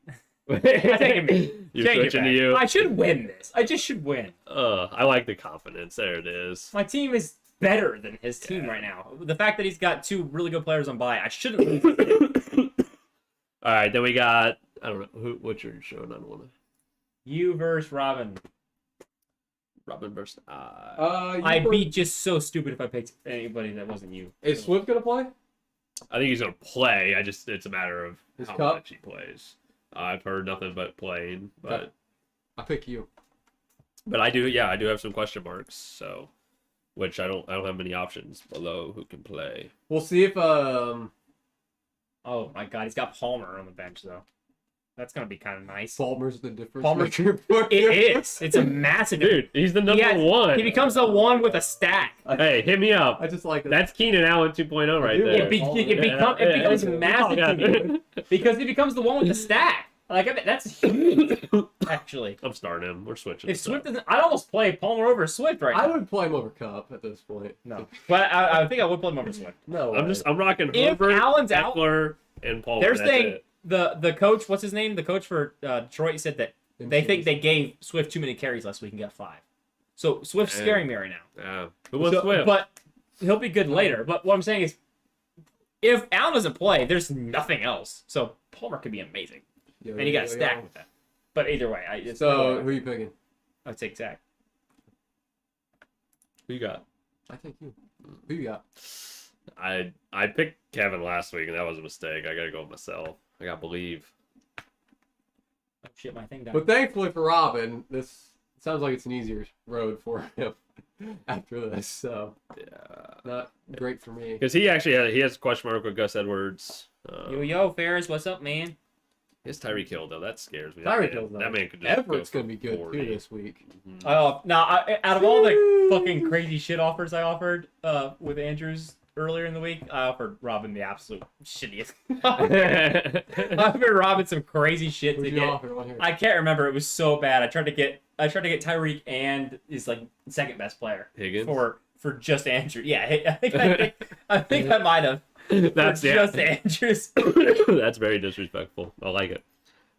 S3: right?
S4: You're
S3: taking me. Change it
S4: switching to
S3: back.
S4: you.
S3: I should win this. I just should win.
S4: I like the confidence. There it is.
S3: My team is better than his team right now. The fact that he's got 2 really good players on bye, I shouldn't lose.
S4: All right, then we got. I don't know what's your show. I don't want to.
S3: You versus Robin.
S4: Robin versus
S3: I'd be just so stupid if I picked anybody that wasn't you.
S5: Is Swift gonna play?
S4: I think he's gonna play. It's a matter of
S5: His
S4: how
S5: cup?
S4: much he plays. I've heard nothing but playing, but
S5: Okay. I pick you.
S4: I do. Yeah, I do have some question marks. So, which I don't have many options below who can play.
S5: We'll see if
S3: Oh my god, he's got Palmer on the bench though. That's gonna be kind of nice.
S5: Palmer's the difference.
S3: Palmer-
S5: maker.
S3: It is. It's a massive.
S4: Dude, he's the number one.
S3: He becomes the one with a stack.
S4: Hey, hit me up.
S5: I just like it.
S4: That's Keenan Allen 2.0 right
S5: do.
S4: there.
S3: It becomes massive to me because he becomes the one with the stack. Like I mean, that's huge, actually.
S4: I'm starting him. We're switching.
S3: If
S4: this
S3: Swift
S4: up.
S3: doesn't, I'd almost play Palmer over Swift right
S5: I
S3: now.
S5: would play him over Cup at this point.
S3: No, but I think I would play him over Swift.
S5: No.
S4: I'm rocking
S3: If
S4: Herbert,
S3: Allen's out,
S4: Eckler, and Palmer.
S3: they're
S4: That's
S3: saying
S4: it.
S3: the coach, what's his name? The coach for Detroit said that they think they gave Swift too many carries last week and got 5. So Swift's
S4: Dang.
S3: scaring me right now.
S4: Yeah. Who was
S3: So-
S4: Swift?
S3: But he'll be good later. But what I'm saying is, if Allen doesn't play, there's nothing else. So Palmer could be amazing, and you got to stack with that. But either way,
S5: So who are you picking?
S3: I'd take Zach.
S4: Who you got?
S5: I think you. Who you got?
S4: I picked Kevin last week, and that was a mistake. I gotta go with myself. I gotta believe.
S3: Oh shit, my thing died.
S5: But thankfully for Robin, this sounds like it's an easier road for him after this. So
S4: Yeah.
S5: not great for me.
S4: Because he actually has a question mark with Gus Edwards.
S3: Yo, Ferris, what's up, man?
S4: His Tyreek Hill though, that scares me.
S5: Tyreek
S4: That
S5: Hill's
S4: man,
S5: nice.
S4: that man could just
S5: Everett's
S4: go
S5: gonna be good
S4: 40.
S5: too this week.
S3: Oh, now out of all the fucking crazy shit offers I offered with Andrews earlier in the week. I offered Robin the absolute shittiest. I offered Robin some crazy shit to
S5: What'd you
S3: get.
S5: offer? One here.
S3: I can't remember. It was so bad. I tried to get Tyreek and his like second best player
S4: Higgins?
S3: for just Andrew. Yeah, I think I might have.
S4: That's
S3: For just Andrews.
S4: That's very disrespectful. I like it.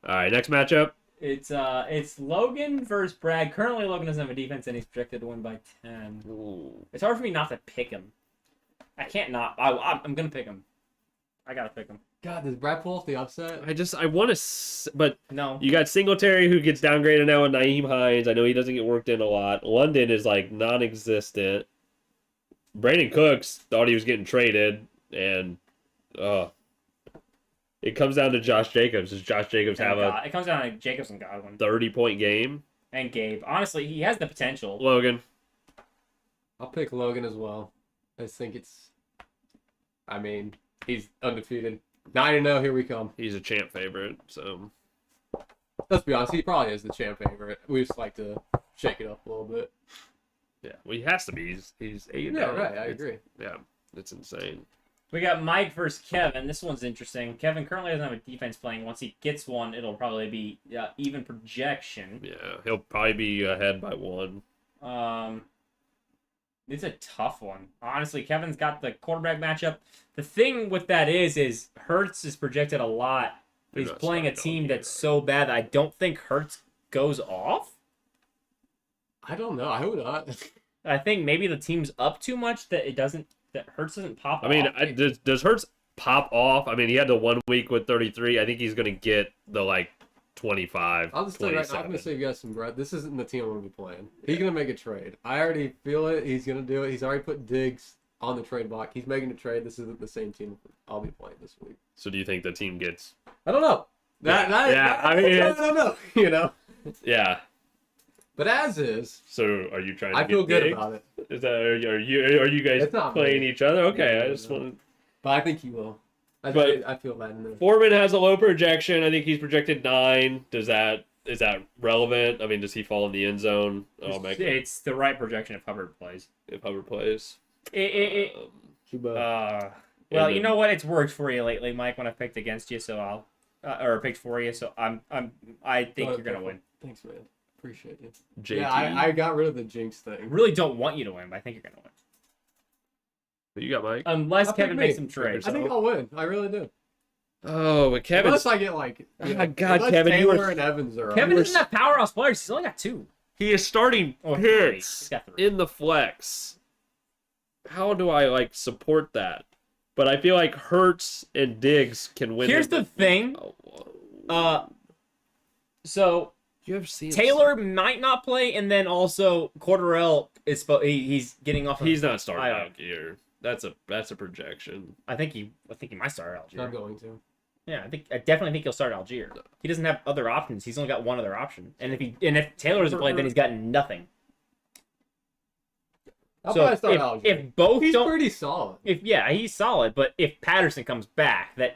S4: All right, next matchup.
S3: It's Logan versus Brad. Currently, Logan doesn't have a defense, and he's projected to win by 10.
S4: Ooh.
S3: It's hard for me not to pick him. I can't not. I'm gonna pick him. I gotta pick him.
S5: God, does Brad pull off the upset?
S4: I want to, but
S3: No.
S4: you got Singletary who gets downgraded now with Naeem Hines. I know he doesn't get worked in a lot. London is like non-existent. Brandon Cooks thought he was getting traded, and it comes down to Josh Jacobs. Does Josh Jacobs have a
S3: It comes down to Jacobs and Godwin
S4: 30-point game?
S3: and Gabe. Honestly, he has the potential.
S4: Logan.
S5: I'll pick Logan as well. I just think I mean, he's undefeated. 9-0, here we come.
S4: He's a champ favorite, so
S5: Let's be honest, he probably is the champ favorite. We just like to shake it up a little bit.
S4: yeah. Well, he has to be. He's 8-0.
S5: Yeah, right, I
S4: It's-
S5: agree.
S4: Yeah, it's insane.
S3: We got Mike versus Kevin. This one's interesting. Kevin currently doesn't have a defense playing. Once he gets one, it'll probably be even projection.
S4: Yeah, he'll probably be ahead by 1.
S3: It's a tough one. Honestly, Kevin's got the quarterback matchup. The thing with that is Hurts is projected a lot.
S4: They're
S3: He's
S4: not
S3: playing a
S4: starting
S3: team
S4: all
S3: that's so bad that I don't think Hurts goes off.
S5: I don't know. I hope not.
S3: I think maybe the team's up too much that Hurts doesn't pop
S4: I mean,
S3: off.
S4: does Hurts pop off? I mean, he had the 1 week with 33. I think he's going to get the, 25,
S5: I'll just tell you right now, I'm
S4: 27.
S5: going to save you guys some breath. This isn't the team I'm going to be playing. He's going to make a trade. I already feel it. He's going to do it. He's already put Diggs on the trade block. He's making a trade. This isn't the same team I'll be playing this week.
S4: So do you think the team gets...
S5: I don't know.
S4: I mean,
S5: I don't know. You know?
S4: Yeah.
S5: But as is,
S4: So are you trying to
S5: I
S4: get
S5: feel good
S4: Diggs?
S5: about it.
S4: Is that, are you guys
S5: It's not
S4: playing
S5: me.
S4: each other? Okay,
S5: No,
S4: I just
S5: no.
S4: want...
S5: But I think he will. I feel that in there.
S4: Foreman has a low projection. I think he's projected 9. Is that relevant? I mean, does he fall in the end zone?
S3: It's the right projection if Hubbard plays.
S4: If Hubbard plays.
S5: Chuba.
S3: Well,
S4: And
S3: you
S4: then-
S3: know what? It's worked for you lately, Mike. When I picked against you, so I'll or picked for you, so I think you're gonna win.
S5: Thanks, man. Appreciate you.
S4: JT.
S5: Yeah, I got rid of the jinx
S3: I
S5: thing.
S3: really don't want you to win, but I think you're gonna win.
S4: Who you got, Mike?
S3: Unless
S5: I'll pick
S3: Kevin
S5: me.
S3: makes some trades.
S5: I think I'll win. I really do.
S4: Oh, but Kevin.
S5: Unless I get like,
S4: God,
S5: unless
S4: Kevin, you
S5: Taylor
S4: were-
S5: and Evans are.
S3: Kevin
S5: up.
S3: doesn't have powerhouse players. He's only got 2.
S4: He is starting
S3: Oh,
S4: Pitts
S3: He's got 3.
S4: in the flex. How do I support that? But I feel like Hurts and Diggs can win.
S3: Here's the thing. So
S4: you have seen
S3: Taylor might not play, and then also Cordarrelle is he's getting off.
S4: He's not starting
S3: IR.
S4: out here. That's a projection.
S3: I think he might start Algier.
S5: I'm going to.
S3: Yeah, I definitely think he'll start Algier. He doesn't have other options. He's only got one other option, and if Taylor doesn't play, then he's got nothing.
S5: I'll
S3: So
S5: probably start Algier.
S3: if both
S5: He's
S3: don't,
S5: pretty solid.
S3: he's solid. But if Patterson comes back, if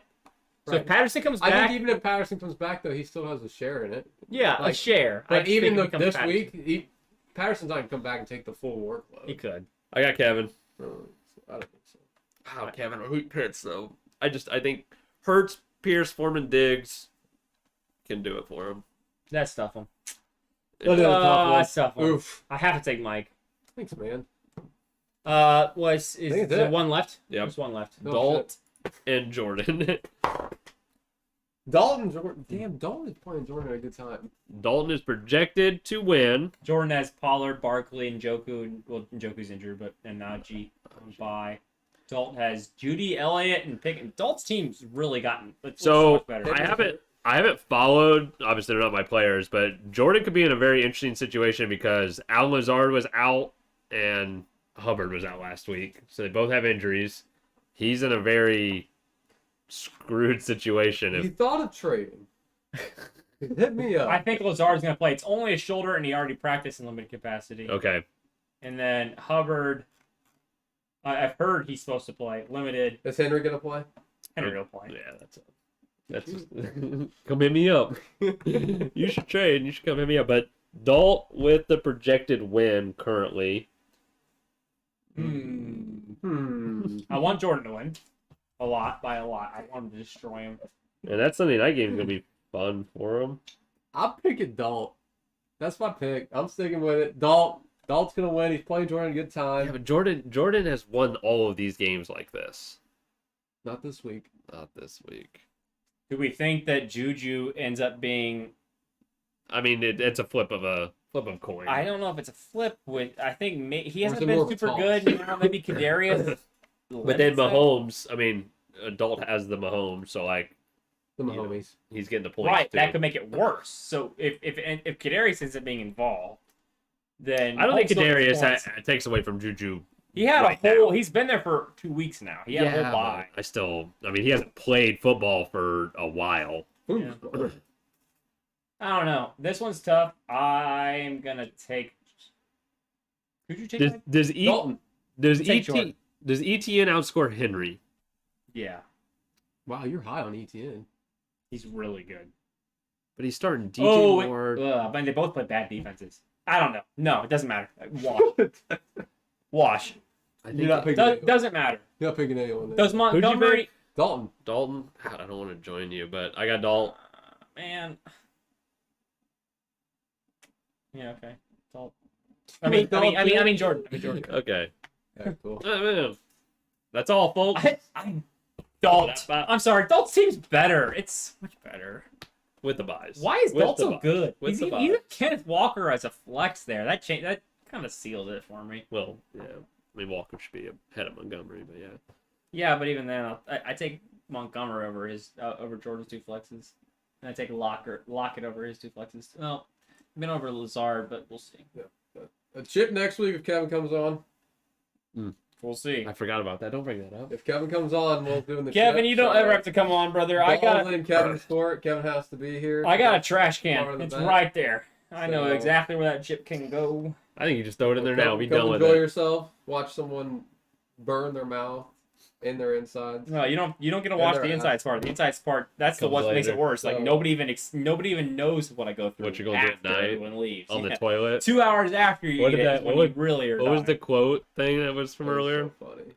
S5: Right.
S3: Patterson comes
S5: I
S3: back,
S5: think even if Patterson comes back, though, he still has a share in it.
S3: yeah, a
S5: like-
S3: share. I
S5: But
S3: just
S5: even
S3: think
S5: though
S3: if he comes
S5: this
S3: Patterson,
S5: week, Patterson's not going to come back and take the full workload.
S3: he could.
S4: I got Kevin.
S5: I don't think so.
S4: Wow, Kevin or Pitts though. I think Hurts, Pierce, Foreman, Diggs can do it for him.
S3: That's tough one.
S5: That is a tough one.
S3: That's tough one.
S5: Oof.
S3: I have to take Mike.
S5: Thanks, man.
S3: Is
S5: think it's
S3: there
S5: it.
S3: one left?
S4: Yep.
S3: There's one left.
S5: Oh,
S4: Dalt and Jordan.
S5: Dalton Jordan. Damn, Dalton is playing Jordan at a good time.
S4: Dalton is projected to win.
S3: Jordan has Pollard, Barkley, and Njoku. Well, Njoku's injured, but and Najee by. Dalton has Judy, Elliott, and Pickens. Dalton's team's really gotten
S4: So
S3: much better.
S4: I haven't followed. Obviously, they're not my players, but Jordan could be in a very interesting situation because Al Lazard was out and Hubbard was out last week, so they both have injuries. He's in a very screwed situation.
S5: He thought of trading. Hit me up.
S3: I think Lazard's going to play. It's only a shoulder, and he already practiced in limited capacity.
S4: Okay,
S3: And then Hubbard, I've heard he's supposed to play limited.
S5: Is Henry going to play?
S3: Henry will play.
S4: yeah, that's just, come hit me up. You should trade. You should come hit me up. But Dalt with the projected win currently.
S3: I want Jordan to win. A lot, by a lot. I want him to destroy him.
S4: And that Sunday night game is gonna be fun for him.
S5: I'm picking Dalt. That's my pick. I'm sticking with it. Dalt's gonna win. He's playing Jordan a good time.
S4: Yeah, but Jordan has won all of these games like this.
S5: Not this week.
S4: Not this week.
S3: Do we think that Juju ends up being?
S4: I mean, it's a flip of coin.
S3: I don't know if it's a flip. I think he
S5: Or is
S3: hasn't
S5: it more
S3: been
S5: of a
S3: super
S5: toss?
S3: good. Now maybe Kadarius.
S4: But then Mahomes, I mean, Adult has the Mahomes, so like
S5: The
S4: You know.
S5: Mahomes.
S4: he's getting the points
S3: Right,
S4: too.
S3: that could make it worse. So if Kadarius ends up being involved, then
S4: I don't think
S3: Mahomes still gets
S4: Kadarius
S3: points.
S4: takes away from Juju.
S3: He had
S4: right
S3: a whole.
S4: now.
S3: He's been there for 2 weeks now. He had a whole bye.
S4: I mean, he hasn't played football for a while.
S3: Yeah. I don't know. This one's tough. I'm gonna take. Who'd you take?
S4: Does
S5: Dalton.
S3: Take Jordan.
S4: does ETN outscore Henry?
S3: Yeah,
S5: Wow, you're high on ETN.
S3: he's really good.
S4: But he's starting DJ
S3: Oh,
S4: Ward.
S3: but they both play bad defenses. I don't know. No, it doesn't matter. Wash.
S4: I
S5: You're not picking anyone.
S3: Doesn't matter.
S5: You're not picking anyone. Then.
S3: Does Montgomery?
S4: pick?
S5: Dalton.
S4: Dalton. God, I don't want to join you, but I got Dalton.
S3: Man. Yeah. Okay. Dalton. I mean Jordan. I mean Jordan.
S4: Okay.
S5: Yeah, cool.
S4: That's all, folks.
S3: Dalt. I'm sorry. Dalt seems better. It's much better.
S4: With the buys.
S3: Why is
S4: With
S3: Dalt
S4: the
S3: so
S4: buys.
S3: good?
S4: With
S3: He's
S4: the
S3: even
S4: buys.
S3: Kenneth Walker as a flex there. That kind of sealed it for me.
S4: Well, yeah. I mean, Walker should be ahead of Montgomery, but yeah.
S3: Yeah, but even then, I take Montgomery over over Jordan's 2 flexes, and I take Lockett over his 2 flexes. Well, I've been over Lazard, but we'll see.
S5: A chip next week if Kevin comes on.
S3: We'll see.
S4: I forgot about that. Don't bring that up.
S5: If Kevin comes on, we'll do the
S3: Kevin,
S5: chip.
S3: you don't ever have to come on, brother. I got
S5: in Kevin's court. Kevin has to be here.
S3: a trash
S5: Bar
S3: can.
S5: in the
S3: It's
S5: back.
S3: right there. I know
S5: So-
S3: exactly where that chip can go.
S4: I think you just throw it in there now. Be
S5: Come
S4: done with
S5: enjoy
S4: it.
S5: yourself. Watch someone burn their mouth in their insides.
S3: No, you don't get to watch
S5: they're
S3: the insides part. The insides part, that's the
S4: Comes
S3: what makes it
S4: later.
S3: worse. Like
S5: So-
S3: nobody even knows what I go through.
S4: What you're gonna do at
S3: after
S4: night?
S3: everyone leaves.
S4: On the
S3: Yeah.
S4: toilet.
S3: 2 hours after you
S4: What
S3: eat
S4: did
S3: it
S4: that-
S3: is when
S4: what
S3: you really are
S4: What was
S3: dying.
S4: the quote thing that was from
S5: That was
S4: earlier?
S5: so funny.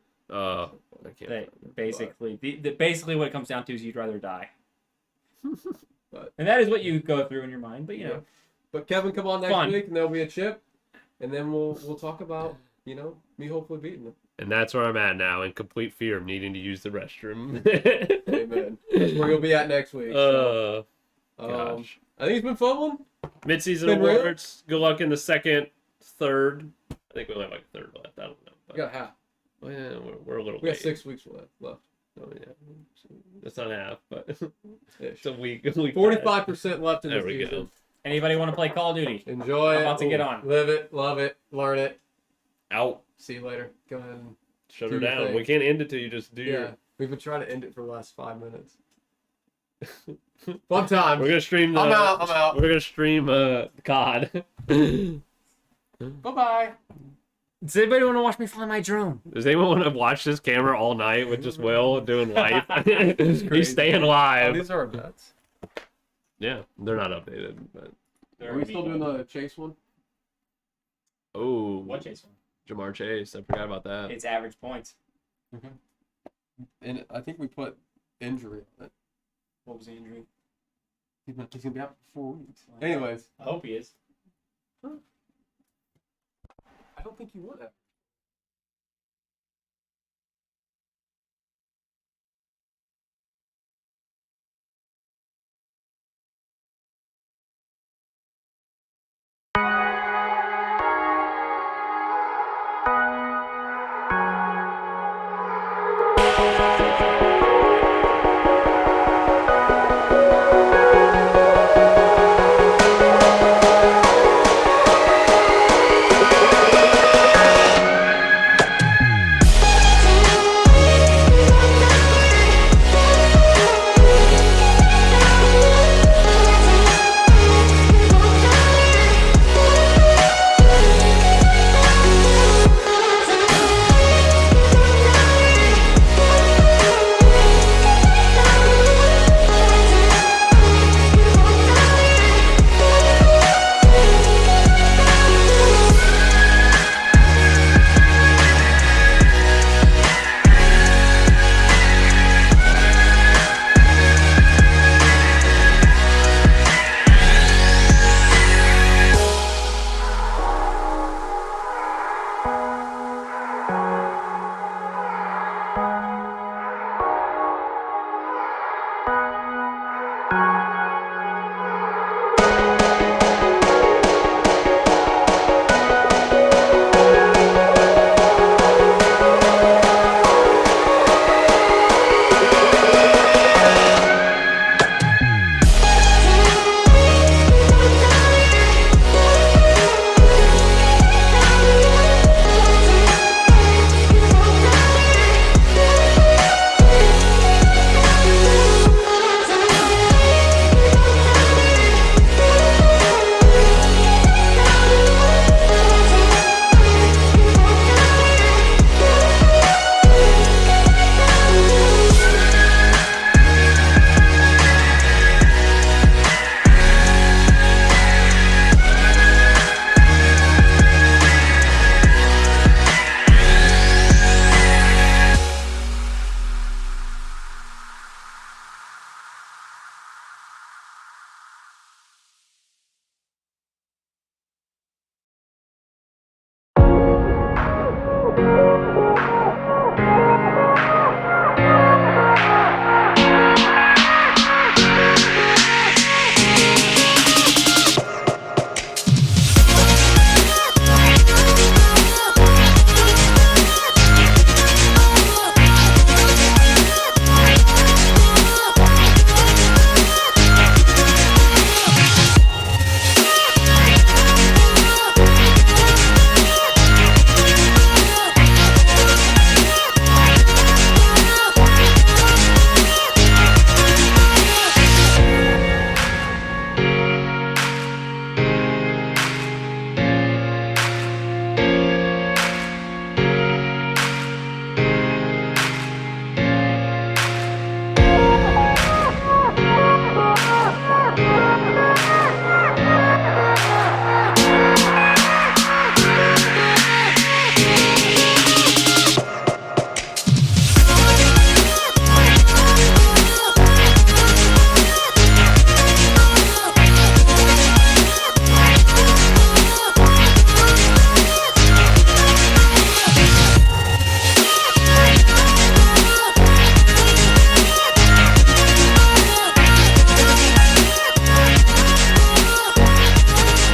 S4: I can't.
S3: That basically, basically what it comes down to is you'd rather die.
S5: But-
S3: And that is what you go through in your mind. But you know,
S5: Yeah. But Kevin, come on next
S3: Fun.
S5: week, and there'll be a chip, and then we'll talk about me hopefully beating them.
S4: And that's where I'm at now, in complete fear of needing to use the restroom.
S5: Amen. That's where you'll be at next week. So,
S4: Gosh.
S5: I think it's been a fun one.
S4: Mid-season
S5: Been real?
S4: awards. Good luck in the second, third. I think we only have like a third left. I don't know.
S5: We
S4: But,
S5: got half.
S4: well, yeah, we're a little
S5: We got
S4: late.
S5: 6 weeks left.
S4: Oh, yeah. That's not half, but
S5: Ish.
S4: it's a week.
S5: 45% left in
S4: There
S5: the
S4: we
S5: season.
S4: go.
S3: anybody want to play Call of Duty?
S5: Enjoy
S3: I'm
S5: it.
S3: about to get on.
S5: Live it, love it, learn it.
S4: Out.
S5: See you later. Go ahead and
S4: Shut
S5: Do
S4: her
S5: your
S4: down.
S5: thing.
S4: We can't end it till you just do
S5: yeah.
S4: your.
S5: We've been trying to end it for the last 5 minutes. Fun time.
S4: We're gonna stream the.
S5: I'm out.
S4: We're gonna stream COD.
S5: Bye-bye.
S3: Does anybody want to watch me fly my drone?
S4: Does anyone want to watch this camera all night with just Will doing life?
S5: crazy.
S4: He's staying
S5: Oh,
S4: live.
S5: these are our bets.
S4: Yeah, they're not updated, but
S5: Are we still doing the chase one?
S4: oh,
S3: What chase one?
S4: Jamar Chase. I forgot about that.
S3: It's average points.
S5: And I think we put injury on it.
S3: What was the injury?
S5: He's going to be out for 4 weeks. Anyways,
S3: I hope he is.
S5: I don't think you want that.